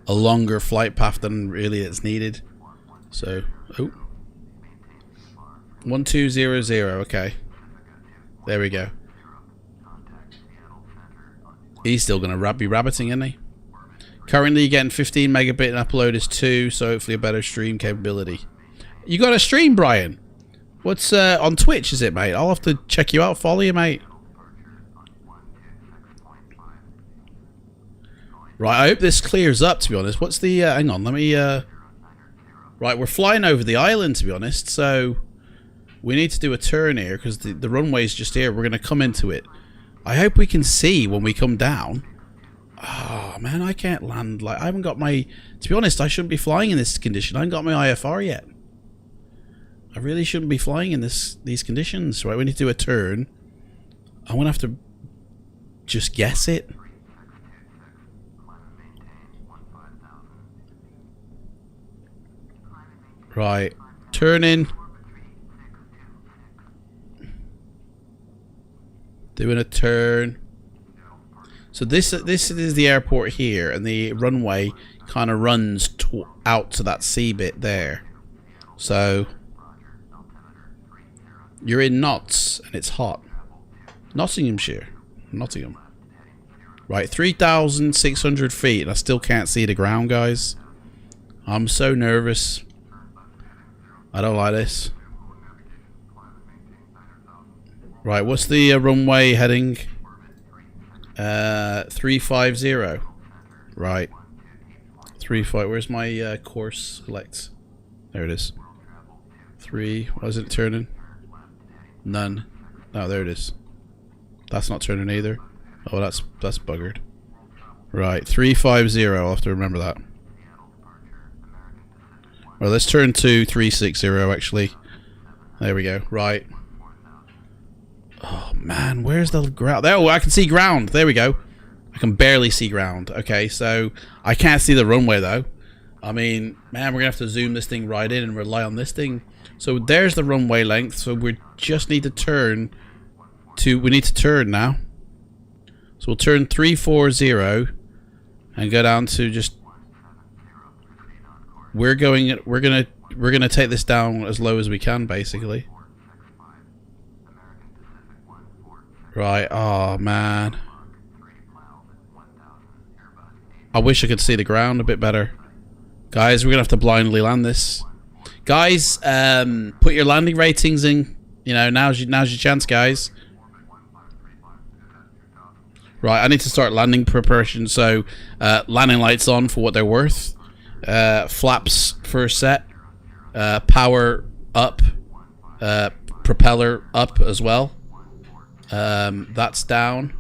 a longer flight path than really it's needed. So, oh, 1200. Okay, there we go. He's still gonna be rabbiting, isn't he? Currently, you're getting 15 megabit and upload is 2, so hopefully a better stream capability. You got a stream, Brian? What's on Twitch, is it, mate? I'll have to check you out, follow you, mate. Right, I hope this clears up, to be honest. What's the... hang on, let me... Right, we're flying over the island, to be honest, so... We need to do a turn here, because the runway's just here. We're going to come into it. I hope we can see when we come down. Oh, man, I can't land. Like, I haven't got my... To be honest, I shouldn't be flying in this condition. I haven't got my IFR yet. I really shouldn't be flying in these conditions. Right, we need to do a turn. I'm going to have to just guess it. Right, turn in. Doing a turn. So this is the airport here, and the runway kind of runs out to that C bit there. So you're in Notts, and it's hot. Nottinghamshire, Nottingham. Right, 3,600 feet, and I still can't see the ground, guys. I'm so nervous. I don't like this. Right, what's the runway heading? 350. Right. 35. Where's my course select? There it is. 3. Why is it turning? None. Oh, there it is. That's not turning either. Oh, that's buggered. Right, 350. I'll have to remember that. Well, let's turn to 360 actually. There we go. Right. Oh man, where's the ground? Oh, I can see ground. There we go. I can barely see ground. Okay, so I can't see the runway though. I mean, man, we're gonna have to zoom this thing right in and rely on this thing. So there's the runway length. So we just need to turn to. We need to turn now. So we'll turn 340 and go down to just. We're gonna take this down as low as we can, basically. Right, oh man. I wish I could see the ground a bit better. Guys, we're gonna have to blindly land this. Guys, put your landing ratings in You know, now's your chance, guys. Right, I need to start landing preparation. So, landing lights on for what they're worth. Flaps first set. Power up. Propeller up as well. That's down.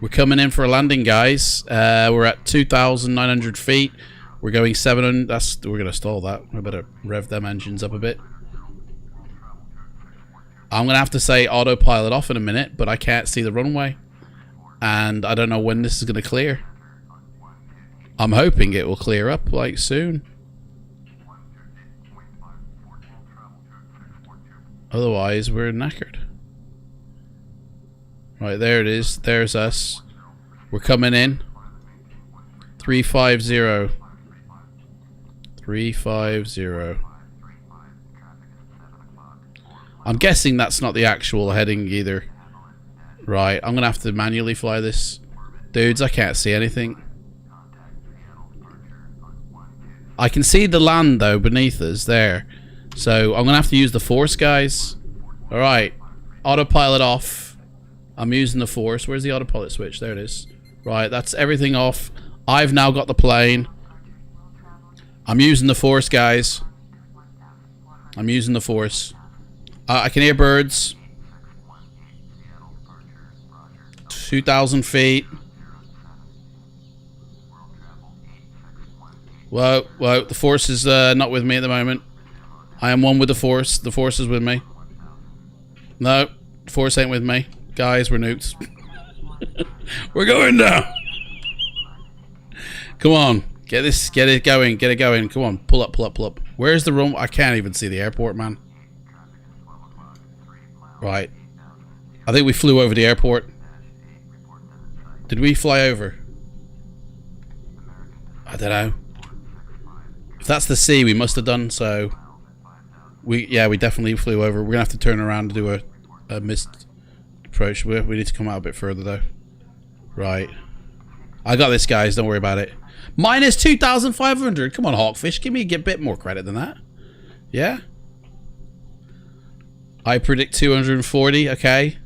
We're coming in for a landing, guys. We're at 2,900 feet. We're going 700. We're gonna stall that. We better rev them engines up a bit. I'm gonna have to say autopilot off in a minute, but I can't see the runway, and I don't know when this is gonna clear. I'm hoping it will clear up like soon. Otherwise, we're knackered. Right, there it is. There's us. We're coming in. 350. 350. I'm guessing that's not the actual heading either. Right, I'm gonna have to manually fly this. Dudes, I can't see anything. I can see the land though beneath us there. So I'm gonna have to use the force, guys. Alright. Autopilot off. I'm using the force. Where's the autopilot switch? There it is. Right, that's everything off. I've now got the plane. I'm using the force, guys. I'm using the force. I can hear birds. 2,000 feet. Whoa, whoa. The force is not with me at the moment. I am one with the force. The force is with me. No, the force ain't with me. Guys, we're nuked. We're going down. Come on. Get it going. Get it going. Come on. Pull up, pull up, pull up. Where's the room? I can't even see the airport, man. Right. I think we flew over the airport. Did we fly over? I don't know. If that's the sea, we must have done, so... we definitely flew over. We're going to have to turn around and do a missed approach. We need to come out a bit further, though. Right. I got this, guys. Don't worry about it. Minus 2,500. Come on, Hawkfish. Give me a bit more credit than that. Yeah? I predict 240. Okay.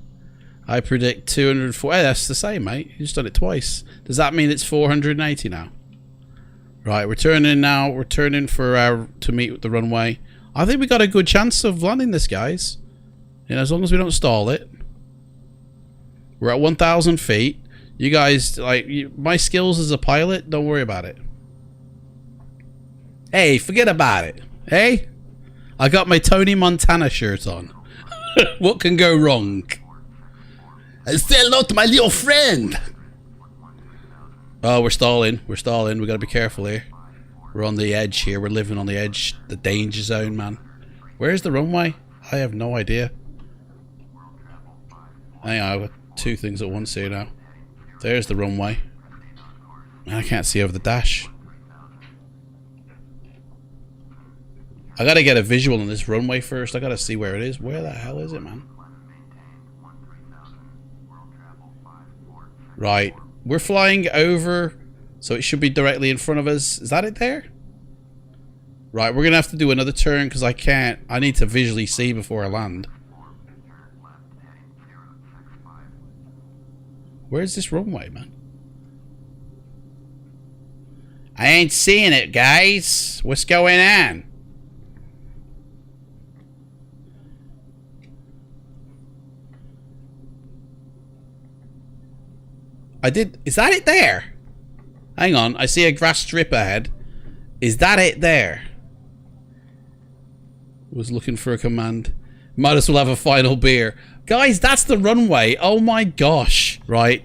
I predict 240. Hey, that's the same, mate. You just done it twice. Does that mean it's 480 now? Right, we're turning now. We're turning for to meet the runway. I think we got a good chance of landing this, guys. You know, as long as we don't stall it. We're at 1,000 feet. You guys, like, my skills as a pilot, don't worry about it. Hey, forget about it. Hey? I got my Tony Montana shirt on. What can go wrong? I say hello to my little friend. Oh, we're stalling. We're stalling. We gotta be careful here. We're on the edge here. We're living on the edge. The danger zone, man. Where's the runway? I have no idea. Hang on, I've got two things at once here now. There's the runway. I can't see over the dash. I gotta get a visual on this runway first. I gotta see where it is. Where the hell is it, man? Right. We're flying over, so it should be directly in front of us. Is that it there? Right, we're gonna have to do another turn because I can't. I need to visually see before I land. Where's this runway, man? I ain't seeing it, guys. What's going on? Is that it there? Hang on, I see a grass strip ahead. Is that it there? Was looking for a command. Might as well have a final beer. Guys, that's the runway. Oh my gosh. Right.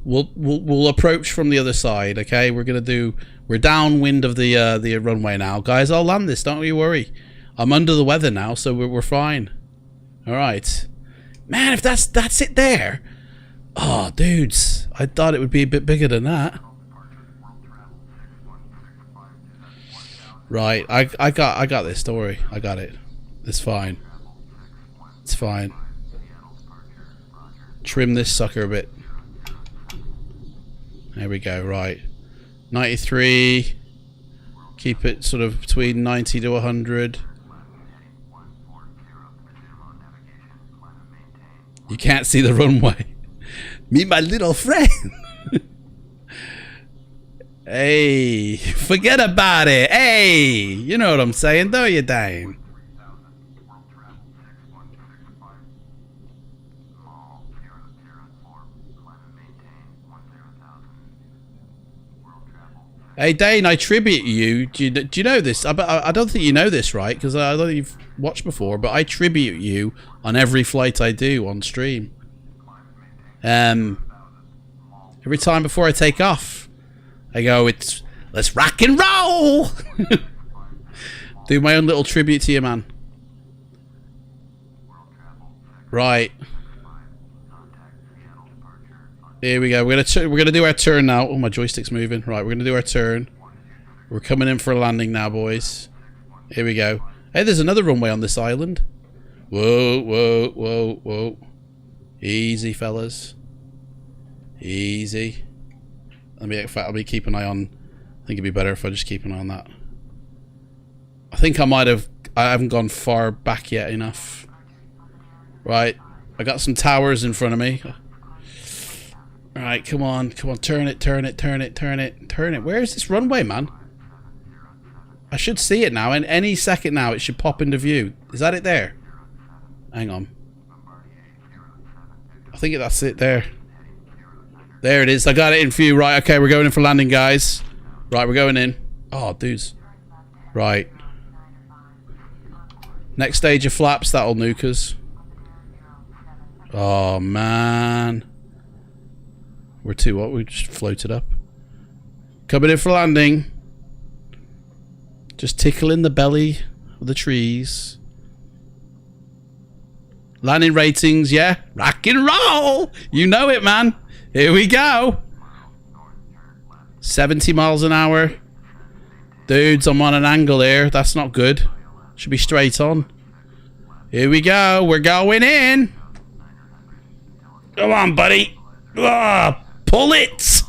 We'll approach from the other side, okay? We're downwind of the runway now. Guys, I'll land this, don't you worry. I'm under the weather now, so we're fine. Alright. Man, if that's it there. Oh, dudes. I thought it would be a bit bigger than that. Right, I got this, don't worry. I got it. It's fine. It's fine. Trim this sucker a bit. There we go, right. 93. Keep it sort of between 90 to 100. You can't see the runway. Meet my little friend. Hey, forget about it. Hey, you know what I'm saying, don't you, Dame? Hey, Dane, I tribute you. Do you know this? I don't think you know this, right? Because I don't think you've watched before, but I tribute you on every flight I do on stream. Every time before I take off, I go, let's rock and roll! Do my own little tribute to you, man. Right. Here we go. We're gonna do our turn now. Oh, my joystick's moving. Right, we're gonna do our turn. We're coming in for a landing now, boys. Here we go. Hey, there's another runway on this island. Whoa, whoa, whoa, whoa. Easy, fellas. Easy. Let me keep an eye on. I think it'd be better if I just keep an eye on that. I think I haven't gone far back yet enough. Right, I got some towers in front of me. Alright, come on, turn it. Where's this runway, man? I should see it now, and any second now it should pop into view. Is that it there? Hang on. I think that's it there. There it is, I got it in view. Right, okay, we're going in for landing, guys. Right, we're going in. Oh, dudes. Right. Next stage of flaps, that'll nuke us. Oh, man. We're too what? We just floated up. Coming in for landing. Just tickling the belly of the trees. Landing ratings, yeah. Rock and roll! You know it, man. Here we go. 70 miles an hour. Dudes, I'm on an angle here. That's not good. Should be straight on. Here we go. We're going in. Come on, buddy. Oh, pull it.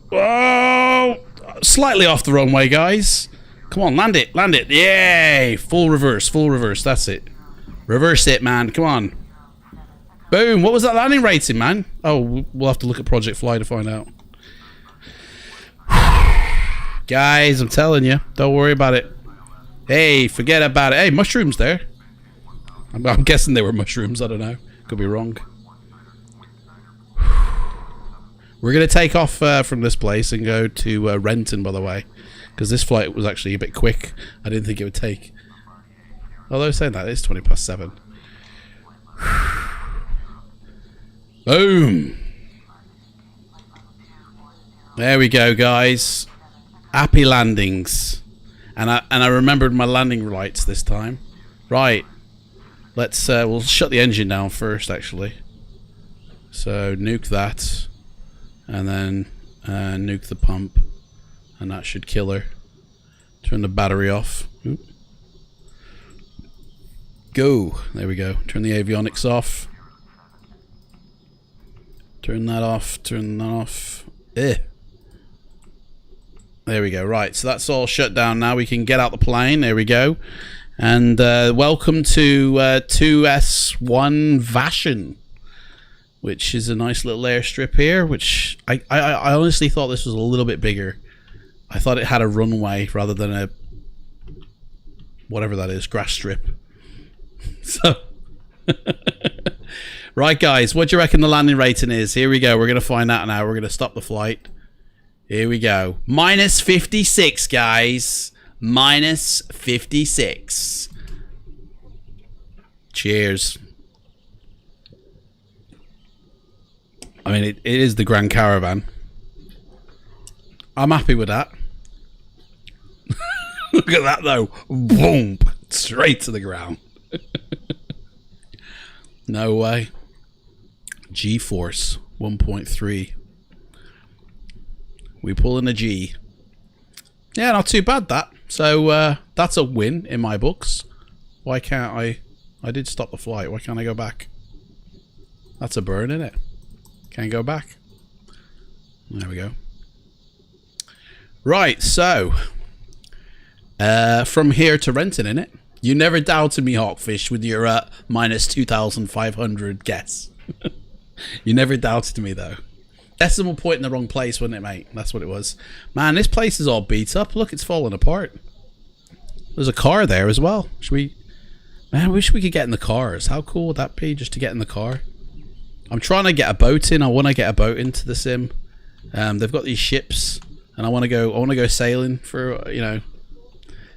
Whoa. Slightly off the runway, guys. Come on, land it. Land it. Yay. Full reverse. Full reverse. That's it. Reverse it, man. Come on. Boom. What was that landing rating, man? Oh, we'll have to look at Project Fly to find out. Guys, I'm telling you. Don't worry about it. Hey, forget about it. Hey, mushrooms there. I'm guessing they were mushrooms. I don't know. Could be wrong. We're going to take off from this place and go to Renton, by the way. Because this flight was actually a bit quick. I didn't think it would take. Although saying that, it's 20 past 7. Boom. There we go, guys. Happy landings. And I remembered my landing lights this time. Right. Let's we'll shut the engine down first, actually. So nuke that, and then nuke the pump, and that should kill her. Turn the battery off. Oop. Go. There we go. Turn the avionics off. Turn that off. Turn that off. There we go. Right. So that's all shut down now. We can get out the plane. There we go. And welcome to 2S1 Vashon, which is a nice little airstrip here, which I honestly thought this was a little bit bigger. I thought it had a runway rather than a whatever that is, grass strip. So right, guys, what do you reckon the landing rating is? Here we go. We're going to find out now. We're going to stop the flight. Here we go. Minus 56, guys. Minus 56. Cheers. I mean, it is the Grand Caravan. I'm happy with that. Look at that, though. Boom. Straight to the ground. No way. G-force 1.3. We pull in a G. Yeah, not too bad, that. So, that's a win in my books. Why can't I... I did stop the flight. Why can't I go back? That's a burn, isn't it? Can't go back. There we go. Right, so... from here to Renton, innit? You never doubted me, Hawkfish, with your minus 2,500 guess. You never doubted me, though. Decimal point in the wrong place, wasn't it, mate? That's what it was. Man, this place is all beat up. Look, it's falling apart. There's a car there as well. Should we... Man, I wish we could get in the cars. How cool would that be, just to get in the car? I'm trying to get a boat in. I want to get a boat into the sim. They've got these ships, and I want to go sailing for, you know...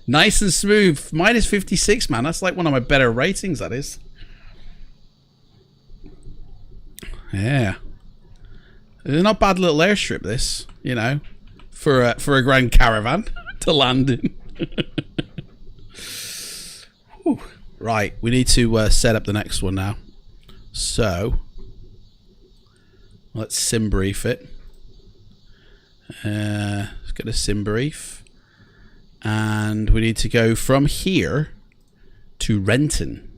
Nice and smooth. Minus 56, man. That's like one of my better ratings, that is. Yeah. It's not a bad little airstrip, this, you know, for a grand caravan to land in. Right, we need to set up the next one now. So, let's sim brief it. Let's get a sim brief. And we need to go from here to Renton.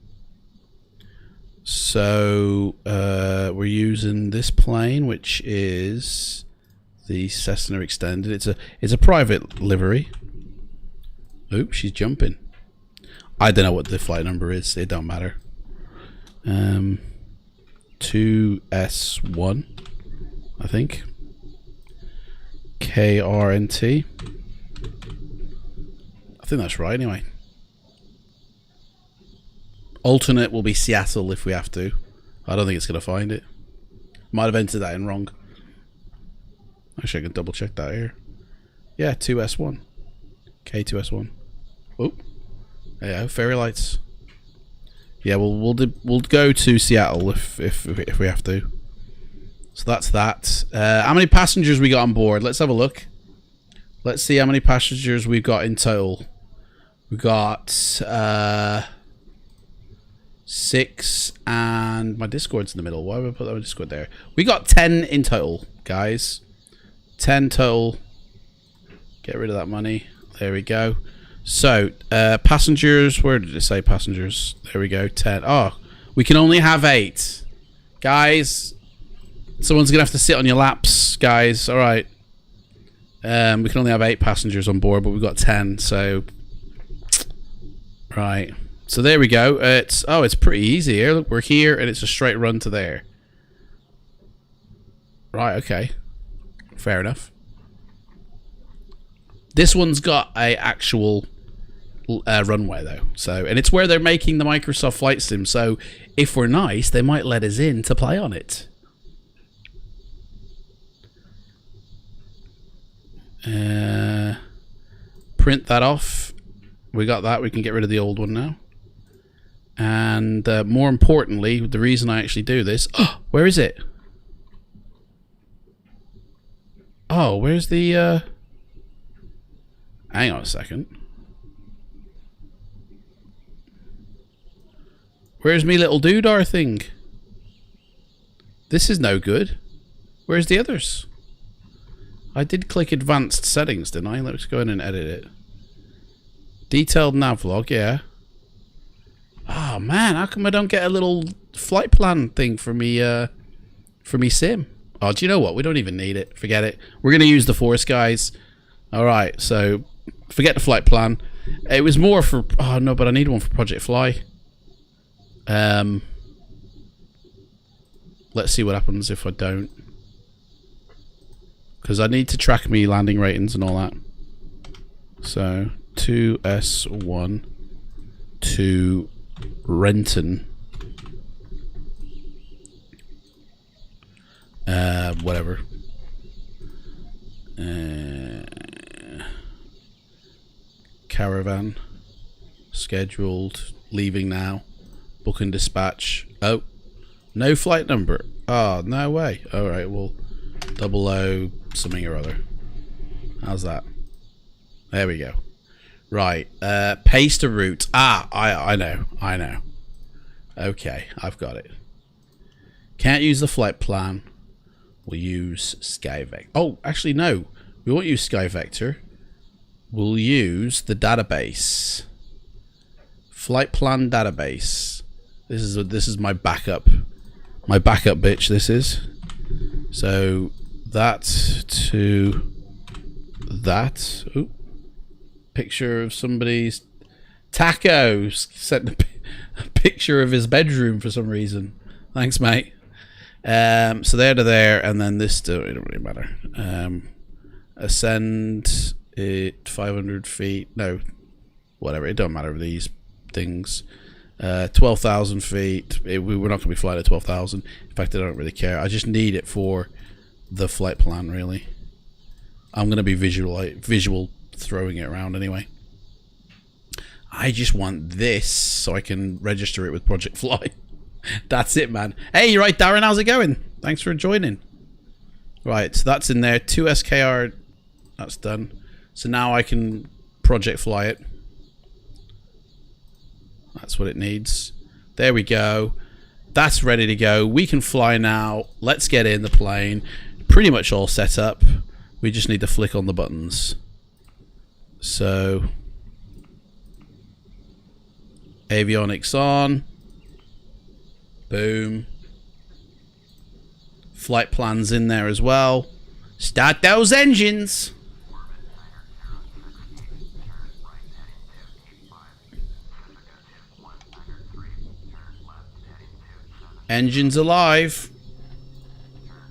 So we're using this plane, which is the Cessna Extended. It's a private livery. Oops, she's jumping. I don't know what the flight number is. It don't matter. 2S1, I think. KRNT. I think that's right. Anyway. Alternate will be Seattle if we have to. I don't think it's going to find it. Might have entered that in wrong. Actually, I can double check that here. Yeah, 2S1. K2S1. Oh, yeah, fairy lights. Yeah, we'll go to Seattle if we have to. So that's that. How many passengers we got on board? Let's have a look. Let's see how many passengers we've got in total. We got 6, and my Discord's in the middle. Why would I put that on Discord there? We got 10 in total, guys. 10 total. Get rid of that money. There we go. So, passengers. Where did it say passengers? There we go. 10. Oh, we can only have 8. Guys, someone's going to have to sit on your laps, guys. All right. We can only have 8 passengers on board, but we've got 10, so... Right. So there we go. It's pretty easy here. Look, we're here, and it's a straight run to there. Right, okay. Fair enough. This one's got a actual runway, though. So, and it's where they're making the Microsoft Flight Sim, so if we're nice, they might let us in to play on it. Print that off. We got that. We can get rid of the old one now. And more importantly, the reason I actually do this... Oh, where is it? Oh, where's the... Hang on a second. Where's me little doodar thing? This is no good. Where's the others? I did click advanced settings, didn't I? Let's go in and edit it. Detailed navlog, yeah. Oh man, how come I don't get a little flight plan thing for me sim? Oh, do you know what? We don't even need it. Forget it. We're gonna use the Force, guys. Alright, so forget the flight plan. It was more for... Oh no, but I need one for Project Fly. Let's see what happens if I don't. Because I need to track me landing ratings and all that. So 2S1 to Renton. Whatever. Caravan. Scheduled. Leaving now. Book and dispatch. Oh. No flight number. Oh, no way. Alright, well. 00 something or other. How's that? There we go. Right. Paste a route. Ah, I know. Okay, I've got it. Can't use the flight plan. We'll use SkyVector. Oh, actually no. We won't use SkyVector. We'll use the database. Flight plan database. This is my backup. My backup bitch, this is. So that to that. Ooh. Picture of somebody's Tacos sent a picture of his bedroom for some reason. Thanks, mate. So there to there, and then this. It don't really matter. Ascend it 500 feet. No, whatever. It don't matter with these things. 12,000 feet. We're not going to be flying at 12,000. In fact, I don't really care. I just need it for the flight plan, really. I'm going to be visual throwing it around anyway. I just want this so I can register it with Project Fly. That's it, man. Hey, you're right, Darren. How's it going? Thanks for joining. Right, so that's in there. 2 SKR. That's done. So now I can Project Fly it. That's what it needs. There we go. That's ready to go. We can fly now. Let's get in the plane. Pretty much all set up. We just need to flick on the buttons. So, avionics on. Boom. Flight plans in there as well. Start those engines. Engines alive.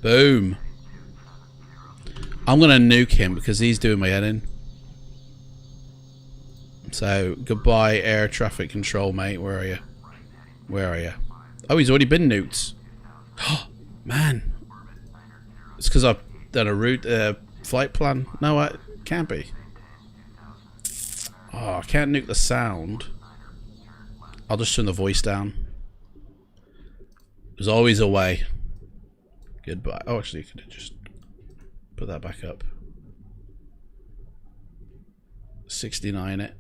Boom. I'm gonna nuke him because he's doing my head in. So, goodbye air traffic control, mate. Where are you? Where are you? Oh, he's already been nuked. Oh, man. It's because I've done a route flight plan. No, it can't be. Oh, I can't nuke the sound. I'll just turn the voice down. There's always a way. Goodbye. Oh, actually, you could just put that back up. 69 it.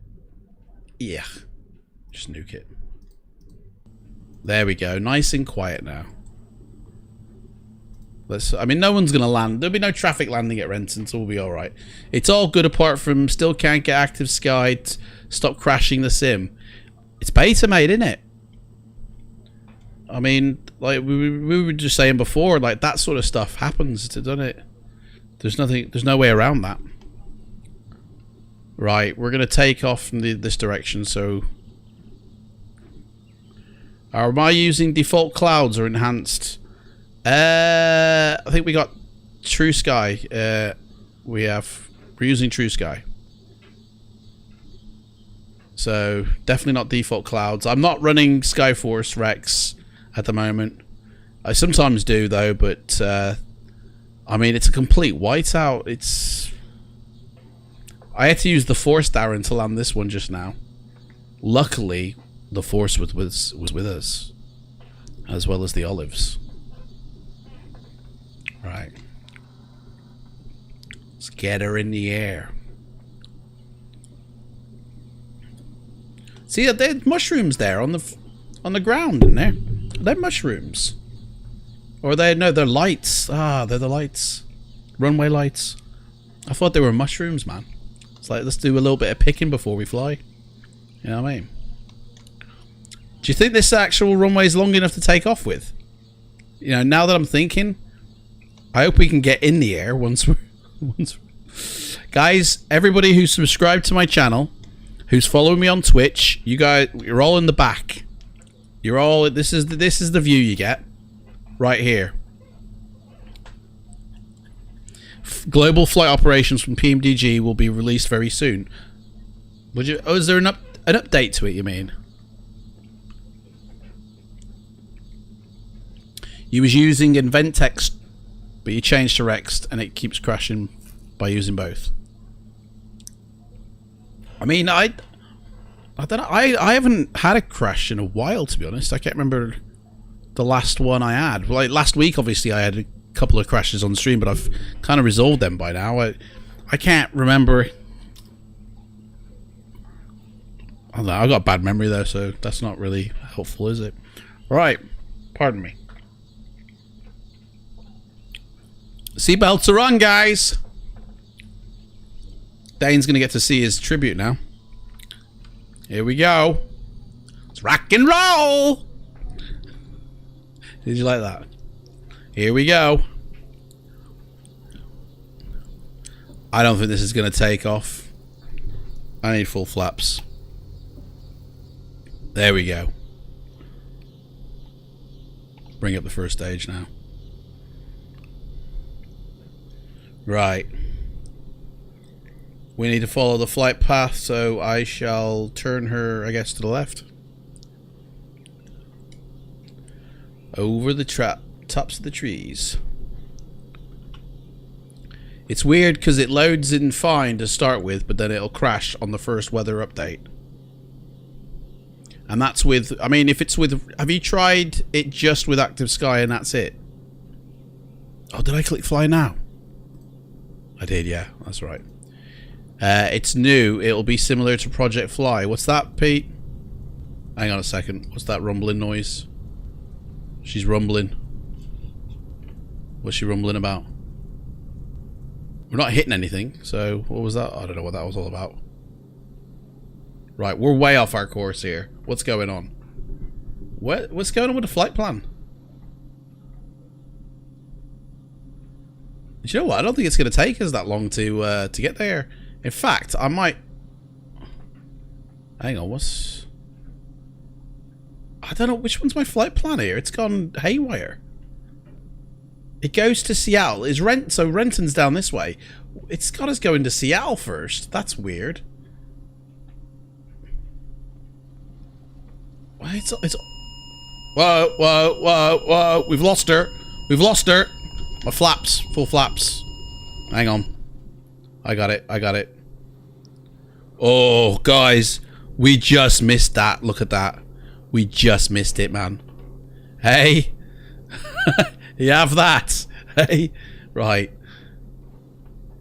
Yeah. Just nuke it. There we go. Nice and quiet now. I mean, no one's going to land. There'll be no traffic landing at Renton, so we'll be alright. It's all good apart from still can't get active sky. Stop crashing the sim. It's beta made, isn't it? I mean, like we were just saying before, like that sort of stuff happens, doesn't it? There's no way around that. Right, we're gonna take off from this direction. So, am I using default clouds or enhanced? I think we got True Sky. We're using True Sky. So definitely not default clouds. I'm not running Skyforce Rex at the moment. I sometimes do though, but I mean it's a complete whiteout. I had to use the Force Darren to land this one just now. Luckily, the Force was with us, as well as the olives. Right. Let's get her in the air. See, there's mushrooms there on the ground in there. Are they mushrooms? Or they're lights. Ah, they're the lights. Runway lights. I thought they were mushrooms, man. It's like, let's do a little bit of picking before we fly. You know what I mean? Do you think this actual runway is long enough to take off with? You know, now that I'm thinking, I hope we can get in the air once we're... Guys, everybody who's subscribed to my channel, who's following me on Twitch, you guys, you're all in the back. You're all... This is the view you get. Right here. Global flight operations from PMDG will be released very soon. Would you? Oh, is there an update to it? You mean? You was using Inventex, but you changed to Rext, and it keeps crashing by using both. I mean, I don't know. I haven't had a crash in a while, to be honest. I can't remember the last one I had. Like last week, obviously, I had a couple of crashes on stream, but I've kind of resolved them by now. I can't remember. I don't know, I got a bad memory though, so that's not really helpful, is it? Right, pardon me. Seatbelts are on, guys. Dane's gonna get to see his tribute now. Here we go. Let's rock and roll. Did you like that? Here we go. I don't think this is going to take off. I need full flaps. There we go. Bring up the first stage now. Right. We need to follow the flight path, so I shall turn her, I guess, to the left. Over the tops of the trees. It's weird because it loads in fine to start with, but then it'll crash on the first weather update. And that's with, I mean, if it's with, have you tried it just with active sky and that's it? Oh, did I click fly now? I did, yeah, that's right. It's new, it'll be similar to Project Fly. What's that, Pete? Hang on a second, what's that rumbling noise? She's rumbling. What's she rumbling about? We're not hitting anything, so what was that? I don't know what that was all about. Right, we're way off our course here. What's going on? What's going on with the flight plan? You know what? I don't think it's going to take us that long to get there. In fact, I might... Hang on, what's... I don't know, which one's my flight plan here? It's gone haywire. It goes to Seattle. So Renton's down this way. It's got us going to Seattle first. That's weird. It's whoa, whoa, whoa, whoa. We've lost her. We've lost her. My flaps. Full flaps. Hang on. I got it. I got it. Oh, guys. We just missed that. Look at that. We just missed it, man. Hey. You have that. Hey. Right.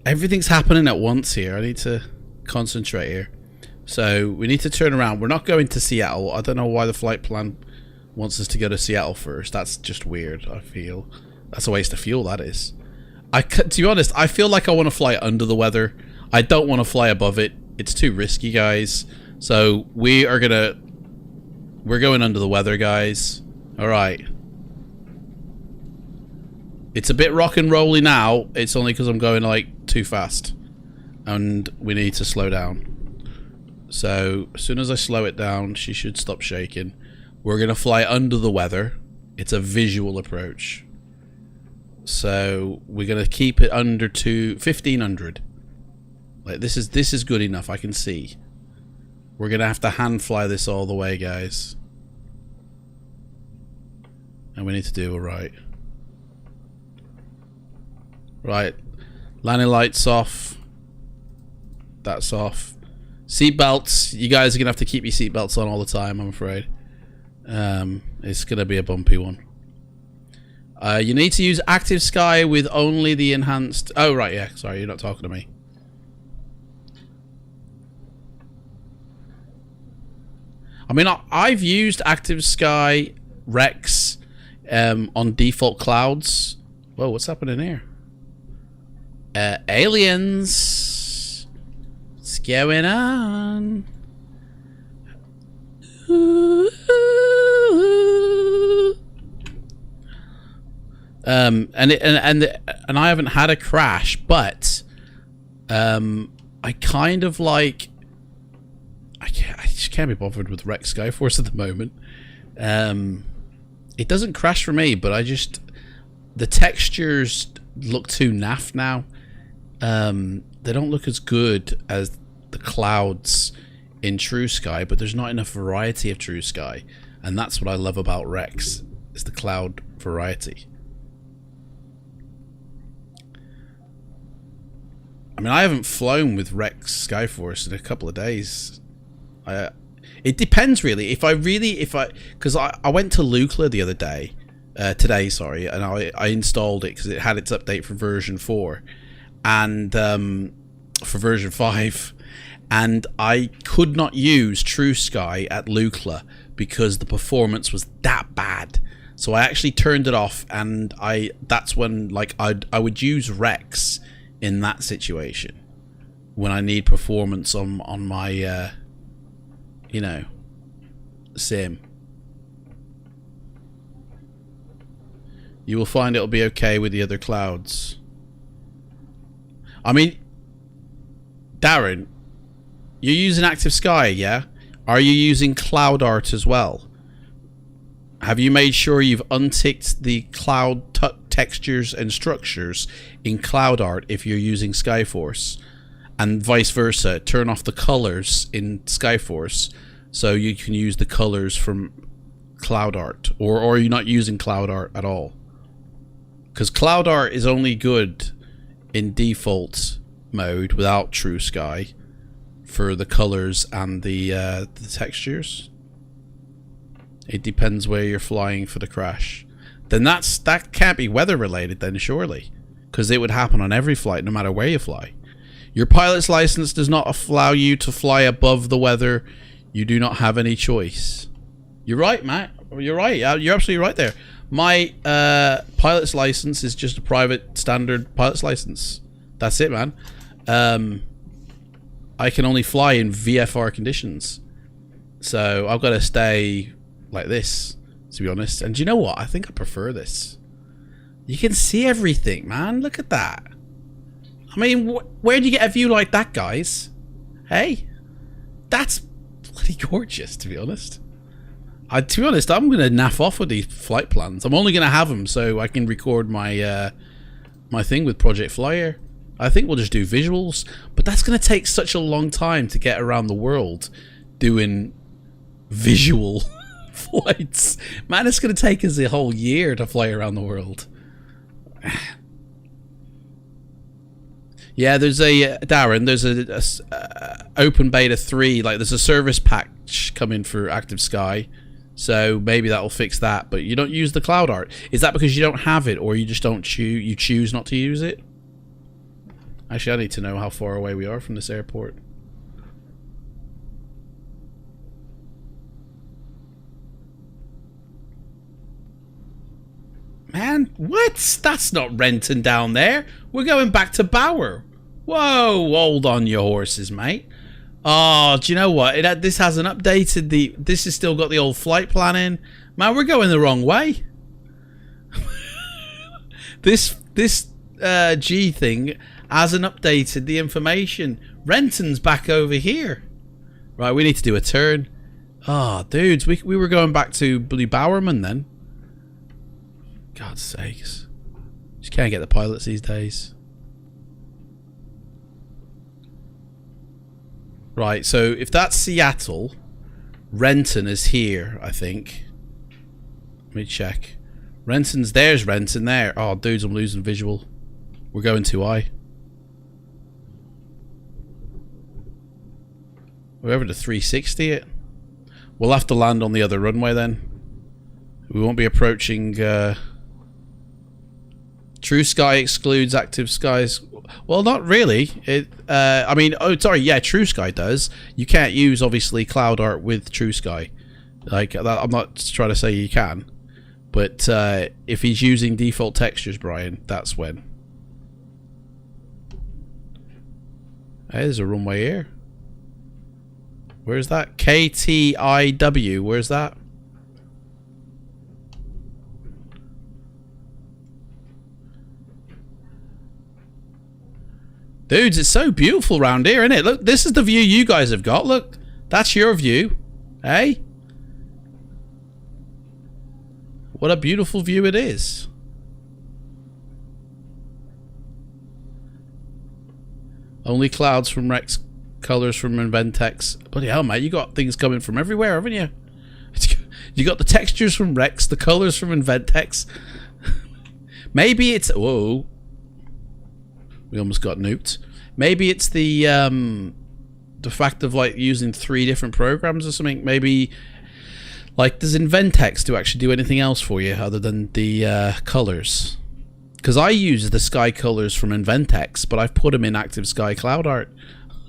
Everything's happening at once here. I need to concentrate here. So, we need to turn around. We're not going to Seattle. I don't know why the flight plan wants us to go to Seattle first. That's just weird, I feel. That's a waste of fuel, that is. To be honest, I feel like I want to fly under the weather. I don't want to fly above it. It's too risky, guys. So, we're going under the weather, guys. Alright. It's a bit rock and rolly now. It's only because I'm going, like, too fast. And we need to slow down. So, as soon as I slow it down, she should stop shaking. We're going to fly under the weather. It's a visual approach. So, we're going to keep it under 1500. Like, this is good enough, I can see. We're going to have to hand fly this all the way, guys. And we need to do it right. Right. Landing lights off. That's off. Seatbelts. You guys are going to have to keep your seatbelts on all the time, I'm afraid. It's going to be a bumpy one. You need to use active sky with only the enhanced... Oh, right, yeah. Sorry, you're not talking to me. I mean, I've used active sky Rex on default clouds. Whoa, what's happening here? Aliens. What's going on? And I haven't had a crash, but I kind of like I just can't be bothered with Rex Skyforce at the moment. It doesn't crash for me, but the textures look too naff now. They don't look as good as the clouds in True Sky, but there's not enough variety of True Sky, and that's what I love about Rex, is the cloud variety. I mean, I haven't flown with Rex Skyforce in a couple of days. It depends really. Because I went to Lukla the other day, today, sorry, and I installed it because it had its update for version 4, and for version 5, and I could not use True Sky at Lukla because the performance was that bad. So I actually turned it off, and that's when like I would use Rex in that situation when I need performance on my you know, sim. You will find it'll be okay with the other clouds. I mean, Darren, you're using active sky, yeah? Are you using cloud art as well? Have you made sure you've unticked the cloud textures and structures in cloud art if you're using Skyforce? And vice versa, turn off the colors in Skyforce so you can use the colors from cloud art. Or are you not using cloud art at all? Because cloud art is only good in default mode without True Sky for the colors and the textures. It depends where you're flying for the crash. Then that can't be weather related then, surely, because it would happen on every flight no matter where you fly. Your pilot's license does not allow you to fly above the weather. You do not have any choice. You're right, Matt. You're right. You're absolutely right there. My pilot's license is just a private standard pilot's license. That's it, man. I can only fly in VFR conditions. So I've got to stay like this, to be honest. And do you know what? I think I prefer this. You can see everything, man. Look at that. I mean, where do you get a view like that, guys? Hey? That's bloody gorgeous, to be honest. To be honest, I'm going to naff off with these flight plans. I'm only going to have them so I can record my my thing with Project Flyer. I think we'll just do visuals. But that's going to take such a long time to get around the world doing visual flights. Man, it's going to take us a whole year to fly around the world. Yeah, there's a Darren. There's a open beta 3. Like, there's a service patch coming for Active Sky, so maybe that'll fix that. But you don't use the cloud art. Is that because you don't have it, or you just don't choose? You choose not to use it? Actually, I need to know how far away we are from this airport. Man, what? That's not Renton down there. We're going back to Bower. Whoa, hold on your horses, mate. Oh, do you know what? This hasn't updated this has still got the old flight plan in. Man, we're going the wrong way. This G thing hasn't updated the information. Renton's back over here. Right, we need to do a turn. Oh, dudes, we were going back to Blue Bowerman then. God's sakes. Just can't get the pilots these days. Right, so if that's Seattle, Renton is here, I think. Let me check. There's Renton there. Oh, dudes, I'm losing visual. We're going too high. We're over to 360 it. We'll have to land on the other runway then. We won't be approaching... True Sky excludes Active Skies. Well, not really. I mean, oh, sorry, yeah, True Sky does. You can't use, obviously, cloud art with True Sky. Like, I'm not trying to say you can. But if he's using default textures, Brian, that's when. Hey, there's a runway here. Where's that? KTIW. Where's that? Dudes, it's so beautiful around here, isn't it? Look, this is the view you guys have got. Look, that's your view. Hey? What a beautiful view it is. Only clouds from Rex, colors from Inventex. Bloody hell, mate, you got things coming from everywhere, haven't you? You got the textures from Rex, the colors from Inventex. Maybe it's... Whoa. We almost got nuked. Maybe it's the fact of like using 3 different programs or something. Maybe like does Inventex to actually do anything else for you other than the colors? Because I use the sky colors from Inventex, but I've put them in Active Sky Cloud Art.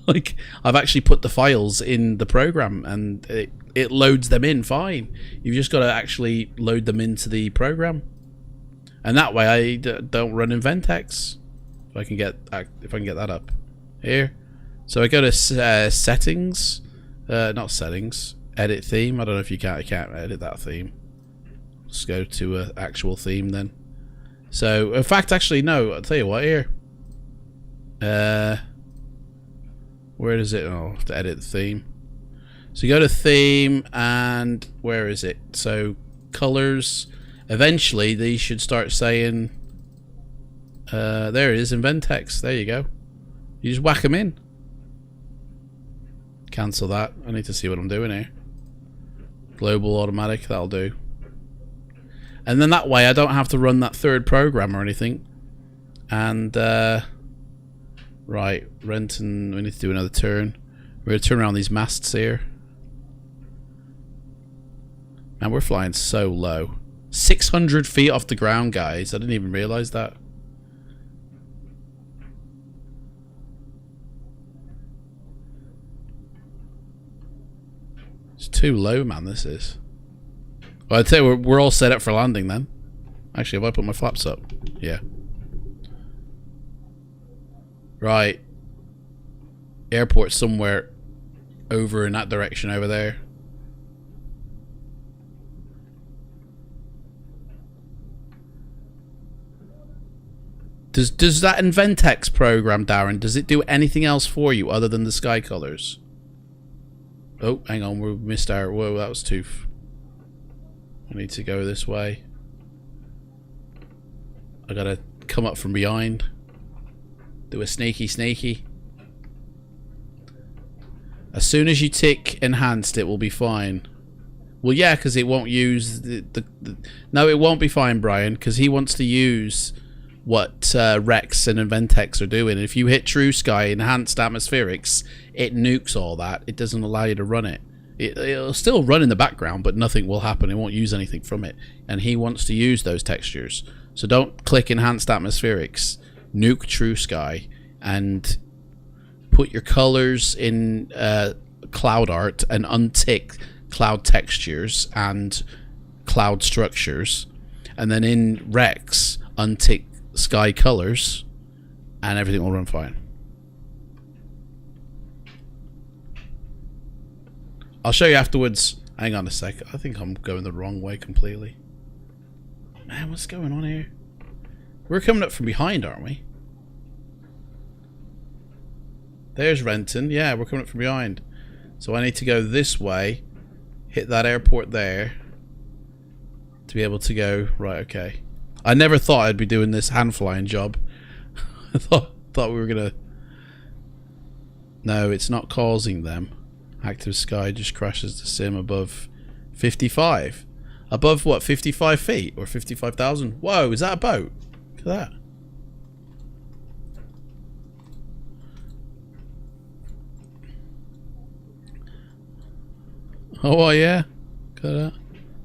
Like I've actually put the files in the program and it loads them in fine. You've just got to actually load them into the program, and that way I don't run Inventex. If I can get that up here. So I go to settings, not settings, edit theme. I don't know if you can't. I can't edit that theme. Let's go to an actual theme then. So in fact, actually no. I'll tell you what here. Where is it? Oh, I have to edit the theme. So you go to theme, and where is it? So colors. Eventually, these should start saying. There it is, invent text. There you go. You just whack them in. Cancel that. I need to see what I'm doing here. Global automatic, that'll do. And then that way I don't have to run that third program or anything. And right, Renton, we need to do another turn. We're gonna turn around these masts here. Man, we're flying so low. 600 feet off the ground, guys. I didn't even realize that. It's too low, man, this is. Well, I'd say we're all set up for landing then. Actually, have I put my flaps up? Yeah. Right. Airport somewhere over in that direction over there. Does that Inventex program, Darren, does it do anything else for you other than the sky colors? Oh, hang on, we missed our... Whoa, that was too... I need to go this way. I gotta come up from behind. Do a sneaky. As soon as you tick enhanced, it will be fine. Well, yeah, because it won't use the... No, it won't be fine, Brian, because he wants to use what Rex and Inventex are doing. If you hit True Sky Enhanced Atmospherics, it nukes all that. It doesn't allow you to run it. It'll still run in the background, but nothing will happen. It won't use anything from it. And he wants to use those textures. So don't click Enhanced Atmospherics, nuke True Sky, and put your colors in Cloud Art and untick Cloud Textures and Cloud Structures. And then in Rex, untick Sky Colors, and everything will run fine. I'll show you afterwards. Hang on a sec. I think I'm going the wrong way completely. Man, what's going on here? We're coming up from behind, aren't we? There's Renton. Yeah, we're coming up from behind. So I need to go this way, hit that airport there, to be able to go... Right, okay. I never thought I'd be doing this hand flying job. I thought we were gonna... No, it's not causing them. Active sky just crashes the sim above 55. Above what, 55 feet? Or 55,000? Whoa, is that a boat? Look at that. Oh, yeah. Look at that.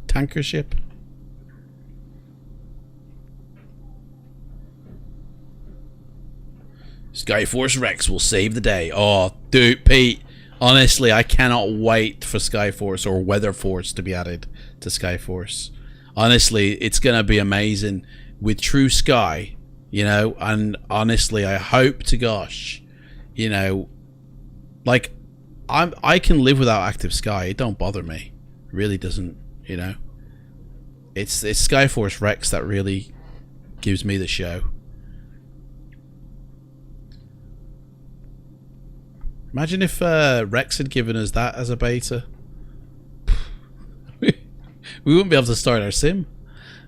Tanker ship. Skyforce Rex will save the day. Oh, dude, Pete. Honestly, I cannot wait for Skyforce or Weather Force to be added to Skyforce. Honestly, it's going to be amazing with True Sky, you know, and honestly, I hope to gosh, you know, like, I can live without active sky. It don't bother me. It really doesn't, you know. It's Skyforce Rex that really gives me the show. Imagine if Rex had given us that as a beta. We wouldn't be able to start our sim,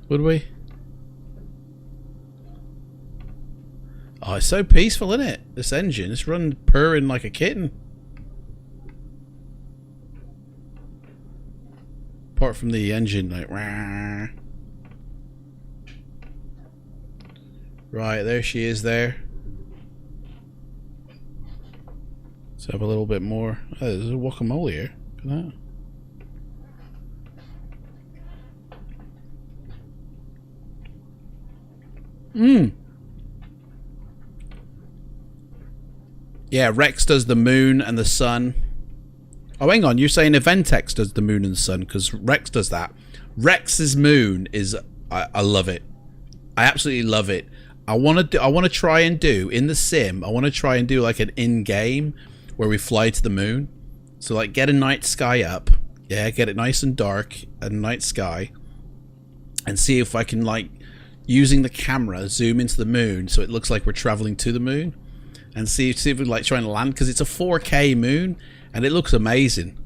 would we? Oh, it's so peaceful, isn't it? This engine, it's running purring like a kitten. Apart from the engine, like... Rah. Right, there she is there. Let's have a little bit more. Oh, there's a guacamole here. Look at that. Mmm. Yeah, Rex does the moon and the sun. Oh, hang on. You're saying Eventex does the moon and the sun because Rex does that. Rex's moon is... I love it. I absolutely love it. I want to try and do in the sim. I want to try and do like an in-game where we fly to the moon. So like get a night sky up. Yeah, get it nice and dark, a night sky, and see if I can like using the camera zoom into the moon so it looks like we're traveling to the moon, and see if we like trying to land because it's a 4K moon and it looks amazing.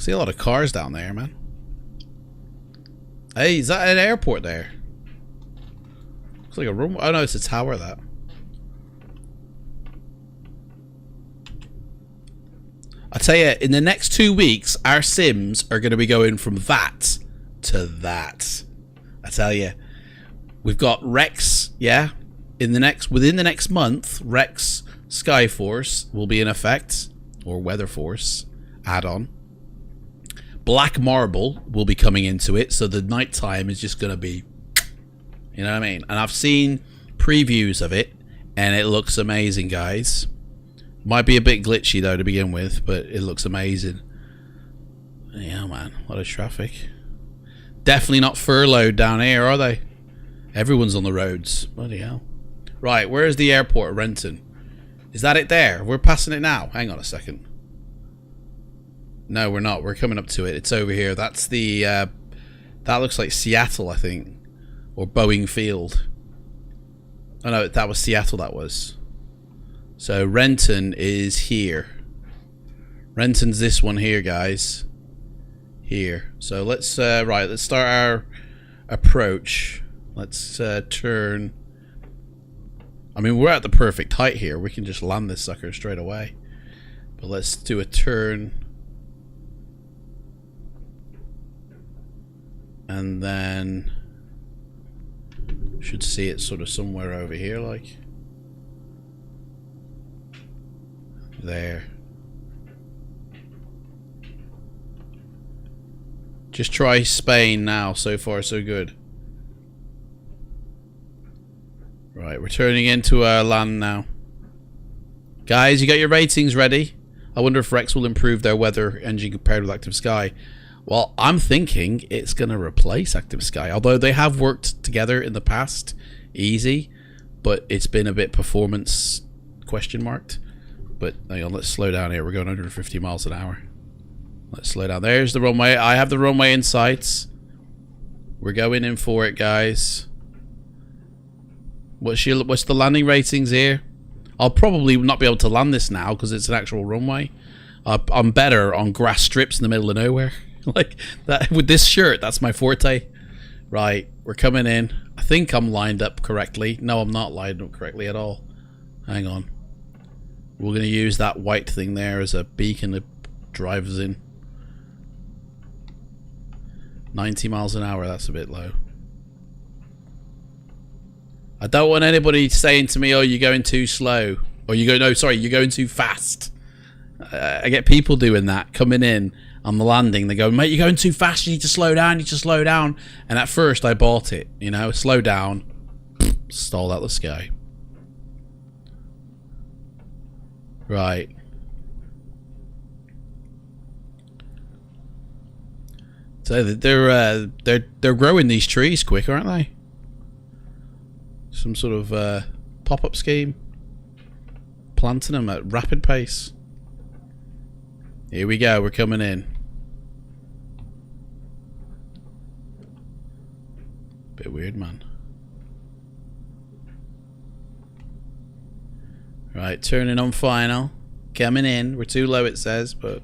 See a lot of cars down there, man. Hey, is that an airport there? Looks like a room. Oh no, it's a tower, that. I tell you, in the next 2 weeks, our Sims are going to be going from that to that. I tell you, we've got Rex, yeah. Within the next month, Rex Skyforce will be in effect, or Weather Force add-on. Black Marble will be coming into it, so the nighttime is just going to be, you know what I mean? And I've seen previews of it, and it looks amazing, guys. Might be a bit glitchy though to begin with, but it looks amazing. Yeah, man, a lot of traffic. Definitely not furloughed down here, are they? Everyone's on the roads. Bloody hell. Right, where's the airport at Renton? Is that it there? We're passing it now. Hang on a second. No, we're not. We're coming up to it. It's over here. That's the... that looks like Seattle, I think. Or Boeing Field. Oh no, that was Seattle, that was. So Renton is here. Renton's this one here, guys. Here. So let's right, let's start our approach. Let's turn. I mean, we're at the perfect height here. We can just land this sucker straight away. But let's do a turn. And then should see it sort of somewhere over here, like there. Just try Spain now. So far so good. Right, we're turning into our land now. Guys, you got your ratings ready? I wonder if Rex will improve their weather engine compared with Active Sky. Well, I'm thinking it's going to replace Active Sky. Although they have worked together in the past. Easy. But it's been a bit performance question marked. But hang on, let's slow down here. We're going 150 miles an hour. Let's slow down. There's the runway. I have the runway in sight. We're going in for it, guys. What's the landing ratings here? I'll probably not be able to land this now because it's an actual runway. I'm better on grass strips in the middle of nowhere. Like that with this shirt, that's my forte. Right, we're coming in. I think I'm lined up correctly. No, I'm not lined up correctly at all. Hang on. We're going to use that white thing there as a beacon to drive us in. 90 miles an hour, that's a bit low. I don't want anybody saying to me, oh, you're going too slow. Or you're going too fast. I get people doing that, coming in on the landing. They go, mate, you're going too fast, you need to slow down, you need to slow down. And at first I bought it, you know, slow down. Stalled out the sky. Right. So they're growing these trees quick, aren't they? Some sort of pop-up scheme. Planting them at rapid pace. Here we go, we're coming in. Bit weird, man. Right, turning on final. Coming in. We're too low, it says, but...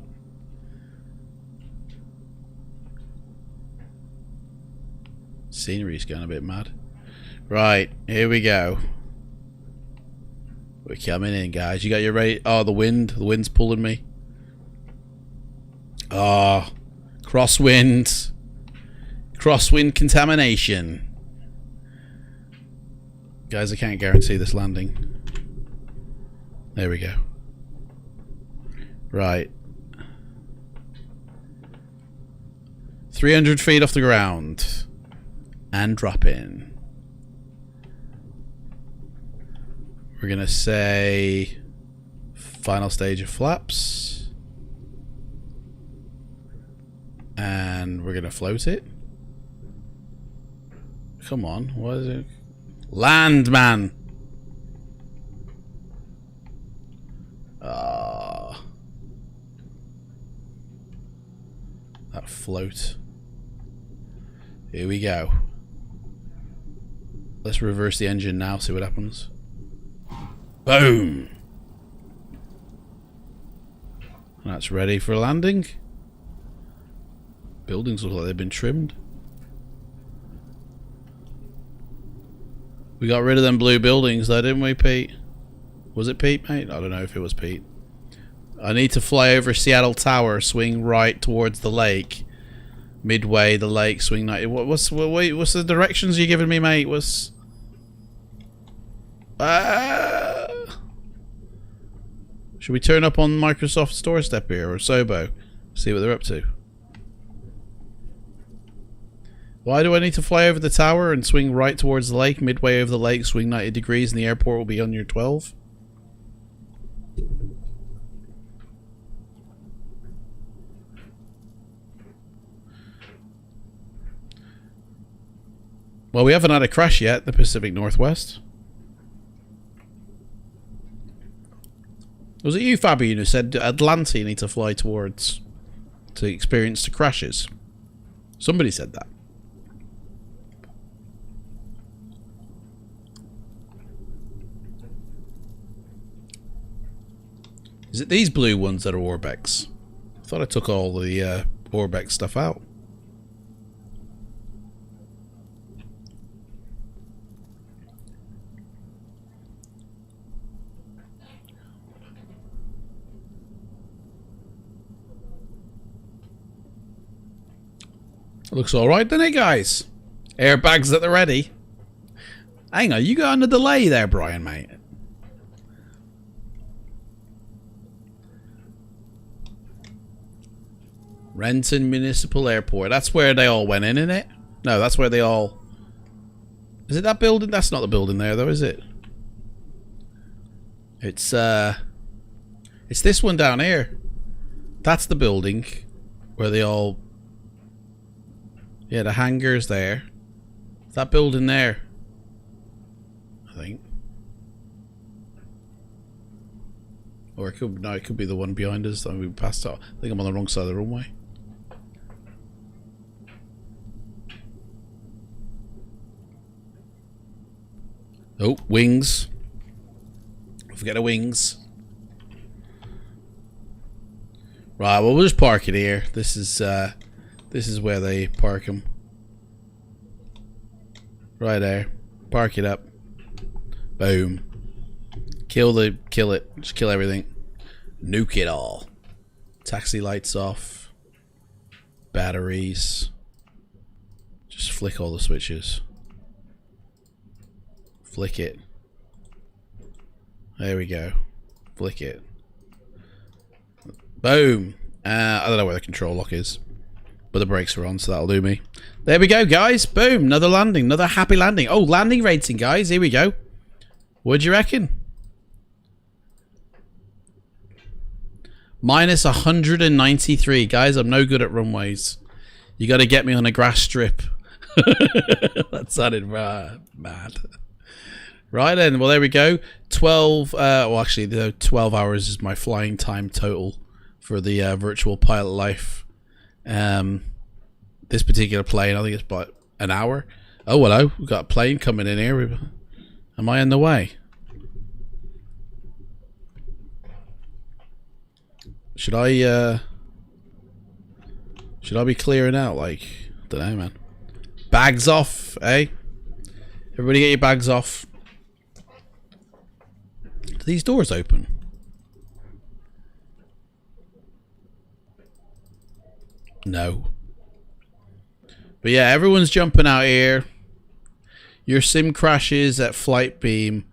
scenery's going a bit mad. Right, here we go. We're coming in, guys. You got your rate? Oh, the wind. The wind's pulling me. Oh, crosswind. Crosswind contamination. Guys, I can't guarantee this landing. There we go. Right. 300 feet off the ground. And drop in. We're going to say final stage of flaps. And we're going to float it. Come on. What is it? Land, man. Ah. That float. Here we go. Let's reverse the engine now, see what happens. Boom! That's ready for landing. Buildings look like they've been trimmed. We got rid of them blue buildings though, didn't we, Pete? Was it Pete, mate? I don't know if it was Pete. I need to fly over Seattle Tower, swing right towards the lake. Midway the lake, swing right. What's the directions you're giving me, mate? Should we turn up on Microsoft's doorstep here, or Sobo? See what they're up to. Why do I need to fly over the tower and swing right towards the lake? Midway over the lake, swing 90 degrees, and the airport will be on your 12? Well, we haven't had a crash yet, the Pacific Northwest. Was it you, Fabian, who said Atlanta you need to fly towards to experience the crashes? Somebody said that. Is it these blue ones that are Orbx? I thought I took all the Orbx stuff out. Looks alright, doesn't it, guys? Airbags at the ready. Hang on, you got on a delay there, Brian, mate. Renton Municipal Airport. That's where they all went in, isn't it? No, that's where they all... Is it that building? That's not the building there, though, is it? It's this one down here. That's the building where they all... Yeah, the hangar's there. That building there, I think. Or it could, no, it could be the one behind us. I mean, we passed out. I think I'm on the wrong side of the runway. Oh, wings. Forget the wings. Right, well, we'll just park it here. This is where they park them. Right there. Park it up. Boom. Kill it. Just kill everything. Nuke it all. Taxi lights off. Batteries. Just flick all the switches. Flick it. There we go. Flick it. Boom. I don't know where the control lock is. But the brakes are on, so that'll do me. There we go, guys. Boom. Another landing. Another happy landing. Oh, landing rating, guys. Here we go. What do you reckon? Minus 193. Guys, I'm no good at runways. You got to get me on a grass strip. That sounded mad. Right then. Well, there we go. 12. Well, actually, the 12 hours is my flying time total for the virtual pilot life. This particular plane, I think it's about an hour. Oh, hello. We've got a plane coming in here. Am I in the way? Should I be clearing out? Like, I don't know, man. Bags off, eh? Everybody get your bags off. Do these doors open? No. But yeah, everyone's jumping out here. Your sim crashes at Flight Beam.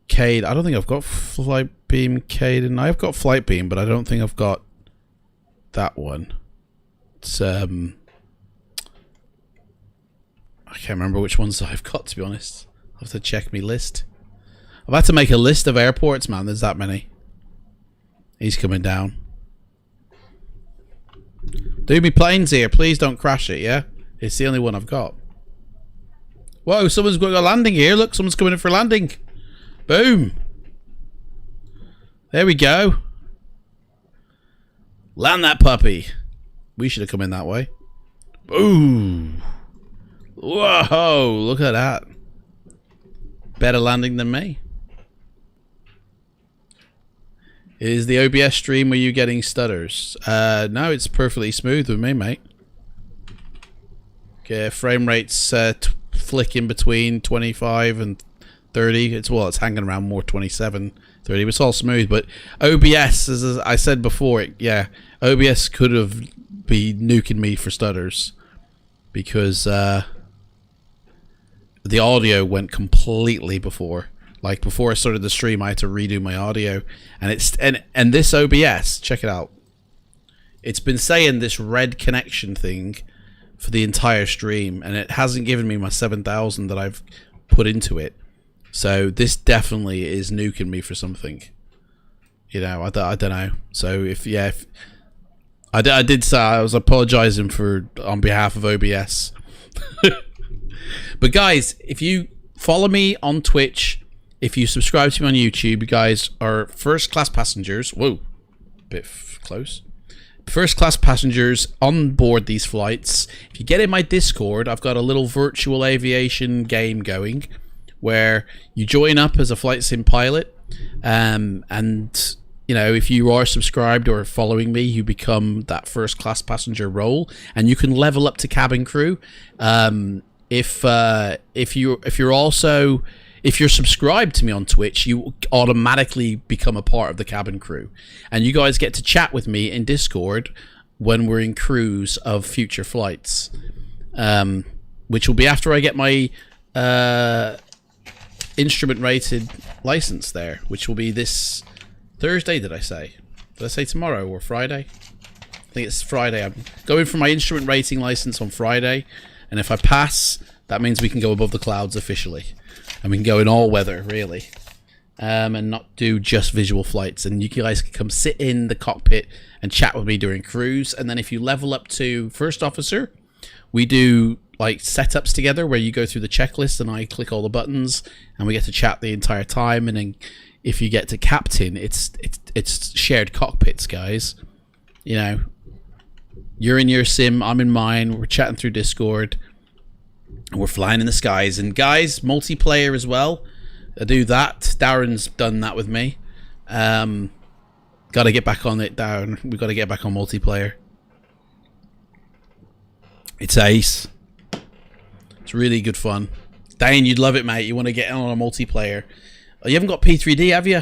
Cade. I don't think I've got Flight Beam Cade, and I've got Flight Beam, but I don't think I've got that one. It's I can't remember which ones I've got, to be honest. I'll have to check my list. I've had to make a list of airports, man. There's that many. He's coming down. Do me planes here. Please don't crash it, yeah? It's the only one I've got. Whoa, someone's got a landing here. Look, someone's coming in for a landing. Boom. There we go. Land that puppy. We should have come in that way. Boom. Whoa, look at that. Better landing than me. Is the OBS stream, were you getting stutters? No, it's perfectly smooth with me, mate. frame rates flick in between 25 and 30. It's hanging around more 27, 30. It's all smooth. But OBS, as I said before, OBS could have been nuking me for stutters because the audio went completely before. Like before I started the stream, I had to redo my audio, and this OBS, check it out. It's been saying this red connection thing for the entire stream, and it hasn't given me my 7,000 that I've put into it. So this definitely is nuking me for something. You know, I don't know. So if I did say I was apologizing on behalf of OBS. But guys, if you follow me on Twitch, if you subscribe to me on YouTube, you guys are first class passengers. Whoa, bit close. First class passengers on board these flights. If you get in my Discord, I've got a little virtual aviation game going where you join up as a flight sim pilot, and you know, if you are subscribed or following me, you become that first class passenger role, and you can level up to cabin crew. If you're subscribed to me on Twitch, you automatically become a part of the cabin crew, and you guys get to chat with me in Discord when we're in crews of future flights, which will be after I get my instrument rated license there, which will be this Thursday. Did I say tomorrow or Friday? I think it's Friday. I'm going for my instrument rating license on Friday, and if I pass, that means we can go above the clouds officially. And we can go in all weather, really, and not do just visual flights. And you guys can come sit in the cockpit and chat with me during cruise. And then if you level up to first officer, we do like setups together where you go through the checklist and I click all the buttons, and we get to chat the entire time. And then if you get to captain, it's shared cockpits, guys. You know, you're in your sim, I'm in mine. We're chatting through Discord. And we're flying in the skies. And guys, multiplayer as well. I do that. Darren's done that with me. Got to get back on it, Darren. We've got to get back on multiplayer. It's ace. It's really good fun. Dane, you'd love it, mate. You want to get on a multiplayer. Oh, you haven't got P3D, have you?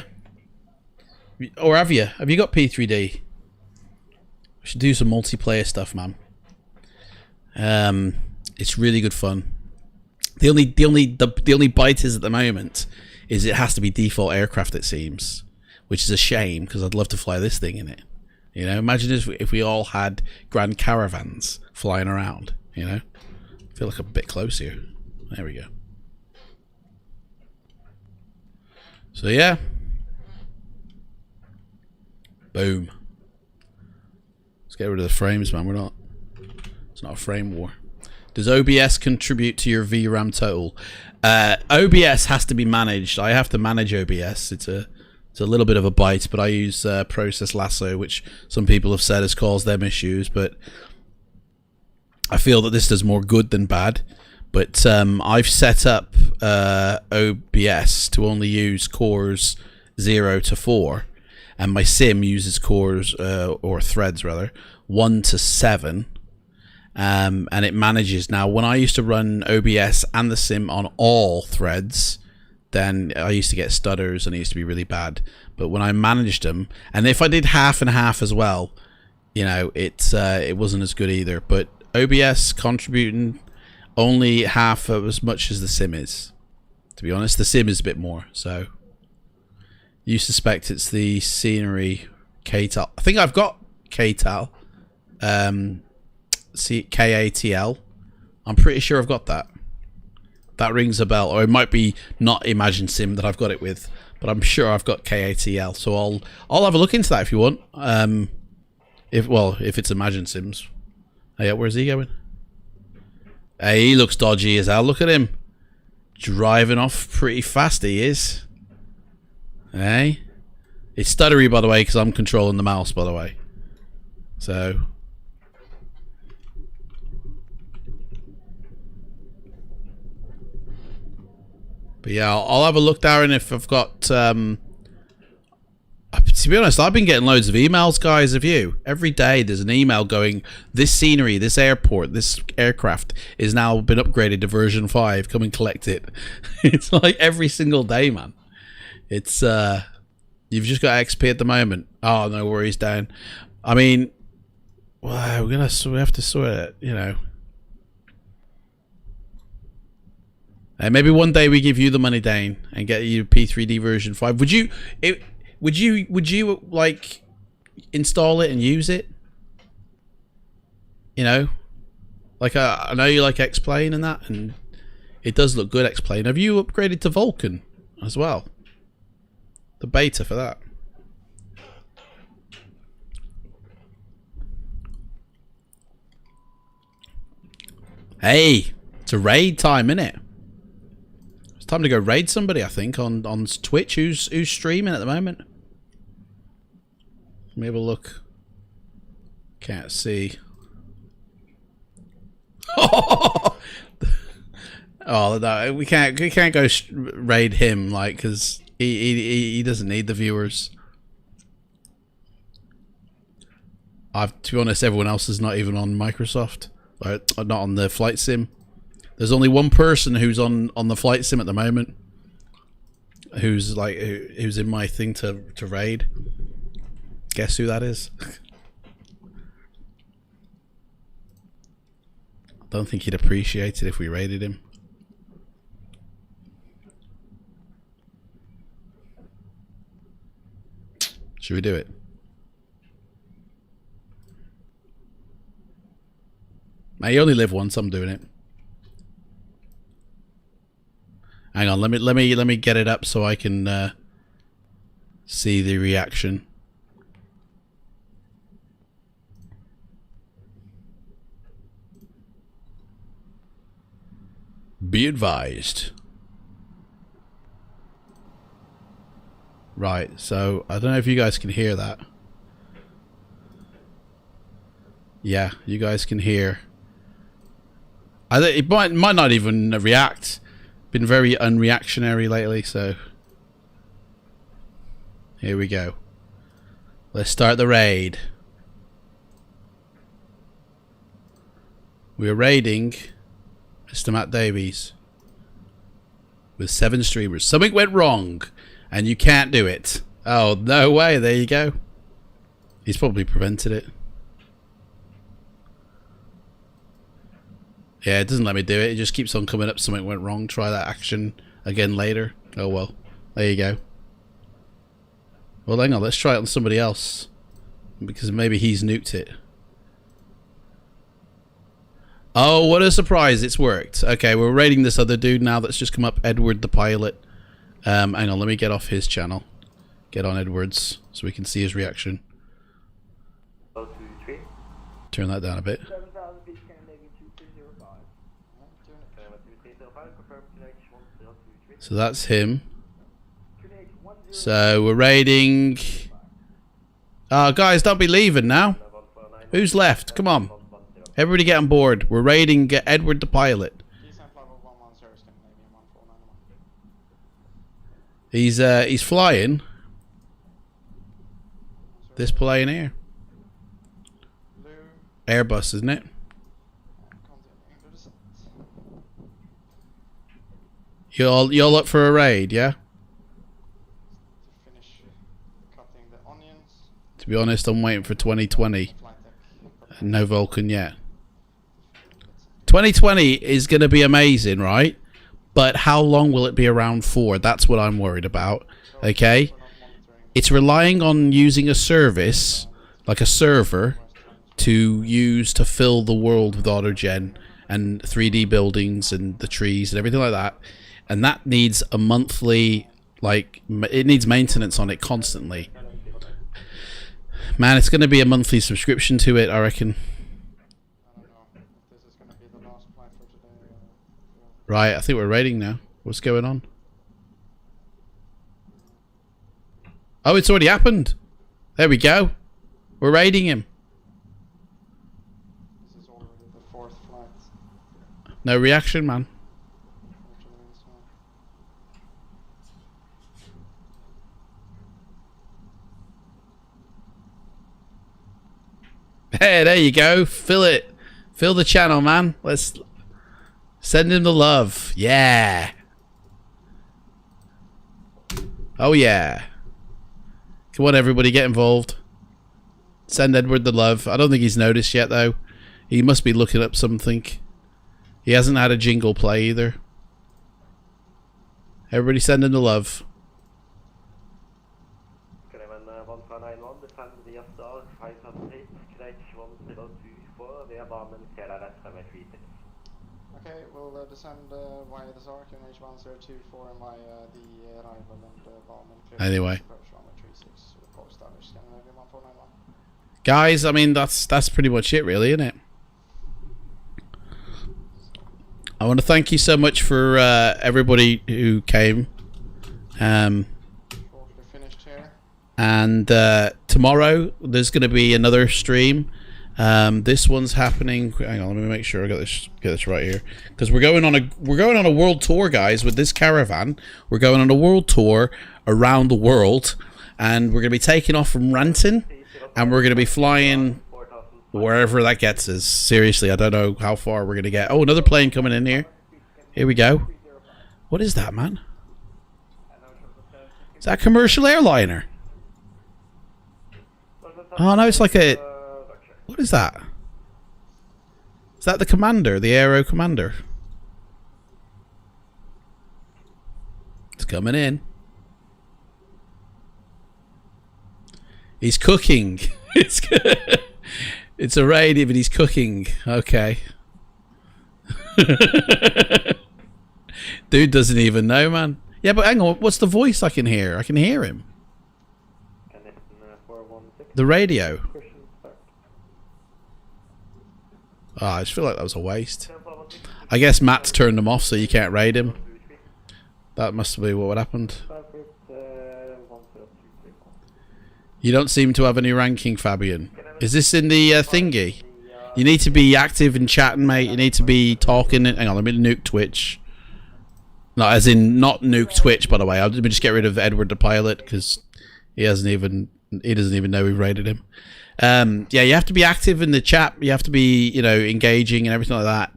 Or have you? Have you got P3D? We should do some multiplayer stuff, man. It's really good fun. The only bite is at the moment is it has to be default aircraft, it seems, which is a shame because I'd love to fly this thing in it. You know, imagine if we all had Grand Caravans flying around. You know, I feel like I'm a bit close here. There we go. So yeah, boom. Let's get rid of the frames, man. It's not a frame war. Does OBS contribute to your VRAM total? OBS has to be managed. I have to manage OBS. It's a little bit of a bite, but I use Process Lasso, which some people have said has caused them issues. But I feel that this does more good than bad. But I've set up OBS to only use cores 0 to 4, and my sim uses cores or threads rather 1 to 7. And it manages now. When I used to run OBS and the sim on all threads, then I used to get stutters and it used to be really bad. But when I managed them, and if I did half and half as well, you know, it wasn't as good either. But OBS contributing only half of as much as the sim is. To be honest, the sim is a bit more. So you suspect it's the scenery KTAL. I think I've got KTAL. KATL. I'm pretty sure I've got that. That rings a bell, or it might be not Imagine Sim that I've got it with, but I'm sure I've got KATL. So I'll have a look into that if you want. If it's Imagine Sims. Oh yeah, where's he going? Hey, he looks dodgy as hell. Look at him driving off pretty fast. He is. Hey, it's stuttery by the way because I'm controlling the mouse by the way. So. But yeah, I'll have a look, Darren, if I've got... To be honest, I've been getting loads of emails, guys, of you. Every day there's an email going, this scenery, this airport, this aircraft is now been upgraded to version 5. Come and collect it. It's like every single day, man. It's, you've just got XP at the moment. Oh, no worries, Dan. I mean, well, we have to sort it, you know. And maybe one day we give you the money, Dane, and get you P3D version 5. Would you like install it and use it? You know, like I know you like X-Plane and that, and it does look good. X-Plane. Have you upgraded to Vulcan as well? The beta for that. Hey, it's a raid time, innit? It's time to go raid somebody, I think, on Twitch. Who's streaming at the moment? Let me have a look. Can't see. Oh no, we can't go raid him, like, because he doesn't need the viewers. To be honest, everyone else is not even on Microsoft, or not on the flight sim. There's only one person who's on the flight sim at the moment, who's in my thing to raid. Guess who that is? I don't think he'd appreciate it if we raided him. Should we do it? Now, you only live once. I'm doing it. Hang on, let me get it up so I can see the reaction. Be advised. Right, so I don't know if you guys can hear that. Yeah, you guys can hear. It might not even react. Been very unreactionary lately, so here we go. Let's start the raid. We're raiding Mr. Matt Davies with 7 streamers. Something went wrong and you can't do it. Oh, no way. There you go. He's probably prevented it. Yeah, it doesn't let me do it. It just keeps on coming up. Something went wrong. Try that action again later. Oh, well. There you go. Well, hang on. Let's try it on somebody else, because maybe he's nuked it. Oh, what a surprise. It's worked. Okay, we're raiding this other dude now that's just come up. Edward the pilot. Hang on. Let me get off his channel. Get on Edward's so we can see his reaction. Turn that down a bit. So that's him. So we're raiding. Oh, guys, don't be leaving now. Who's left? Come on. Everybody get on board. We're raiding Edward the pilot. He's flying. This plane here. Airbus, isn't it? You're up for a raid, yeah? To be honest, I'm waiting for 2020. No Vulcan yet. 2020 is going to be amazing, right? But how long will it be around for? That's what I'm worried about. Okay? It's relying on using a service, like a server, to use to fill the world with autogen and 3D buildings and the trees and everything like that. And that needs a monthly, like, it needs maintenance on it constantly. Man, it's going to be a monthly subscription to it, I reckon. Right, I think we're raiding now. What's going on? Oh, it's already happened. There we go. We're raiding him. This is already the 4th flight. No reaction, man. There you go. Fill it. Fill the channel, man. Let's send him the love. Yeah. Oh, yeah. Come on, everybody, get involved. Send Edward the love. I don't think he's noticed yet, though. He must be looking up something. He hasn't had a jingle play, either. Everybody send him the love. Caravan 191, descend via star 508, Crate 1024, via Barman Caravan 736. Okay, we'll descend via the Zark in H1024 and via the arrival and Barman. Anyway. Approach 136, report established, Scandinavia 1491. Guys, I mean, that's pretty much it, really, isn't it? I want to thank you so much for everybody who came. Shortly finished here. And tomorrow there's going to be another stream. This one's happening. Hang on, let me make sure I get this right here, because we're going on a world tour, guys, with this caravan. We're going on a world tour around the world, and we're going to be taking off from Ranton, and we're going to be flying wherever that gets us. Seriously, I don't know how far we're going to get. Oh, another plane coming in here. Here we go. What is that, man? Is that a commercial airliner? Oh, no, it's like a... What is that? Is that the commander? The Aero Commander? It's coming in. He's cooking. It's a raid, but he's cooking. Okay. Dude doesn't even know, man. Yeah, but hang on. What's the voice I can hear? I can hear him. The radio. Oh, I just feel like that was a waste. I guess Matt's turned them off so you can't raid him. That must be what happened. You don't seem to have any ranking, Fabian. Is this in the thingy? You need to be active in chatting, mate. You need to be talking. Hang on, let me nuke Twitch. No, as in not nuke Twitch, by the way. I'll just get rid of Edward the pilot, because he doesn't even know we raided him. Yeah, you have to be active in the chat. You have to be, engaging and everything like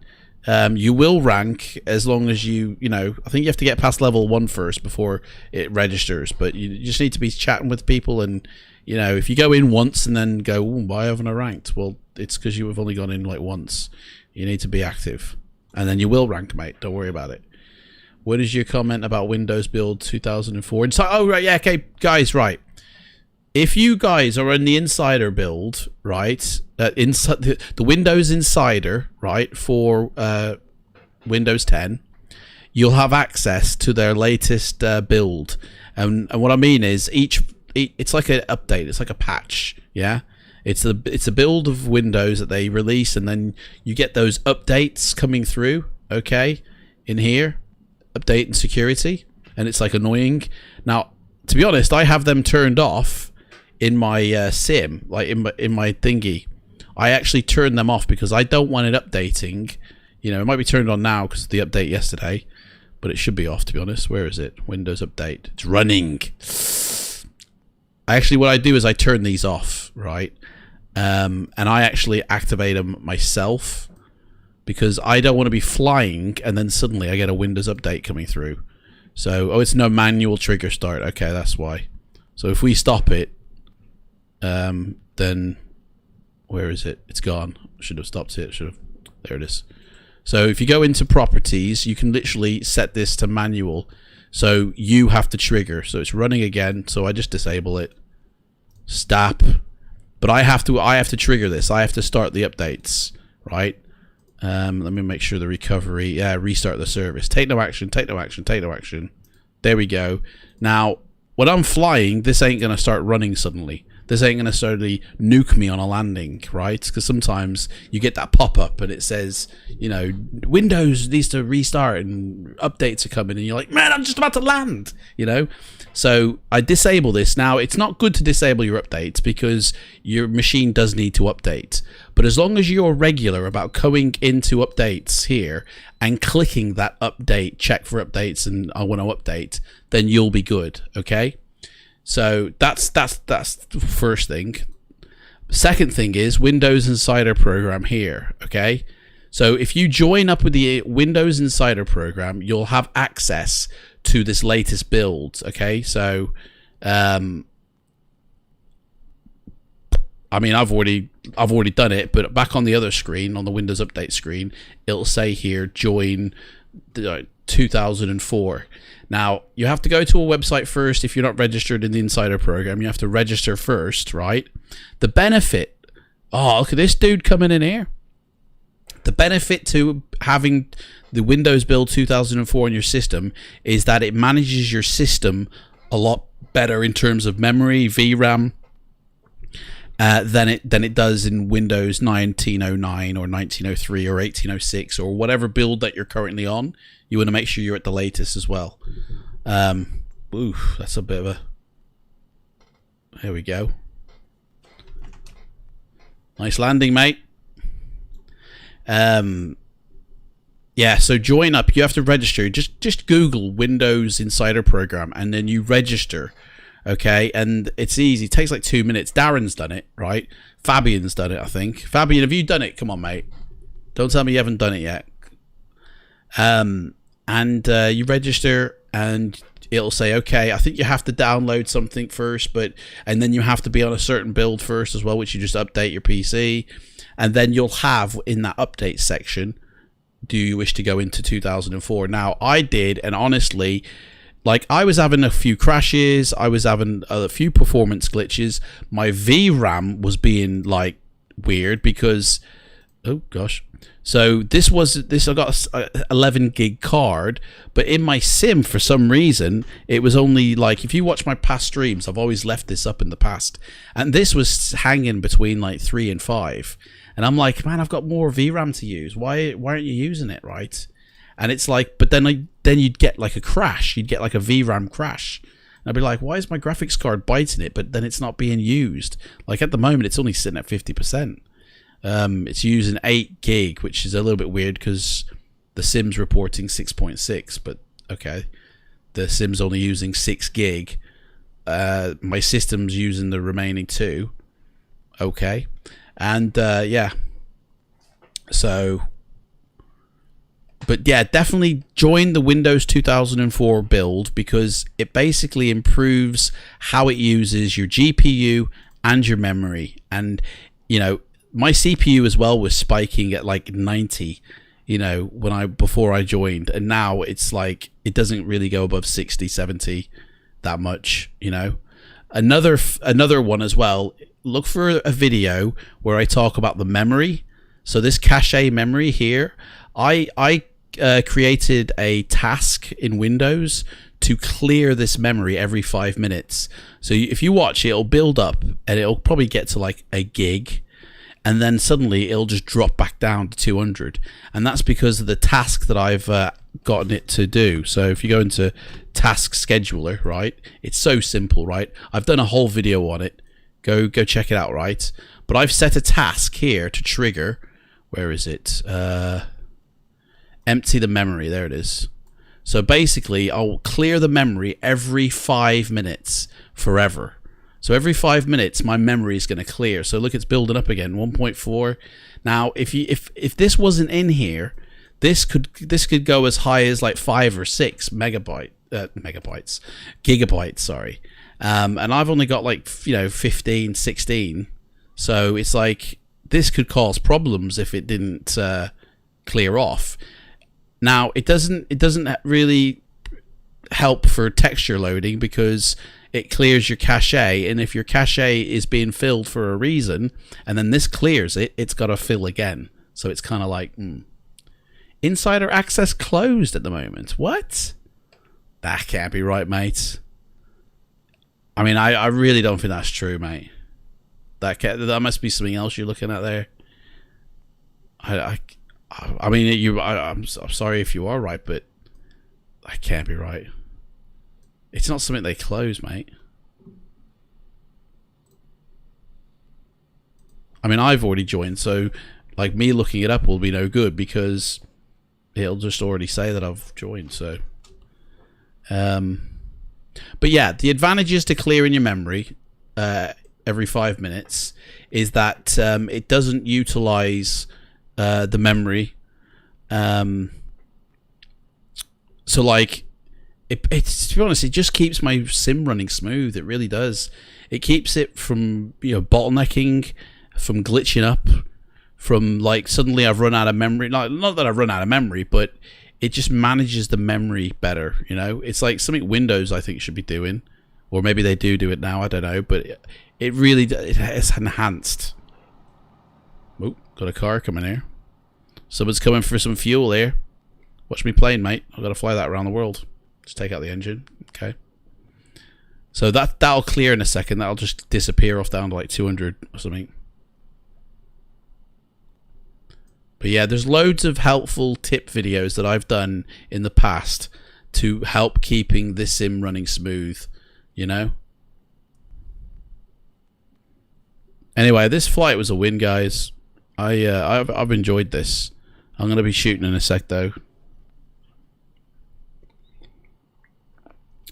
that. You will rank as long as you I think you have to get past level 1 first before it registers. But you just need to be chatting with people, and if you go in once and then go, why haven't I ranked? Well, it's because you have only gone in like once. You need to be active, and then you will rank, mate. Don't worry about it. What is your comment about Windows Build 2004? Oh, right, yeah, okay, guys, right. If you guys are in the Insider build, right, inside the Windows Insider, right, for Windows 10, you'll have access to their latest build. And what I mean is it's like an update, it's like a patch, yeah? It's a build of Windows that they release, and then you get those updates coming through, okay, in here, update and security, and it's like annoying. Now, to be honest, I have them turned off in my sim, like in my thingy. I actually turned them off because I don't want it updating. It might be turned on now because of the update yesterday, but it should be off, to be honest. Where is it? Windows update. It's running. Actually, what I do is I turn these off, right? And I actually activate them myself, because I don't want to be flying and then suddenly I get a Windows update coming through. So, it's no manual trigger start. Okay, that's why. So if we stop it, then where is it? It's gone. Should have stopped it. There it is. So if you go into properties, you can literally set this to manual. So you have to trigger. So it's running again. So I just disable it. Stop. But I have to trigger this. I have to start the updates, right? Let me make sure the recovery. Yeah, restart the service. Take no action. Take no action. Take no action. There we go. Now, when I'm flying, this ain't gonna start running suddenly. This ain't gonna necessarily nuke me on a landing, right? Because sometimes you get that pop-up and it says, Windows needs to restart and updates are coming, and you're like, man, I'm just about to land, So I disable this. Now, it's not good to disable your updates because your machine does need to update. But as long as you're regular about going into updates here and clicking that update, check for updates, and I want to update, then you'll be good, okay? So that's the first thing. Second thing is Windows Insider program here, okay? So if you join up with the Windows Insider program, you'll have access to this latest build, okay? So, I mean, I've already done it, but back on the other screen, on the Windows Update screen, it'll say here, join 2004. Now, you have to go to a website first if you're not registered in the Insider program. You have to register first, right? The benefit... Oh, look at this dude coming in here. The benefit to having the Windows build 2004 on your system is that it manages your system a lot better in terms of memory, VRAM, than it does in Windows 1909 or 1903 or 1806 or whatever build that you're currently on. You want to make sure you're at the latest as well. Ooh, that's a bit of a... There we go. Nice landing, mate. Yeah, so join up. You have to register. Just Google Windows Insider Program and then you register. Okay, and it's easy. It takes like 2 minutes. Darren's done it, right? Fabian's done it, I think. Fabian, have you done it? Come on, mate. Don't tell me you haven't done it yet. You register and it'll say, okay, I think you have to download something first, and then you have to be on a certain build first as well, which you just update your PC. And then you'll have in that update section, do you wish to go into 2004? Now, I did, and honestly, like, I was having a few crashes, I was having a few performance glitches. My VRAM was being like weird because, oh gosh. So I got a 11 gig card, but in my sim for some reason it was only like, if you watch my past streams, I've always left this up in the past, and this was hanging between like 3 and 5, and I'm like, man, I've got more VRAM to use. Why aren't you using it, right? And it's like, but then you'd get like a crash. You'd get like a VRAM crash. And I'd be like, why is my graphics card biting it? But then it's not being used. Like at the moment, it's only sitting at 50%. It's using 8 gig, which is a little bit weird because the sim's reporting 6.6. But okay, the sim's only using 6 gig. My system's using the remaining 2. Okay, and yeah, so. But yeah, definitely join the Windows 2004 build because it basically improves how it uses your GPU and your memory. And, you know, my CPU as well was spiking at like 90, you know, before I joined. And now it's like, it doesn't really go above 60, 70 that much, you know. Another one as well, look for a video where I talk about the memory. So this cache memory here, I created a task in Windows to clear this memory every 5 minutes. So if you watch it, it'll build up and it'll probably get to like a gig, and then suddenly it'll just drop back down to 200, and that's because of the task that I've gotten it to do. So if you go into task scheduler, right, it's so simple, right? I've done a whole video on it. Go check it out, right? But I've set a task here to trigger, where is it? Empty the memory. There it is. So basically, I'll clear the memory every 5 minutes forever. So every 5 minutes, my memory is going to clear. So look, it's building up again. 1.4. Now, if this wasn't in here, this could go as high as like 5 or 6 gigabytes. Sorry. And I've only got like 15, 16. So it's like this could cause problems if it didn't clear off. Now, it doesn't really help for texture loading because it clears your cache, and if your cache is being filled for a reason, and then this clears it, it's got to fill again. So it's kind of like, Insider access closed at the moment. What? That can't be right, mate. I mean, I really don't think that's true, mate. That must be something else you're looking at there. I mean, I'm sorry if you are right, but that can't be right. It's not something they close, mate. I mean, I've already joined, so like me looking it up will be no good because it'll just already say that I've joined. So, but yeah, the advantages to clearing your memory. every 5 minutes is that it doesn't utilize the memory. So like, it's to be honest, it just keeps my sim running smooth. It really does. It keeps it from, you know, bottlenecking, from glitching up, from like suddenly I've run out of memory. Not that I've run out of memory, but it just manages the memory better. You know, it's like something Windows I think should be doing, or maybe they do it now. I don't know, but it really it's enhanced. Oh, got a car coming here. Someone's coming for some fuel here. Watch me plane, mate. I've got to fly that around the world. Just take out the engine. Okay. So that'll clear in a second. That'll just disappear off down to like 200 or something. But yeah, there's loads of helpful tip videos that I've done in the past to help keeping this sim running smooth, you know? Anyway, this flight was a win, guys. I've enjoyed this. I'm going to be shooting in a sec, though.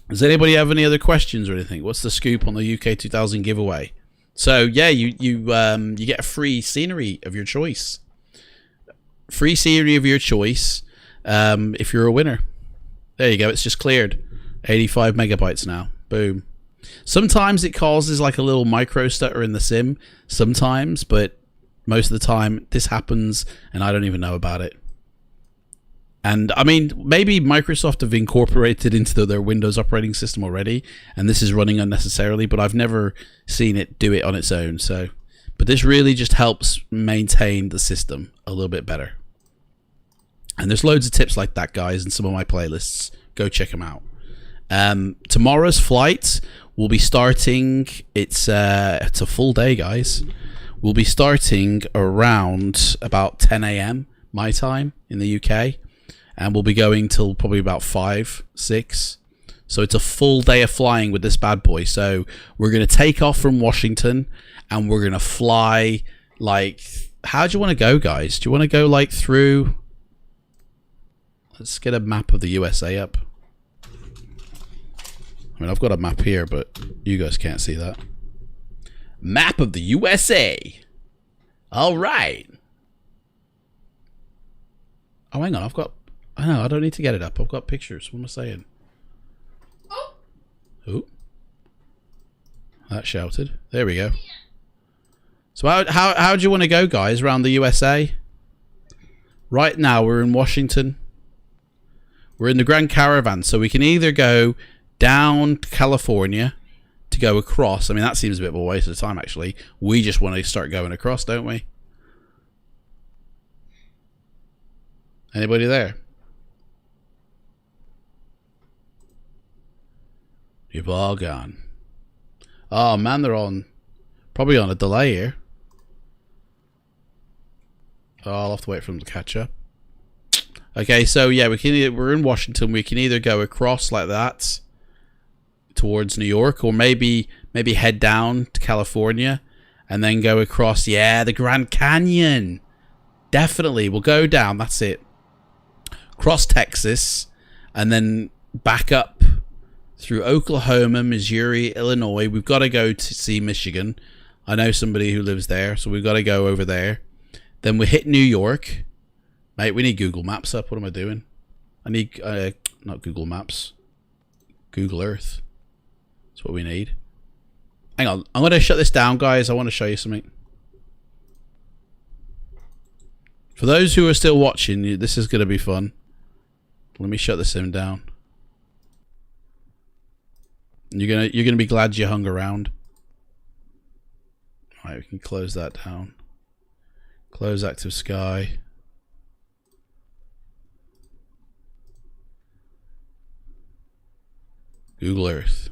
Does anybody have any other questions or anything? What's the scoop on the UK 2000 giveaway? So yeah, you get a free scenery of your choice. Free scenery of your choice if you're a winner. There you go. It's just cleared. 85 megabytes now. Boom. Sometimes it causes like a little micro stutter in the sim. Sometimes, but most of the time this happens and I don't even know about it. And I mean, maybe Microsoft have incorporated into their Windows operating system already, and this is running unnecessarily, but I've never seen it do it on its own. So, but this really just helps maintain the system a little bit better. And there's loads of tips like that, guys, in some of my playlists. Go check them out. Tomorrow's flight will be starting. It's a full day, guys. We'll be starting around about 10 a.m. my time in the UK. And we'll be going till probably about 5, 6. So it's a full day of flying with this bad boy. So we're going to take off from Washington and we're going to fly like... How do you want to go, guys? Do you want to go like through... Let's get a map of the USA up. I mean, I've got a map here, but you guys can't see that. Map of the USA. All right. Oh, hang on. I've got... I know, I don't need to get it up. I've got pictures. What am I saying? Oh. Ooh. That shouted. There we go. So how do you want to go, guys, around the USA? Right now, we're in Washington. We're in the Grand Caravan, so we can either go down to California to go across. I mean, that seems a bit of a waste of time, actually. We just want to start going across, don't we? Anybody there? You've all gone. Oh man, they're probably on a delay here. Oh, I'll have to wait for them to catch up. Okay, so yeah, we're in Washington. We can either go across like that towards New York, or maybe head down to California and then go across. Yeah, the Grand Canyon. Definitely, we'll go down. That's it. Cross Texas, and then back up through Oklahoma, Missouri, Illinois. We've got to go to see Michigan. I know somebody who lives there, so we've got to go over there. Then we hit New York. Mate, we need Google Maps up. What am I doing? I need, not Google Maps. Google Earth. That's what we need. Hang on. I'm going to shut this down, guys. I want to show you something. For those who are still watching, this is going to be fun. Let me shut the sim down. You're gonna be glad you hung around. Alright, we can close that down. Close active sky. Google Earth.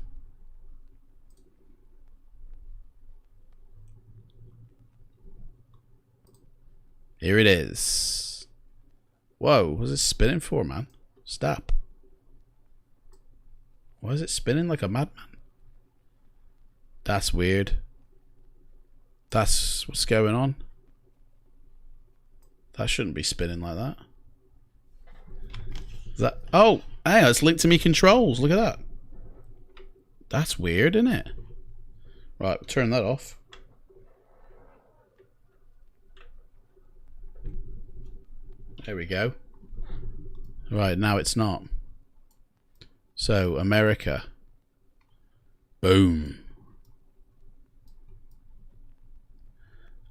Here it is. Whoa, what's it spinning for, man? Stop. Why is it spinning like a madman? That's weird. That's what's going on. That shouldn't be spinning like that. Is that... Oh, hey, it's linked to me controls. Look at that. That's weird, isn't it? Right, turn that off. There we go. Right, now it's not. So, America. Boom.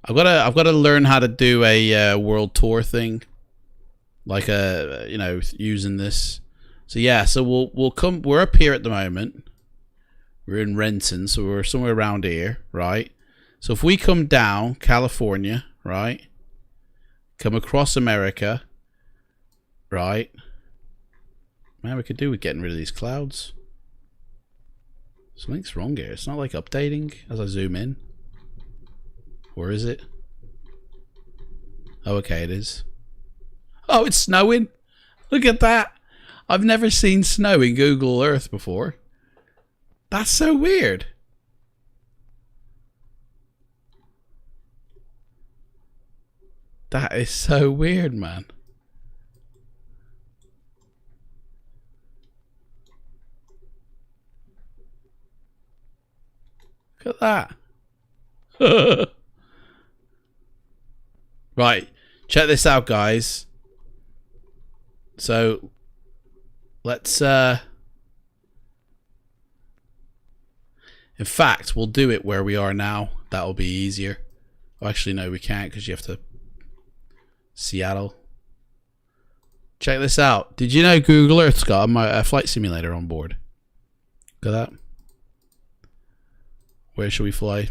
I've got to learn how to do a world tour thing, like you know, using this. So yeah, so we'll come. We're up here at the moment. We're in Renton, so we're somewhere around here, right? So if we come down California, right, come across America, right? Man, we could do with getting rid of these clouds. Something's wrong here. It's not like updating as I zoom in. Or is it? Oh, okay, it is. Oh, it's snowing. Look at that. I've never seen snow in Google Earth before. That's so weird. That is so weird, man. Look at that. Right, check this out, guys. So, let's, in fact, we'll do it where we are now. That'll be easier. Oh, actually, no, we can't because you have to... Seattle. Check this out. Did you know Google Earth's got a flight simulator on board? Look at that. Where should we fly?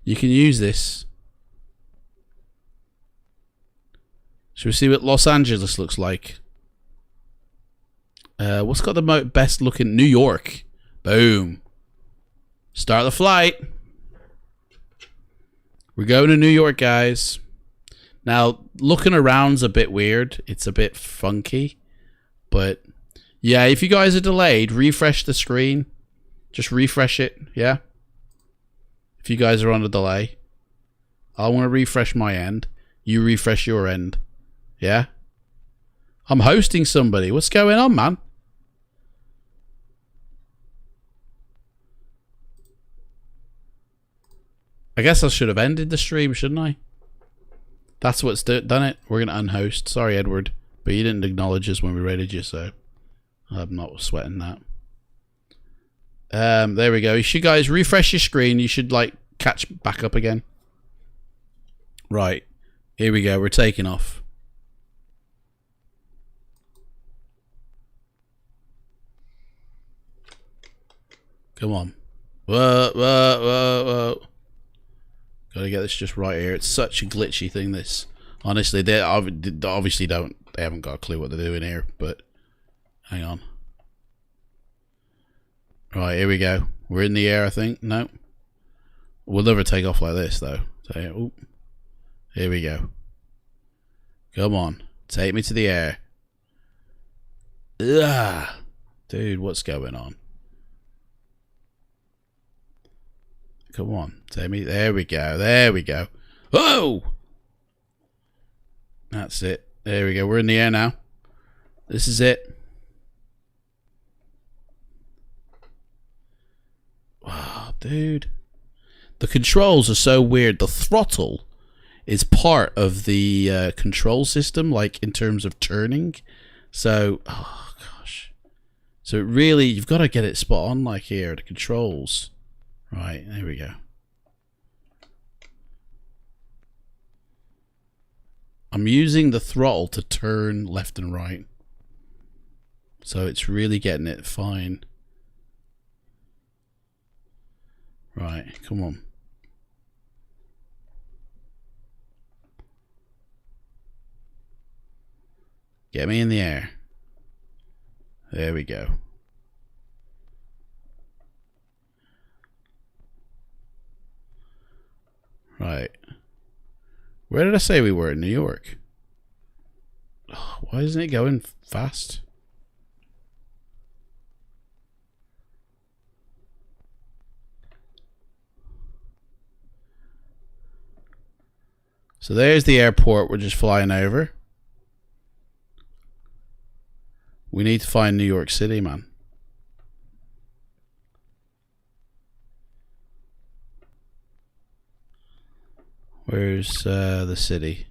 You can use this. Should we see what Los Angeles looks like? What's got the best looking? New York. Boom. Start the flight. We're going to New York, guys. Now, looking around's a bit weird. It's a bit funky. But, yeah, if you guys are delayed, refresh the screen. Just refresh it, yeah? If you guys are on a delay, I want to refresh my end. You refresh your end. Yeah? I'm hosting somebody. What's going on, man? I guess I should have ended the stream, shouldn't I? That's what's done it. We're going to unhost. Sorry, Edward. But you didn't acknowledge us when we raided you, so I'm not sweating that. There we go. You should, guys, refresh your screen. You should, like, catch back up again. Right. Here we go. We're taking off. Come on. Whoa, whoa, whoa, whoa. Gotta get this just right here. It's such a glitchy thing, this. Honestly, they obviously don't. They haven't got a clue what they're doing here, but hang on. Right, here we go. We're in the air, I think. No. We'll never take off like this, though. So, ooh. Here we go. Come on. Take me to the air. Ugh. Dude, what's going on? Come on. Take me. There we go. There we go. Whoa! That's it. There we go. We're in the air now. This is it. Wow, dude. The controls are so weird. The throttle is part of the control system, like in terms of turning. So, oh gosh. So it really, you've got to get it spot on, like here, the controls. Right, there we go. I'm using the throttle to turn left and right. So it's really getting it fine. Right, come on. Get me in the air. There we go. Right. Where did I say we were? In New York. Oh, why isn't it going fast? So there's the airport we're just flying over. We need to find New York City, man. Where's the city?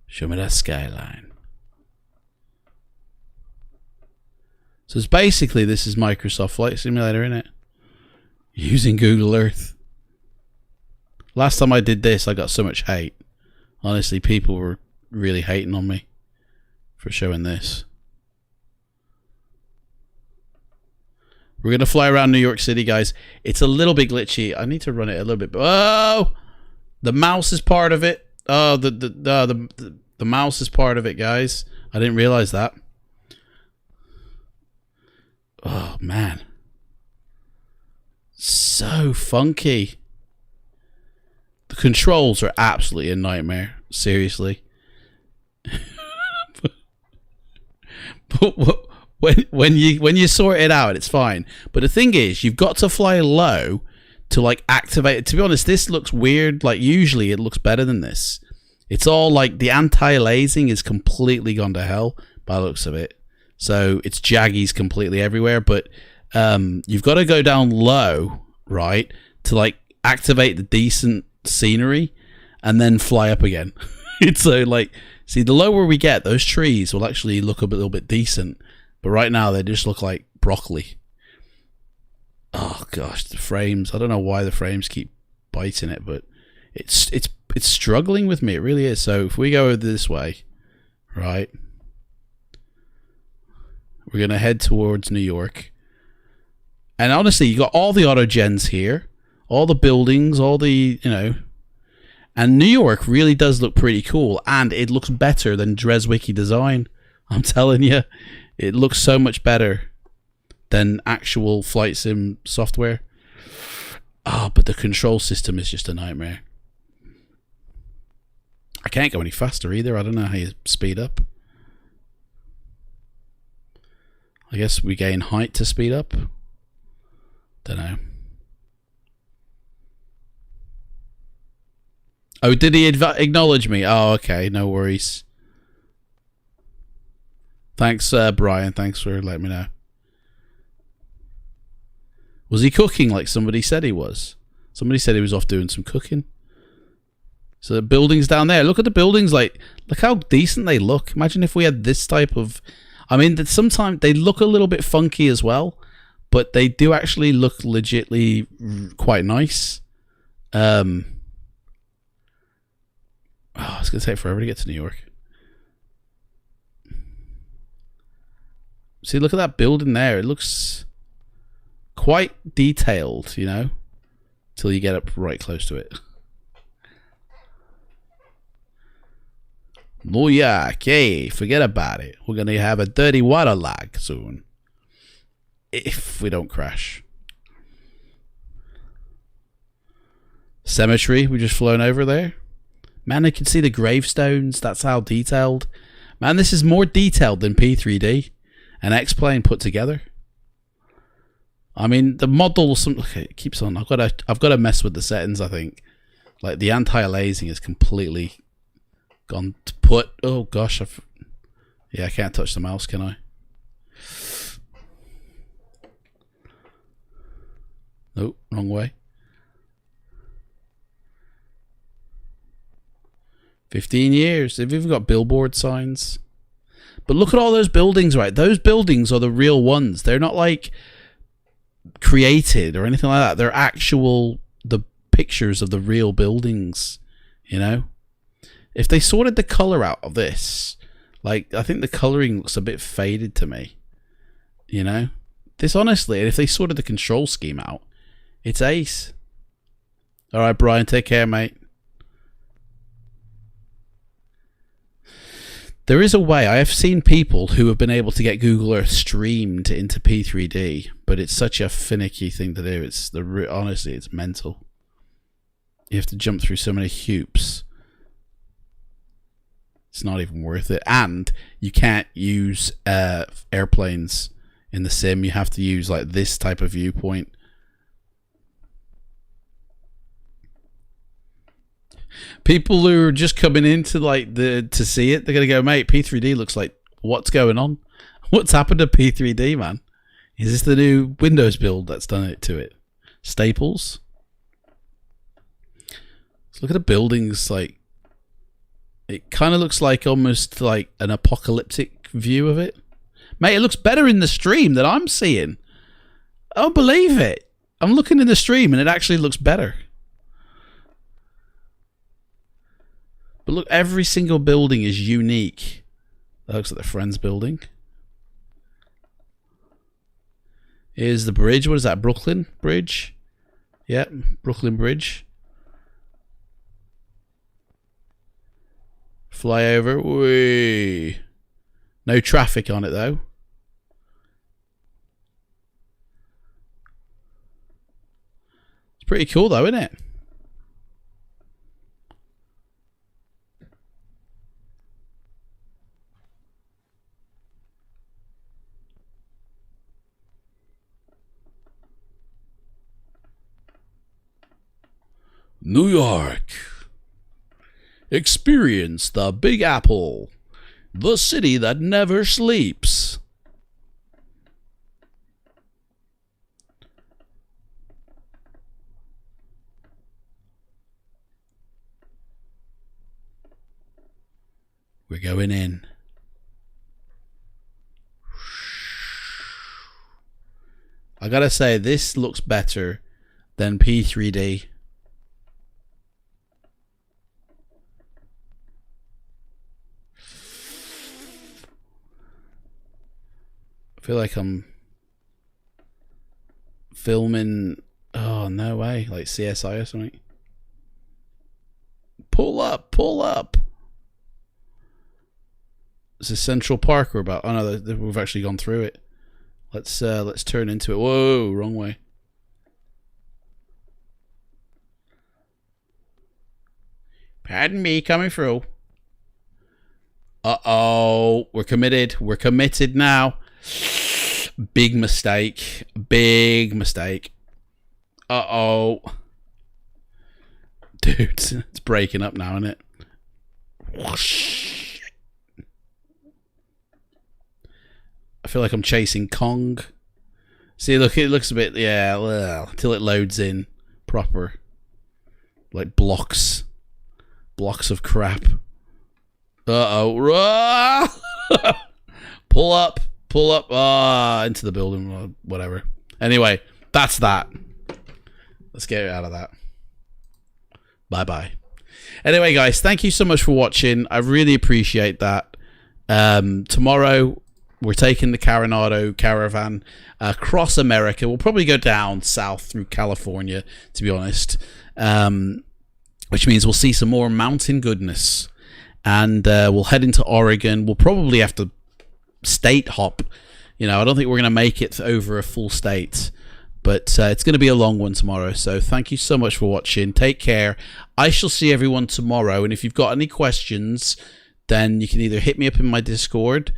Show me that skyline. So it's basically, this is Microsoft Flight Simulator, innit? Using Google Earth. Last time I did this, I got so much hate. Honestly, people were really hating on me for showing this. We're going to fly around New York City, guys. It's a little bit glitchy. I need to run it a little bit. Oh! The mouse is part of it. Oh, the mouse is part of it, guys. I didn't realize that. Oh, man. So funky. The controls are absolutely a nightmare. Seriously. But when you sort it out, it's fine. But the thing is, you've got to fly low to like activate it. To be honest, this looks weird. Like usually it looks better than this. It's all like the anti-aliasing is completely gone to hell by the looks of it. So it's jaggies completely everywhere. But you've got to go down low, right, to like activate the decent scenery and then fly up again. It's so like, see, the lower we get, those trees will actually look a little bit decent. But right now they just look like broccoli. Oh gosh, the frames. I don't know why the frames keep biting it, but it's struggling with me. It really is. So if we go this way, right, we're gonna head towards New York. And honestly, you got all the autogens here, all the buildings, all the, you know, and New York really does look pretty cool, and it looks better than Dreswiki design. I'm telling you, it looks so much better than actual flight sim software. Oh, but the control system is just a nightmare. I can't go any faster either. I don't know how you speed up. I guess we gain height to speed up. Don't know. Oh, did he acknowledge me? Oh, okay. No worries. Thanks, Brian. Thanks for letting me know. Was he cooking like somebody said he was? Somebody said he was off doing some cooking. So the buildings down there. Look at the buildings. Like, look how decent they look. Imagine if we had this type of... I mean, that sometimes they look a little bit funky as well, but they do actually look legitly quite nice. Oh, it's going to take forever to get to New York. See, look at that building there. It looks quite detailed, you know, till you get up right close to it. Oh yeah, okay, forget about it. We're going to have a dirty water lag soon. If we don't crash. Cemetery, we just flown over there. Man, I can see the gravestones. That's how detailed. Man, this is more detailed than P3D and X-Plane put together. I mean, the model. Okay, it keeps on. I've got to mess with the settings. I think, like the anti-aliasing is completely gone to put. Oh gosh, yeah, I can't touch the mouse, can I? Nope, wrong way. 15 years. They've even got billboard signs. But look at all those buildings, right? Those buildings are the real ones. They're not like created or anything like that. They're actual, the pictures of the real buildings, you know? If they sorted the color out of this, like, I think the coloring looks a bit faded to me, you know? This honestly, if they sorted the control scheme out, it's ace. All right, Brian, take care, mate. There is a way. I have seen people who have been able to get Google Earth streamed into P3D, but it's such a finicky thing to do. It's honestly, it's mental. You have to jump through so many hoops. It's not even worth it. And you can't use airplanes in the sim. You have to use like this type of viewpoint. People who are just coming into like to see it, they're gonna go, mate, P3D looks like, what's going on? What's happened to P3D, man? Is this the new Windows build that's done it to it? Staples? Let's look at the buildings. Like, it kind of looks like almost like an apocalyptic view of it. Mate, it looks better in the stream than I'm seeing. I don't believe it. I'm looking in the stream and it actually looks better. But look, every single building is unique. That looks like the Friends building. Here's the bridge. What is that? Brooklyn Bridge? Yep, Brooklyn Bridge. Flyover. Whee. No traffic on it though. It's pretty cool though, isn't it? New York. Experience the Big Apple, the city that never sleeps. We're going in. I gotta say, this looks better than P3D. I feel like I'm filming, oh no way, like CSI or something. Pull up, pull up. This is Central Park we're about. Oh no, we've actually gone through it. Let's turn into it. Whoa, wrong way. Pardon me, coming through. Uh-oh, we're committed. We're committed now. Big mistake. Big mistake. Uh-oh. Dude, it's breaking up now, isn't it? Whoosh. I feel like I'm chasing Kong. See, look, it looks a bit, yeah, well, till it loads in proper. Like blocks. Blocks of crap. Uh-oh. Pull up. Pull up into the building or whatever. Anyway, that's that. Let's get out of that. Bye-bye. Anyway, guys, thank you so much for watching. I really appreciate that. Tomorrow, we're taking the Caravan across America. We'll probably go down south through California, to be honest. Which means we'll see some more mountain goodness. And we'll head into Oregon. We'll probably have to state hop. You know, I don't think we're going to make it over a full state. But it's going to be a long one tomorrow. So thank you so much for watching. Take care. I shall see everyone tomorrow. And if you've got any questions, then you can either hit me up in my Discord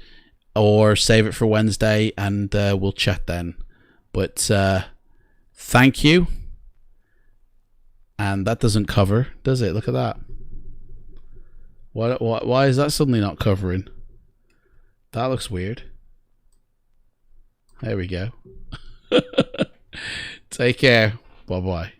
or save it for Wednesday and we'll chat then. But thank you. And that doesn't cover, does it? Look at that. Why is that suddenly not covering? That looks weird. There we go. Take care. Bye-bye.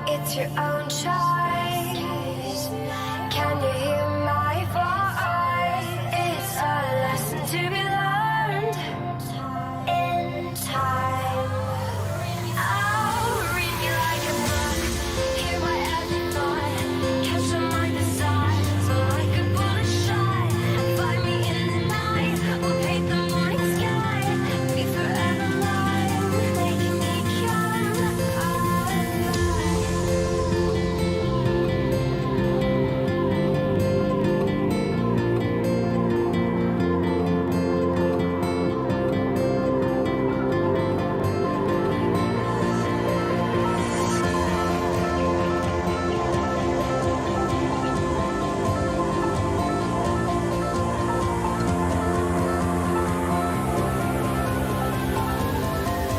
It's your own choice.